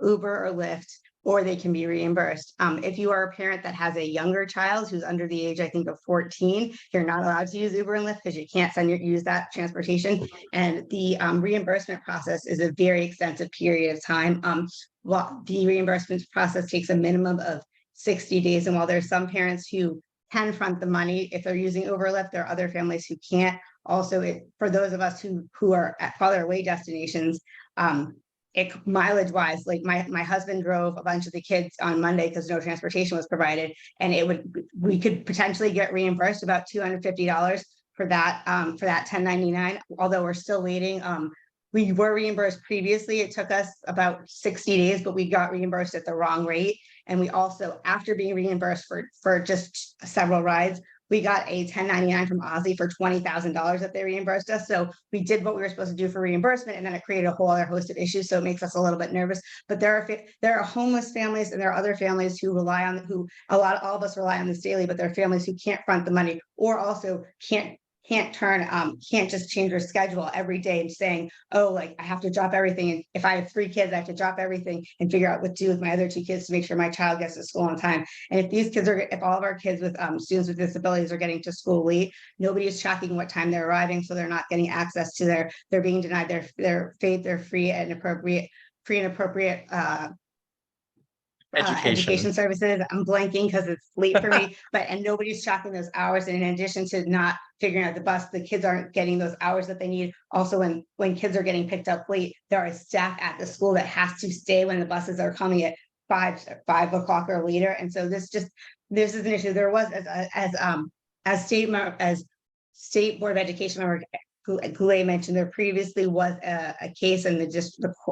Uber or Lyft, or they can be reimbursed. If you are a parent that has a younger child who's under the age, I think, of 14, you're not allowed to use Uber and Lyft because you can't use that transportation. And the reimbursement process is a very extensive period of time. The reimbursement process takes a minimum of 60 days. And while there's some parents who can front the money if they're using Uber or Lyft, there are other families who can't. Also, for those of us who are at farther away destinations, mileage wise, like my husband drove a bunch of the kids on Monday because no transportation was provided, and we could potentially get reimbursed about $250 for that 1099. Although we're still waiting. We were reimbursed previously. It took us about 60 days, but we got reimbursed at the wrong rate. And we also, after being reimbursed for just several rides, we got a 1099 from Ozzy for $20,000 that they reimbursed us. So we did what we were supposed to do for reimbursement, and then it created a whole other host of issues. So it makes us a little bit nervous. But there are homeless families, and there are other families who rely on, all of us rely on this daily, but there are families who can't front the money, or also can't just change their schedule every day and saying, oh, like I have to drop everything. And if I have 3 kids, I have to drop everything and figure out what to do with my other 2 kids to make sure my child gets to school on time. And if all of our kids with students with disabilities are getting to school late, nobody is tracking what time they're arriving. So they're not getting access to they're being denied their free and appropriate education services. I'm blanking because it's late for me, and nobody's tracking those hours. And in addition to not figuring out the bus, the kids aren't getting those hours that they need. Also, when kids are getting picked up late, there are staff at the school that has to stay when the buses are coming at 5 o'clock or later. And so this is an issue. There was as state board of education member Goulet mentioned, there previously was a case in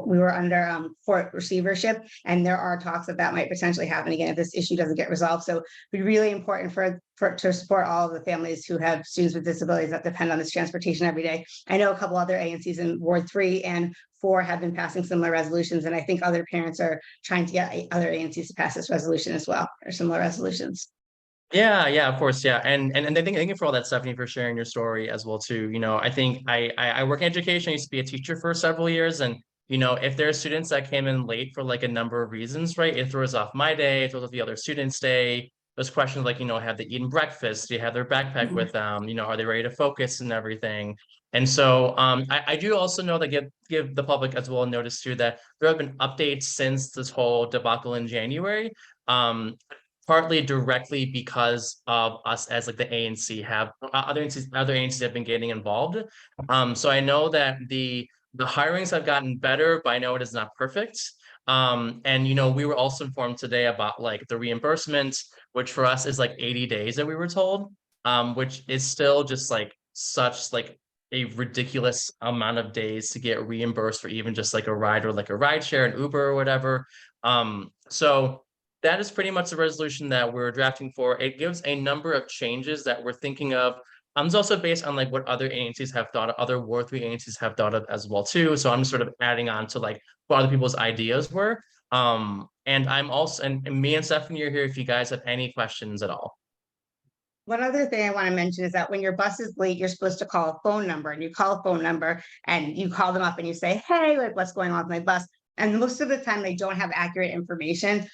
we were under court receivership, and there are talks that might potentially happen again if this issue doesn't get resolved. So it'd be really important to support all of the families who have students with disabilities that depend on this transportation every day. I know a couple other ANCs in Ward 3 and 4 have been passing similar resolutions, and I think other parents are trying to get other ANCs to pass this resolution as well, or similar resolutions. Yeah, of course, yeah, and thank you for all that, Stephanie, for sharing your story as well too. I think I work in education. I used to be a teacher for several years, and if there are students that came in late for like a number of reasons, right, it throws off my day, it throws off the other students' day. There's questions like, have they eaten breakfast? Do you have their backpack with them? Are they ready to focus and everything? And so I do also know that give the public as well notice too that there have been updates since this whole debacle in January. Partly directly because of us as like the ANC have other ANCs have been getting involved. So I know that the hirings have gotten better, but I know it is not perfect. And we were also informed today about like the reimbursement, which for us is like 80 days that we were told, which is still just like such like a ridiculous amount of days to get reimbursed for even just like a ride or like a ride share, an Uber or whatever. So that is pretty much the resolution that we're drafting for. It gives a number of changes that we're thinking of. It's also based on like what other ANCs have thought of, other Ward 3 ANCs have thought of as well too. So I'm sort of adding on to like what other people's ideas were. And I'm also, and me and Stephanie are here if you guys have any questions at all. One other thing I want to mention is that when your bus is late, you're supposed to call a phone number, and you call a phone number and you call them up and you say, hey, like what's going on with my bus? And most of the time they don't have accurate information.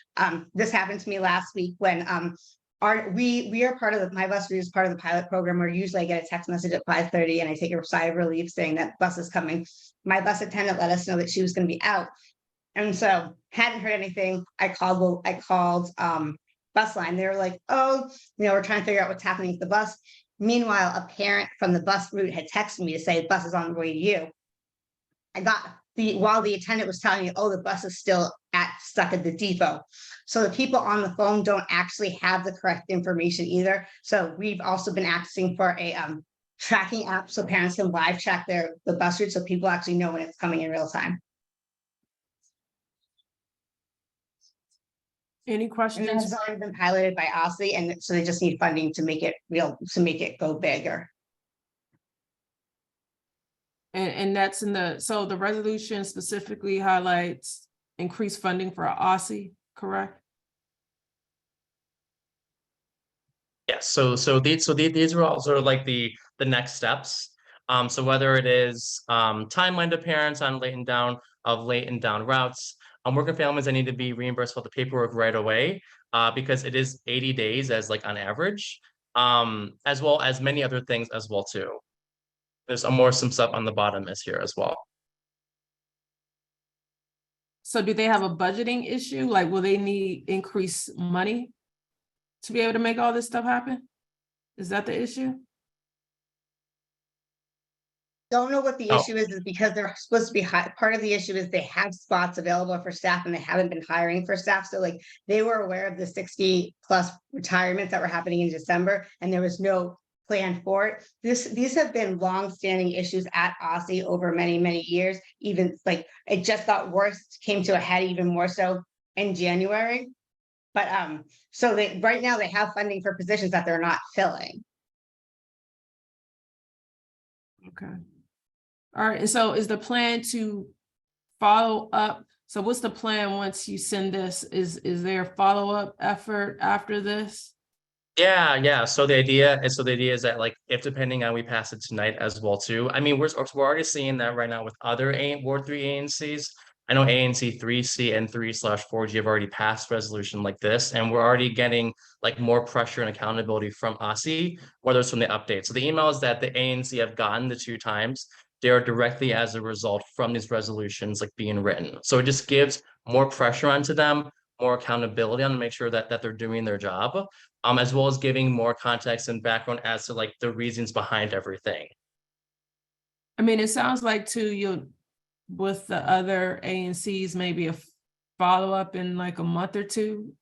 This happened to me last week when we are part of my bus route is part of the pilot program, where usually I get a text message at 5:30 and I take a sigh of relief saying that bus is coming. My bus attendant let us know that she was going to be out. And so hadn't heard anything. I called bus line. They were like, oh, we're trying to figure out what's happening with the bus. Meanwhile, a parent from the bus route had texted me to say the bus is on the way to you. While the attendant was telling me, oh, the bus is still stuck at the depot. So the people on the phone don't actually have the correct information either. So we've also been asking for a tracking app so parents can live track the bus route so people actually know when it's coming in real time. Any questions? And that's already been piloted by OSSI, and so they just need funding to make it real, to make it go bigger. And that's so the resolution specifically highlights increased funding for OSSI, correct? Yes. So these are all sort of like the next steps. So whether it is timeline to parents on late and down routes, working families that need to be reimbursed for the paperwork right away, because it is 80 days as like on average, as well as many other things as well too. There's some stuff on the bottom is here as well. So do they have a budgeting issue? Like, will they need increased money to be able to make all this stuff happen? Is that the issue? Don't know what the issue is because they're supposed to be part of the issue is they have spots available for staff and they haven't been hiring for staff. So like they were aware of the 60+ retirements that were happening in December, and there was no plan for it. These have been long-standing issues at OSSI over many, many years. Even like it just got worse, came to a head even more so in January. But so right now they have funding for positions that they're not filling. Okay. All right, and so is the plan to follow up? So what's the plan once you send this? Is there a follow-up effort after this? Yeah. So the idea is that like if depending on we pass it tonight as well too. I mean, we're already seeing that right now with other Ward 3 ANCs. I know ANC3C and 3/4G have already passed resolution like this, and we're already getting like more pressure and accountability from OSSI, whether it's from the update. So the emails that the ANC have gotten the 2 times, they are directly as a result from these resolutions like being written. So it just gives more pressure onto them, more accountability on to make sure that they're doing their job, as well as giving more context and background as to like the reasons behind everything. I mean, it sounds like too, you'll, with the other ANCs, maybe a follow-up in like a month or two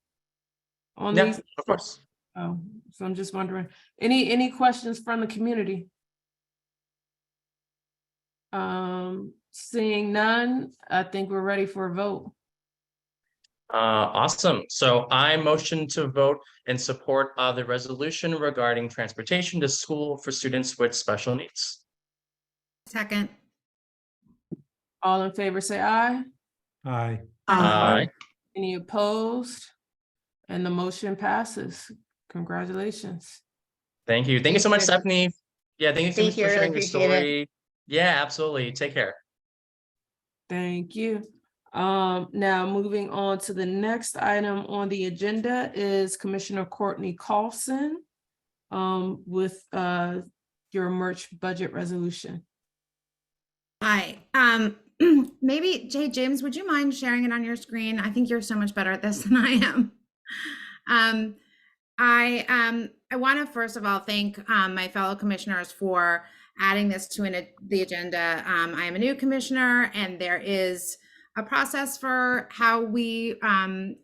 on Yeah, these? of course. Oh, so I'm just wondering, any questions from the community? Seeing none, I think we're ready for a vote. Awesome. So I motion to vote in support of the resolution regarding transportation to school for students with special needs. Second. All in favor, say aye. Aye. Aye. Any opposed? And the motion passes. Congratulations. Thank you. Thank you so much, Stephanie. Yeah, thank you so much Thank you, for I really sharing your appreciate it. story. Yeah, absolutely. Take care. Thank you. Now moving on to the next item on the agenda is Commissioner Courtney Carlson with your merch budget resolution. Hi. Maybe Jay James, would you mind sharing it on your screen? I think you're so much better at this than I am. I want to first of all thank my fellow commissioners for adding this to the agenda. I am a new commissioner, and there is a process for how we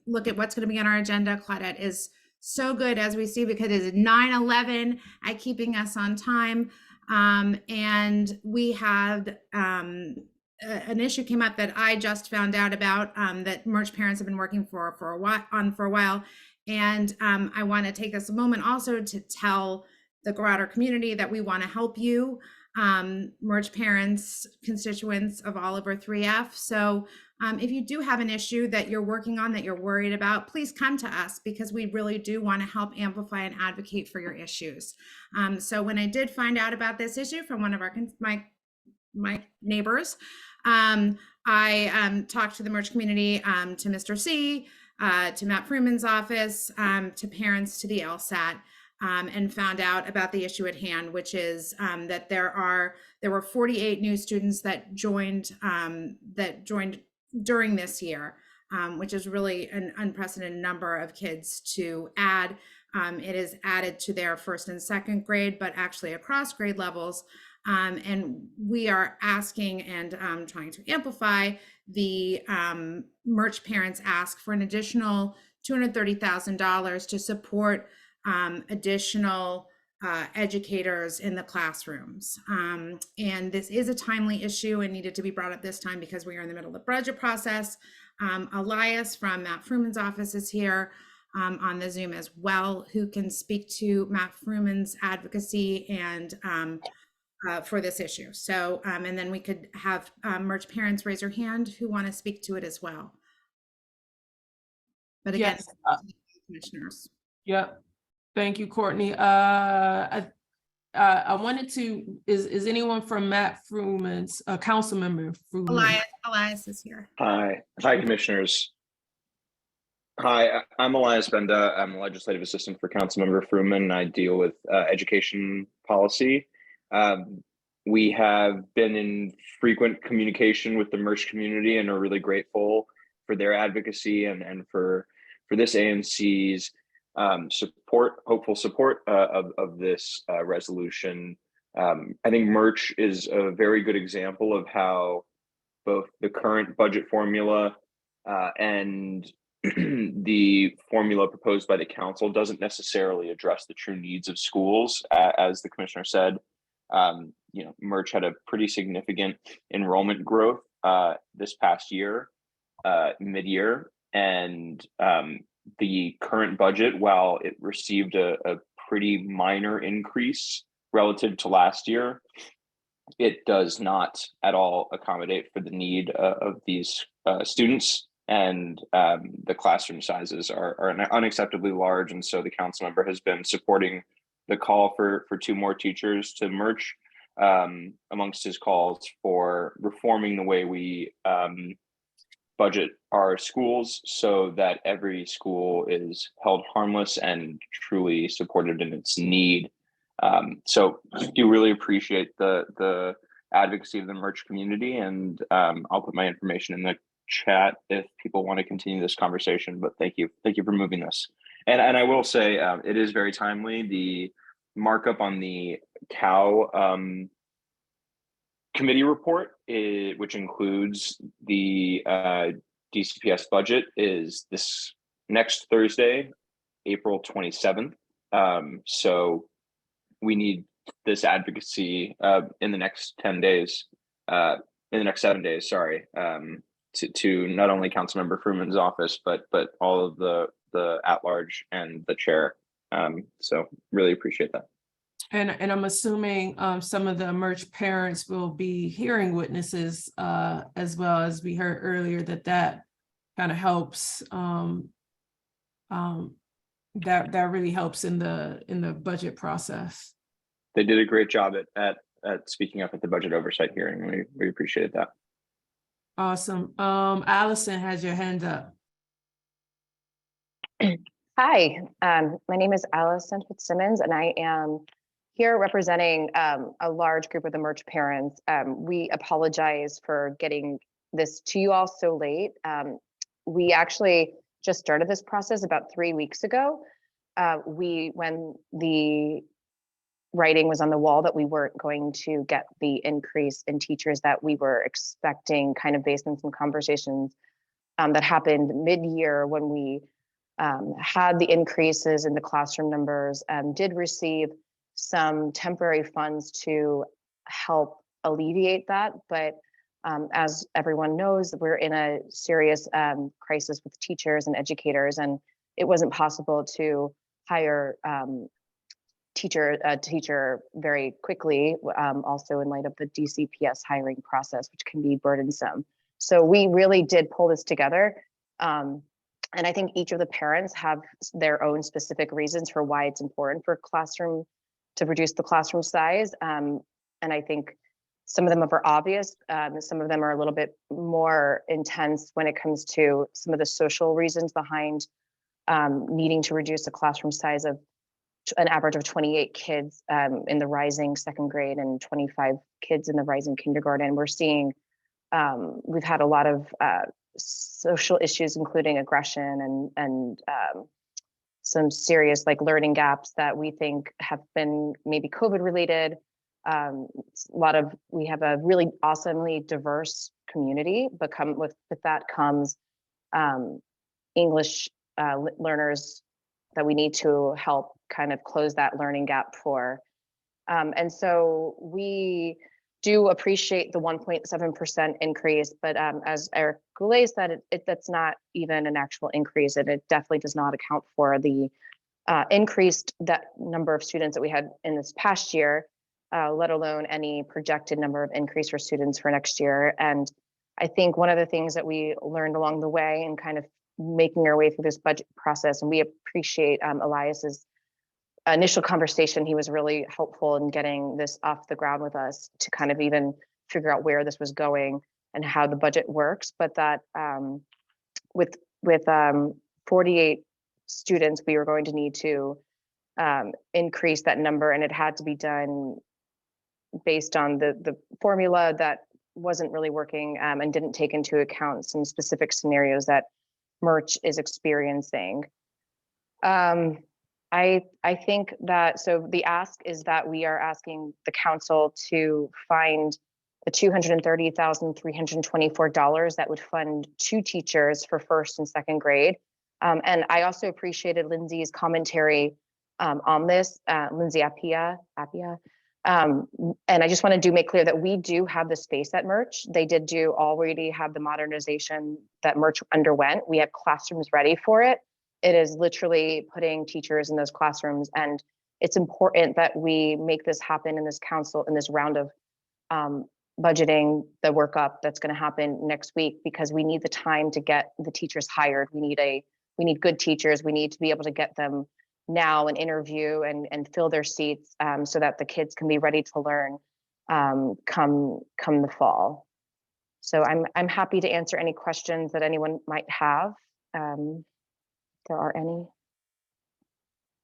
look at what's going to be on our agenda. Claudette is so good, as we see, because it is 9/11 at keeping us on time. And we had an issue came up that I just found out about that merch parents have been working for a while. And I want to take this moment also to tell the broader community that we want to help you, merge parents, constituents of Oliver 3F. So if you do have an issue that you're working on, that you're worried about, please come to us, because we really do want to help amplify and advocate for your issues. So when I did find out about this issue from one of my neighbors, I talked to the merch community, to Mr. C, to Matt Freeman's office, to parents, to the LSAT, and found out about the issue at hand, which is that there were 48 new students that joined during this year, which is really an unprecedented number of kids to add. It is added to their first and second grade, but actually across grade levels. And we are asking and trying to amplify the merch parents ask for an additional $230,000 to support additional educators in the classrooms. And this is a timely issue and needed to be brought up this time because we are in the middle of the budget process. Elias from Matt Freeman's office is here on the Zoom as well, who can speak to Matt Freeman's advocacy and for this issue. So, and then we could have merch parents raise your hand who want to speak to it as well. But again, Yes. commissioners. Yep. Thank you, Courtney. I wanted to, is anyone from Matt Freeman's, council member Freeman? Elias is here. Hi, commissioners. Hi, I'm Elias Benda. I'm a legislative assistant for Councilmember Fruman. I deal with education policy. We have been in frequent communication with the merch community and are really grateful for their advocacy and for this ANC's hopeful support of this resolution. I think merch is a very good example of how both the current budget formula and the formula proposed by the council doesn't necessarily address the true needs of schools. As the commissioner said, merch had a pretty significant enrollment growth this past year, mid-year, and the current budget, while it received a pretty minor increase relative to last year, it does not at all accommodate for the need of these students. And the classroom sizes are unacceptably large. And so the council member has been supporting the call for 2 more teachers to merge amongst his calls for reforming the way we budget our schools so that every school is held harmless and truly supported in its need. So I do really appreciate the advocacy of the merch community, and I'll put my information in the chat if people want to continue this conversation. But thank you for moving this. And I will say it is very timely. The markup on the cow committee report, which includes the DCPS budget, is this next Thursday, April 27th. So we need this advocacy in the next 10 days, in the next 7 days, sorry, to not only Councilmember Fruman's office, but all of the at-large and the chair. So really appreciate that. And I'm assuming some of the merged parents will be hearing witnesses as well, as we heard earlier, that kind of helps. That really helps in the budget process. They did a great job at speaking up at the budget oversight hearing. We appreciated that. Awesome. Allison has your hand up. Hi, my name is Allison Fitzsimmons, and I am here representing a large group of the merged parents. We apologize for getting this to you all so late. We actually just started this process about 3 weeks ago. When the writing was on the wall that we weren't going to get the increase in teachers that we were expecting, kind of based on some conversations that happened mid-year when we had the increases in the classroom numbers, did receive some temporary funds to help alleviate that. But as everyone knows, we're in a serious crisis with teachers and educators, and it wasn't possible to hire a teacher very quickly, also in light of the DCPS hiring process, which can be burdensome. So we really did pull this together. And I think each of the parents have their own specific reasons for why it's important for classroom to reduce the classroom size. And I think some of them are obvious. Some of them are a little bit more intense when it comes to some of the social reasons behind needing to reduce the classroom size of an average of 28 kids in the rising second grade and 25 kids in the rising kindergarten. We're seeing, we've had a lot of social issues, including aggression and some serious learning gaps that we think have been maybe COVID related. We have a really awesomely diverse community, but with that comes English learners that we need to help kind of close that learning gap for. And so we do appreciate the 1.7% increase, but as Eric Goulet said, that's not even an actual increase, and it definitely does not account for the increased that number of students that we had in this past year, let alone any projected number of increase for students for next year. And I think one of the things that we learned along the way and kind of making our way through this budget process, and we appreciate Elias's initial conversation. He was really helpful in getting this off the ground with us to kind of even figure out where this was going and how the budget works. But that with 48 students, we were going to need to increase that number, and it had to be done based on the formula that wasn't really working and didn't take into account some specific scenarios that Merch is experiencing. I think that, so the ask is that we are asking the council to find the $230,324 that would fund 2 teachers for first and second grade. And I also appreciated Lindsay's commentary on this, Lindsay Appia. And I just want to make clear that we do have the space at Merch. They did already have the modernization that Merch underwent. We have classrooms ready for it. It is literally putting teachers in those classrooms, and it's important that we make this happen in this council, in this round of budgeting the workup that's going to happen next week, because we need the time to get the teachers hired. We need good teachers. We need to be able to get them now and interview and fill their seats, so that the kids can be ready to learn come the fall. So I'm happy to answer any questions that anyone might have. If there are any.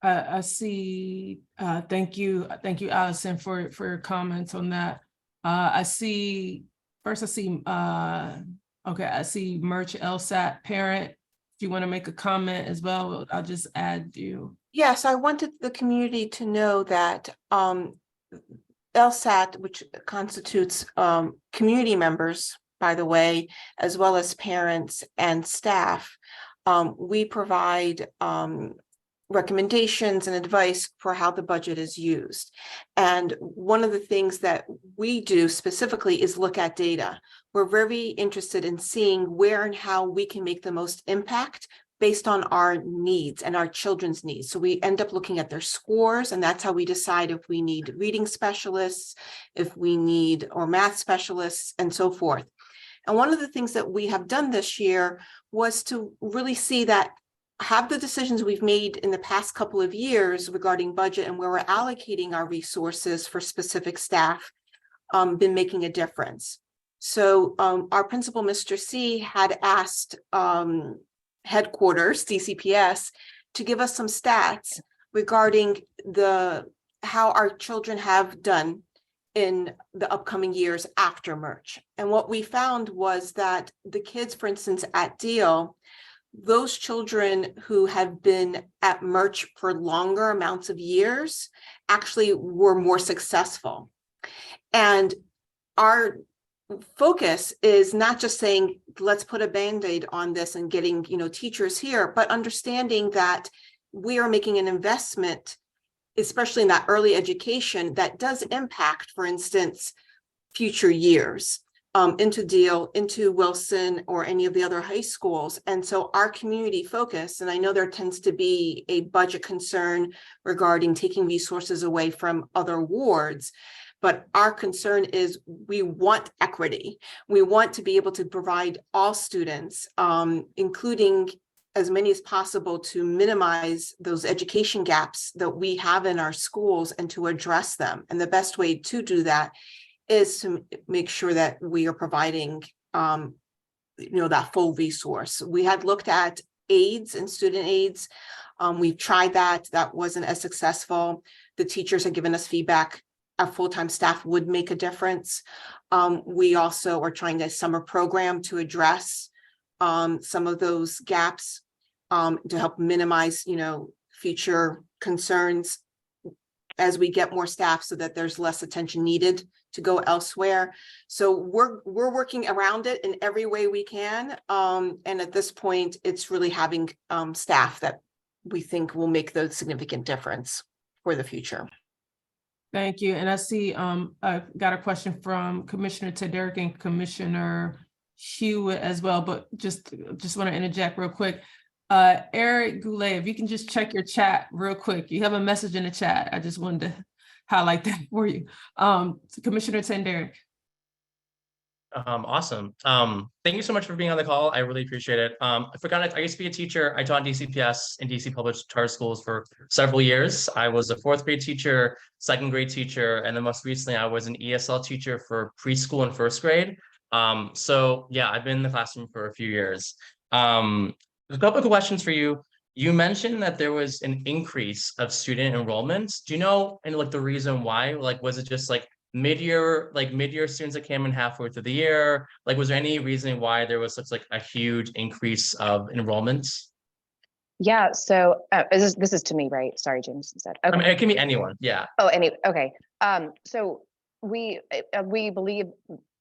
I see, thank you, Allison, for your comments on that. I see okay, I see Merch LSAT parent. If you want to make a comment as well, I'll just add you. Yes, I wanted the community to know that LSAT, which constitutes community members, by the way, as well as parents and staff, we provide recommendations and advice for how the budget is used. And one of the things that we do specifically is look at data. We're very interested in seeing where and how we can make the most impact based on our needs and our children's needs. So we end up looking at their scores, and that's how we decide if we need reading specialists, if we need, or math specialists, and so forth. And one of the things that we have done this year was to really see that have the decisions we've made in the past couple of years regarding budget and where we're allocating our resources for specific staff been making a difference. So our principal, Mr. C, had asked headquarters, DCPS, to give us some stats regarding how our children have done in the upcoming years after Merch. And what we found was that the kids, for instance, at Deal, those children who have been at Merch for longer amounts of years actually were more successful. And our focus is not just saying, let's put a Band-Aid on this and getting, teachers here, but understanding that we are making an investment, especially in that early education, that does impact, for instance, future years. Into Deal, into Wilson, or any of the other high schools. And so our community focus, and I know there tends to be a budget concern regarding taking resources away from other wards, but our concern is we want equity. We want to be able to provide all students, including as many as possible, to minimize those education gaps that we have in our schools and to address them. And the best way to do that is to make sure that we are providing, that full resource. We had looked at aides and student aides. We've tried that. That wasn't as successful. The teachers have given us feedback. Our full-time staff would make a difference. We also are trying a summer program to address some of those gaps to help minimize, future concerns as we get more staff, so that there's less attention needed to go elsewhere. So we're working around it in every way we can. And at this point, it's really having staff that we think will make the significant difference for the future. Thank you. And I see I got a question from Commissioner Tederick and Commissioner Hewitt as well, but just want to interject real quick. Eric Goulet, if you can just check your chat real quick. You have a message in the chat. I just wanted to highlight that for you. Commissioner Tenderick. Awesome. Thank you so much for being on the call. I really appreciate it. I forgot, I used to be a teacher. I taught DCPS in DC public charter schools for several years. I was a 4th grade teacher, 2nd grade teacher, and then most recently I was an ESL teacher for preschool and 1st grade. So yeah, I've been in the classroom for a few years. A couple of questions for you. You mentioned that there was an increase of student enrollments. Do you know the reason why? Was it just mid-year students that came in halfway through the year? Was there any reason why there was such a huge increase of enrollments? Yeah, so this is to me, right? Sorry, James said. Okay. I mean, it can be anyone. Yeah. Oh, okay. So we believe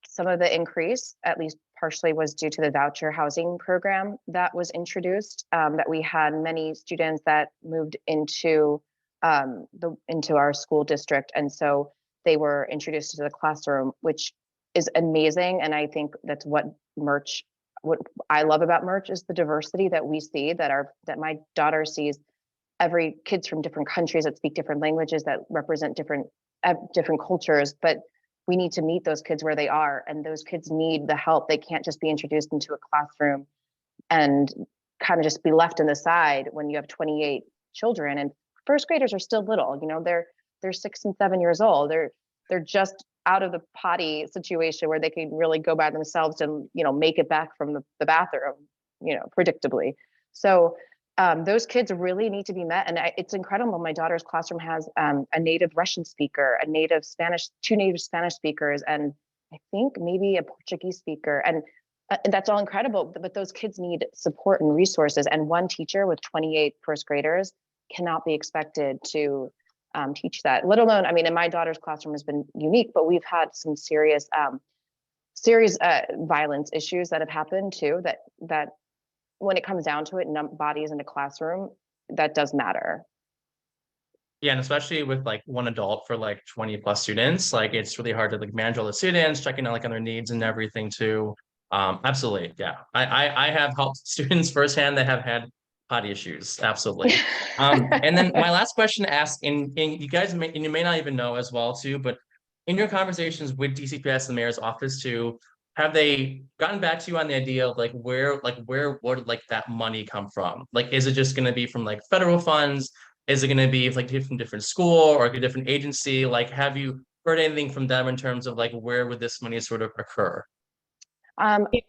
some of the increase, at least partially, was due to the voucher housing program that was introduced, that we had many students that moved into our school district. And so they were introduced to the classroom, which is amazing. And I think that's what I love about Merch is the diversity that we see, that my daughter sees. Every kids from different countries that speak different languages, that represent different cultures, but we need to meet those kids where they are, and those kids need the help. They can't just be introduced into a classroom and kind of just be left in the side when you have 28 children, and first graders are still little, you know, they're 6 and 7 years old. They're just out of the potty situation where they can really go by themselves and, you know, make it back from the bathroom, you know, predictably. So those kids really need to be met. And it's incredible. My daughter's classroom has a native Russian speaker, a native Spanish, 2 native Spanish speakers, and I think maybe a Portuguese speaker. And that's all incredible, but those kids need support and resources. And one teacher with 28 first graders cannot be expected to teach that, let alone, I mean, in my daughter's classroom has been unique, but we've had some serious violence issues that have happened too, that when it comes down to it, bodies in a classroom, that does matter. Yeah, and especially with like one adult for like 20 plus students, like it's really hard to like manage all the students, checking out like on their needs and everything too. Absolutely, yeah. I have helped students firsthand that have had potty issues, absolutely. And then my last question to ask, and you guys may, and you may not even know as well too, but in your conversations with DCPS and the mayor's office too, have they gotten back to you on the idea of like where would like that money come from? Like, is it just going to be from like federal funds? Is it going to be like from different school or a different agency? Like, have you heard anything from them in terms of like where would this money sort of occur?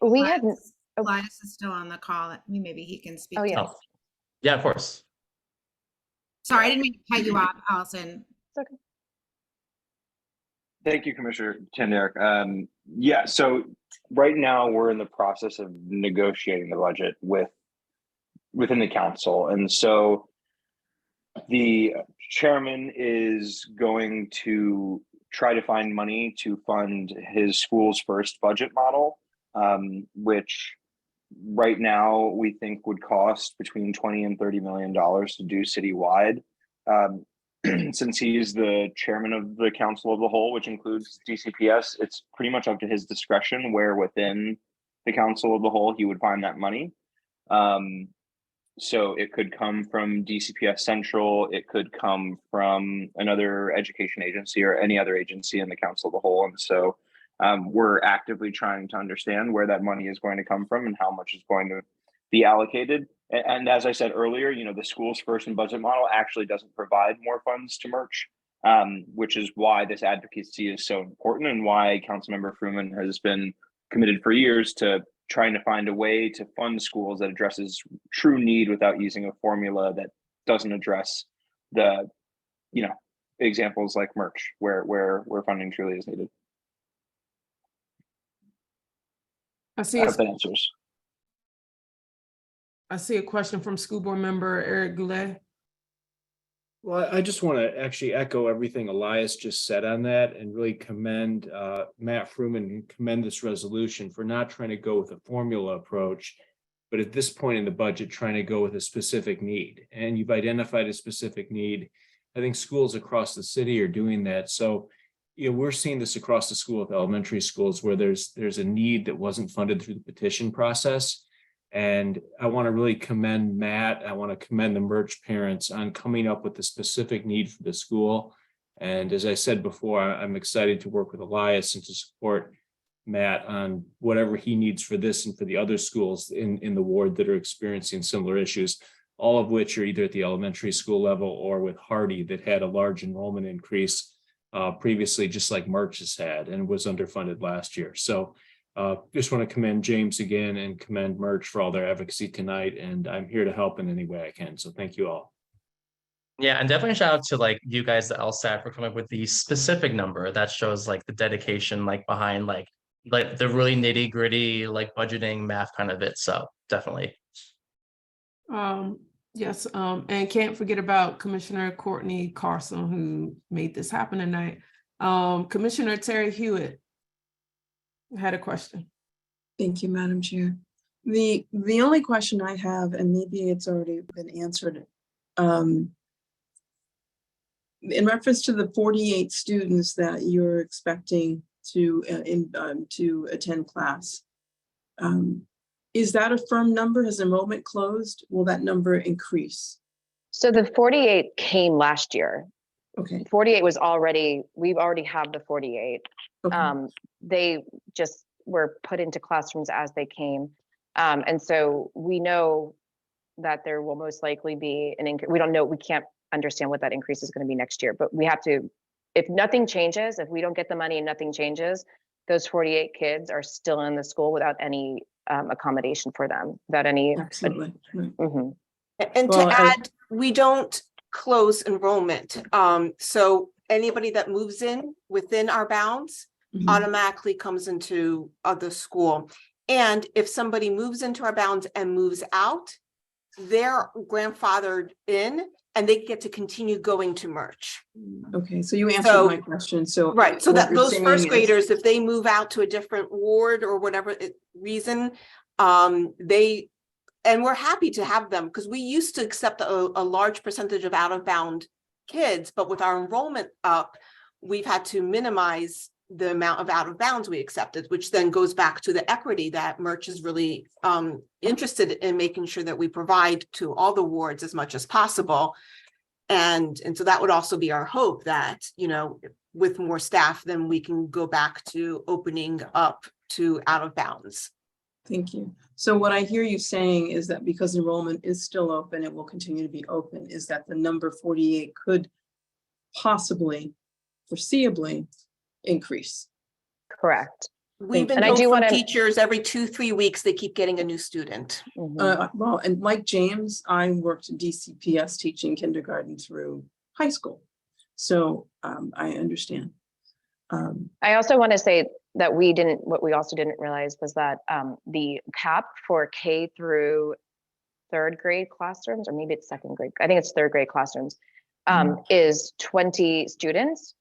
We hadn't. Elias is still on the call. Maybe he can speak. Oh, to yeah. this. Yeah, of course. Sorry, I didn't mean to cut you off, Allison. It's okay. Thank you, Commissioner Tenderek. Yeah, so right now we're in the process of negotiating the budget within the council. And so the chairman is going to try to find money to fund his school's first budget model, which right now we think would cost between $20 and $30 million to do citywide. Since he's the chairman of the council of the whole, which includes DCPS, it's pretty much up to his discretion where within the council of the whole he would find that money. So it could come from DCPS Central, it could come from another education agency or any other agency in the council of the whole. And so we're actively trying to understand where that money is going to come from and how much is going to be allocated. And as I said earlier, you know, the school's first and budget model actually doesn't provide more funds to Merch, which is why this advocacy is so important and why Councilmember Fruman has been committed for years to trying to find a way to fund schools that addresses true need without using a formula that doesn't address the, you know, examples like Merch where funding truly is needed. I I hope that answers. I see a question from school board member Eric Goulet. Well, I just want to actually echo everything Elias just said on that and really commend Matt Fruman and commend this resolution for not trying to go with a formula approach, but at this point in the budget, trying to go with a specific need. And you've identified a specific need. I think schools across the city are doing that. So, you know, we're seeing this across the school with elementary schools where there's a need that wasn't funded through the petition process. And I want to really commend Matt. I want to commend the Merch parents on coming up with the specific need for the school. And as I said before, I'm excited to work with Elias and to support Matt on whatever he needs for this and for the other schools in the ward that are experiencing similar issues, all of which are either at the elementary school level or with Hardy that had a large enrollment increase previously, just like Merch has had and was underfunded last year. So just want to commend James again and commend Merch for all their advocacy tonight. And I'm here to help in any way I can. So thank you all. Yeah, and definitely shout out to like you guys, the LSAT, for coming up with the specific number that shows like the dedication like behind like the really nitty gritty like budgeting math kind of it. So definitely. Yes, and can't forget about Commissioner Courtney Carson, who made this happen tonight. Commissioner Terry Hewitt had a question. Thank you, Madam Chair. The only question I have, and maybe it's already been answered, in reference to the 48 students that you're expecting to attend class, is that a firm number? Has enrollment closed? Will that number increase? So the 48 came last year. Okay. 48 was already, we've already have the 48. Okay. They just were put into classrooms as they came. And so we know that there will most likely be an increase. We don't know, we can't understand what that increase is going to be next year, but we have to, if nothing changes, if we don't get the money and nothing changes, those 48 kids are still in the school without any accommodation for them, without any. Absolutely. Right. Mhm. And Well, to add, we don't close enrollment. So anybody that moves in within our bounds Mhm. automatically comes into the school. And if somebody moves into our bounds and moves out, they're grandfathered in and they get to continue going to Merch. Okay, so you answered So- my question. So Right, so what that you're those saying first is- graders, if they move out to a different ward or whatever reason, and we're happy to have them because we used to accept a large percentage of out of bound kids, but with our enrollment up, we've had to minimize the amount of out of bounds we accepted, which then goes back to the equity that Merch is really interested in making sure that we provide to all the wards as much as possible. And so that would also be our hope that, you know, with more staff, then we can go back to opening up to out of bounds. Thank you. So what I hear you saying is that because enrollment is still open, it will continue to be open, is that the number 48 could possibly, foreseeably increase. Correct. We've been And I told do from wanna- teachers every 2-3 weeks, they keep getting a new student. Well, and like James, I worked DCPS teaching kindergarten through high school. So I understand. I also want to say that what we also didn't realize was that the cap for K through third grade classrooms, or maybe it's second grade, I think it's third grade classrooms, is 20 students.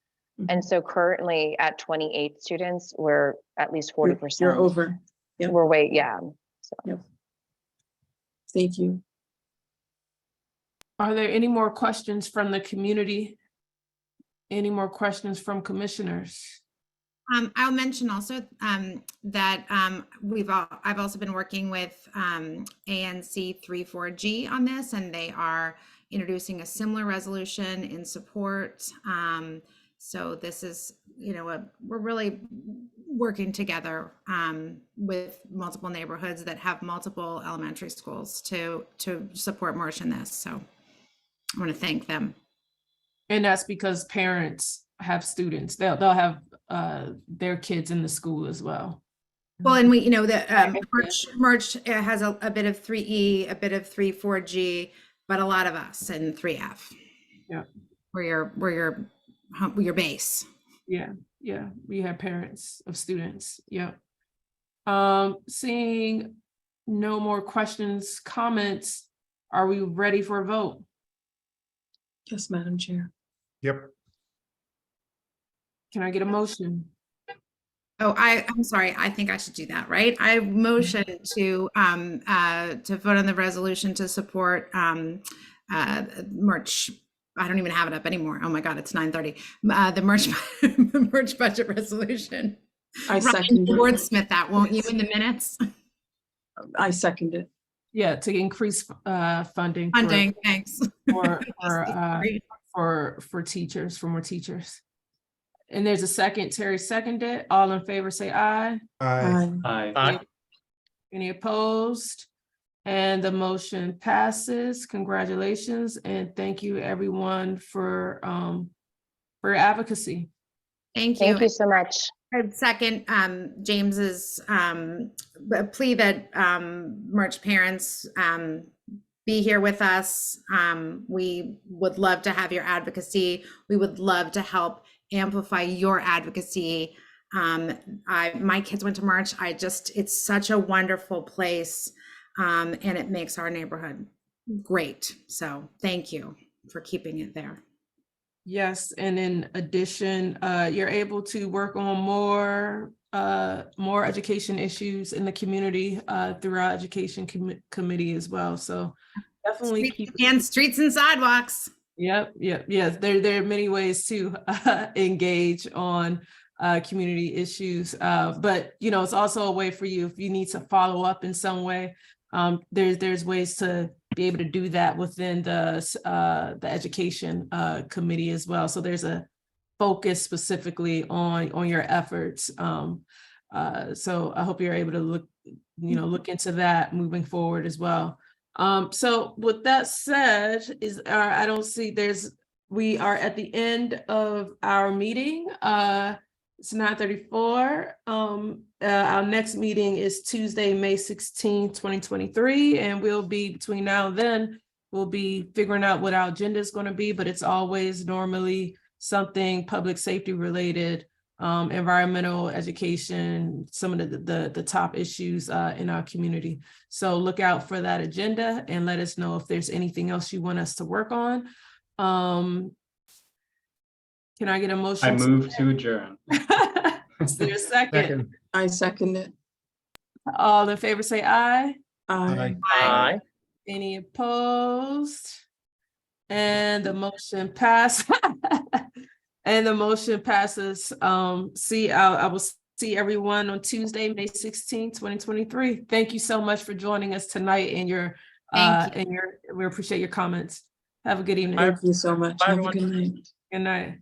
And so currently at 28 students, we're at least 40%. You're over. Yep. We're way, yeah. So. Yep. Thank you. Are there any more questions from the community? Any more questions from commissioners? I'll mention also that I've also been working with ANC3F on this, and they are introducing a similar resolution in support. So this is, you know, we're really working together with multiple neighborhoods that have multiple elementary schools to support Merch in this. So I want to thank them. And that's because parents have students. They'll have their kids in the school as well. Well, and we, you know, the Merch has a bit of 3E, a bit of 3-4G, but a lot of us in 3F. Yeah. We're your base. Yeah, we have parents of students. Yeah. Seeing no more questions, comments, are we ready for a vote? Yes, Madam Chair. Yep. Can I get a motion? Oh, I'm sorry. I think I should do that, right? I motion to vote on the resolution to support Merch. I don't even have it up anymore. Oh my God, it's 9:30. The Merch budget resolution. I second it. Wordsmith that, won't you, in the minutes? I second it. Yeah, to increase funding. Funding, thanks. For teachers, for more teachers. And there's a second, Terry seconded. All in favor, say aye. Aye. Aye. Any opposed? And the motion passes. Congratulations, and thank you everyone for your advocacy. Thank you. Thank you so much. I'd second James's plea that Merch parents be here with us. We would love to have your advocacy. We would love to help amplify your advocacy. My kids went to Merch. It's such a wonderful place, and it makes our neighborhood great. So thank you for keeping it there. Yes, and in addition, you're able to work on more education issues in the community through our education committee as well. So definitely Streets and sidewalks. Yep. Yes. There are many ways to engage on community issues, but you know, it's also a way for you if you need to follow up in some way. There's ways to be able to do that within the education committee as well. So there's a focus specifically on your efforts. So I hope you're able to look into that moving forward as well. So with that said, I don't see we are at the end of our meeting. It's 9:34. Our next meeting is Tuesday, May 16, 2023, and we'll be between now and then, we'll be figuring out what our agenda is going to be, but it's always normally something public safety related, environmental education, some of the top issues in our community. So look out for that agenda and let us know if there's anything else you want us to work on. Can I get a motion? I move to adjourn. Is there a second? I second it. All in favor say aye. Aye. Aye. Any opposed? And the motion passed. And the motion passes. I will see everyone on Tuesday, May 16, 2023. Thank you so much for joining us tonight and we appreciate your comments. Have a good evening. Thank you so much. Bye, Have a everyone. good night. Good night.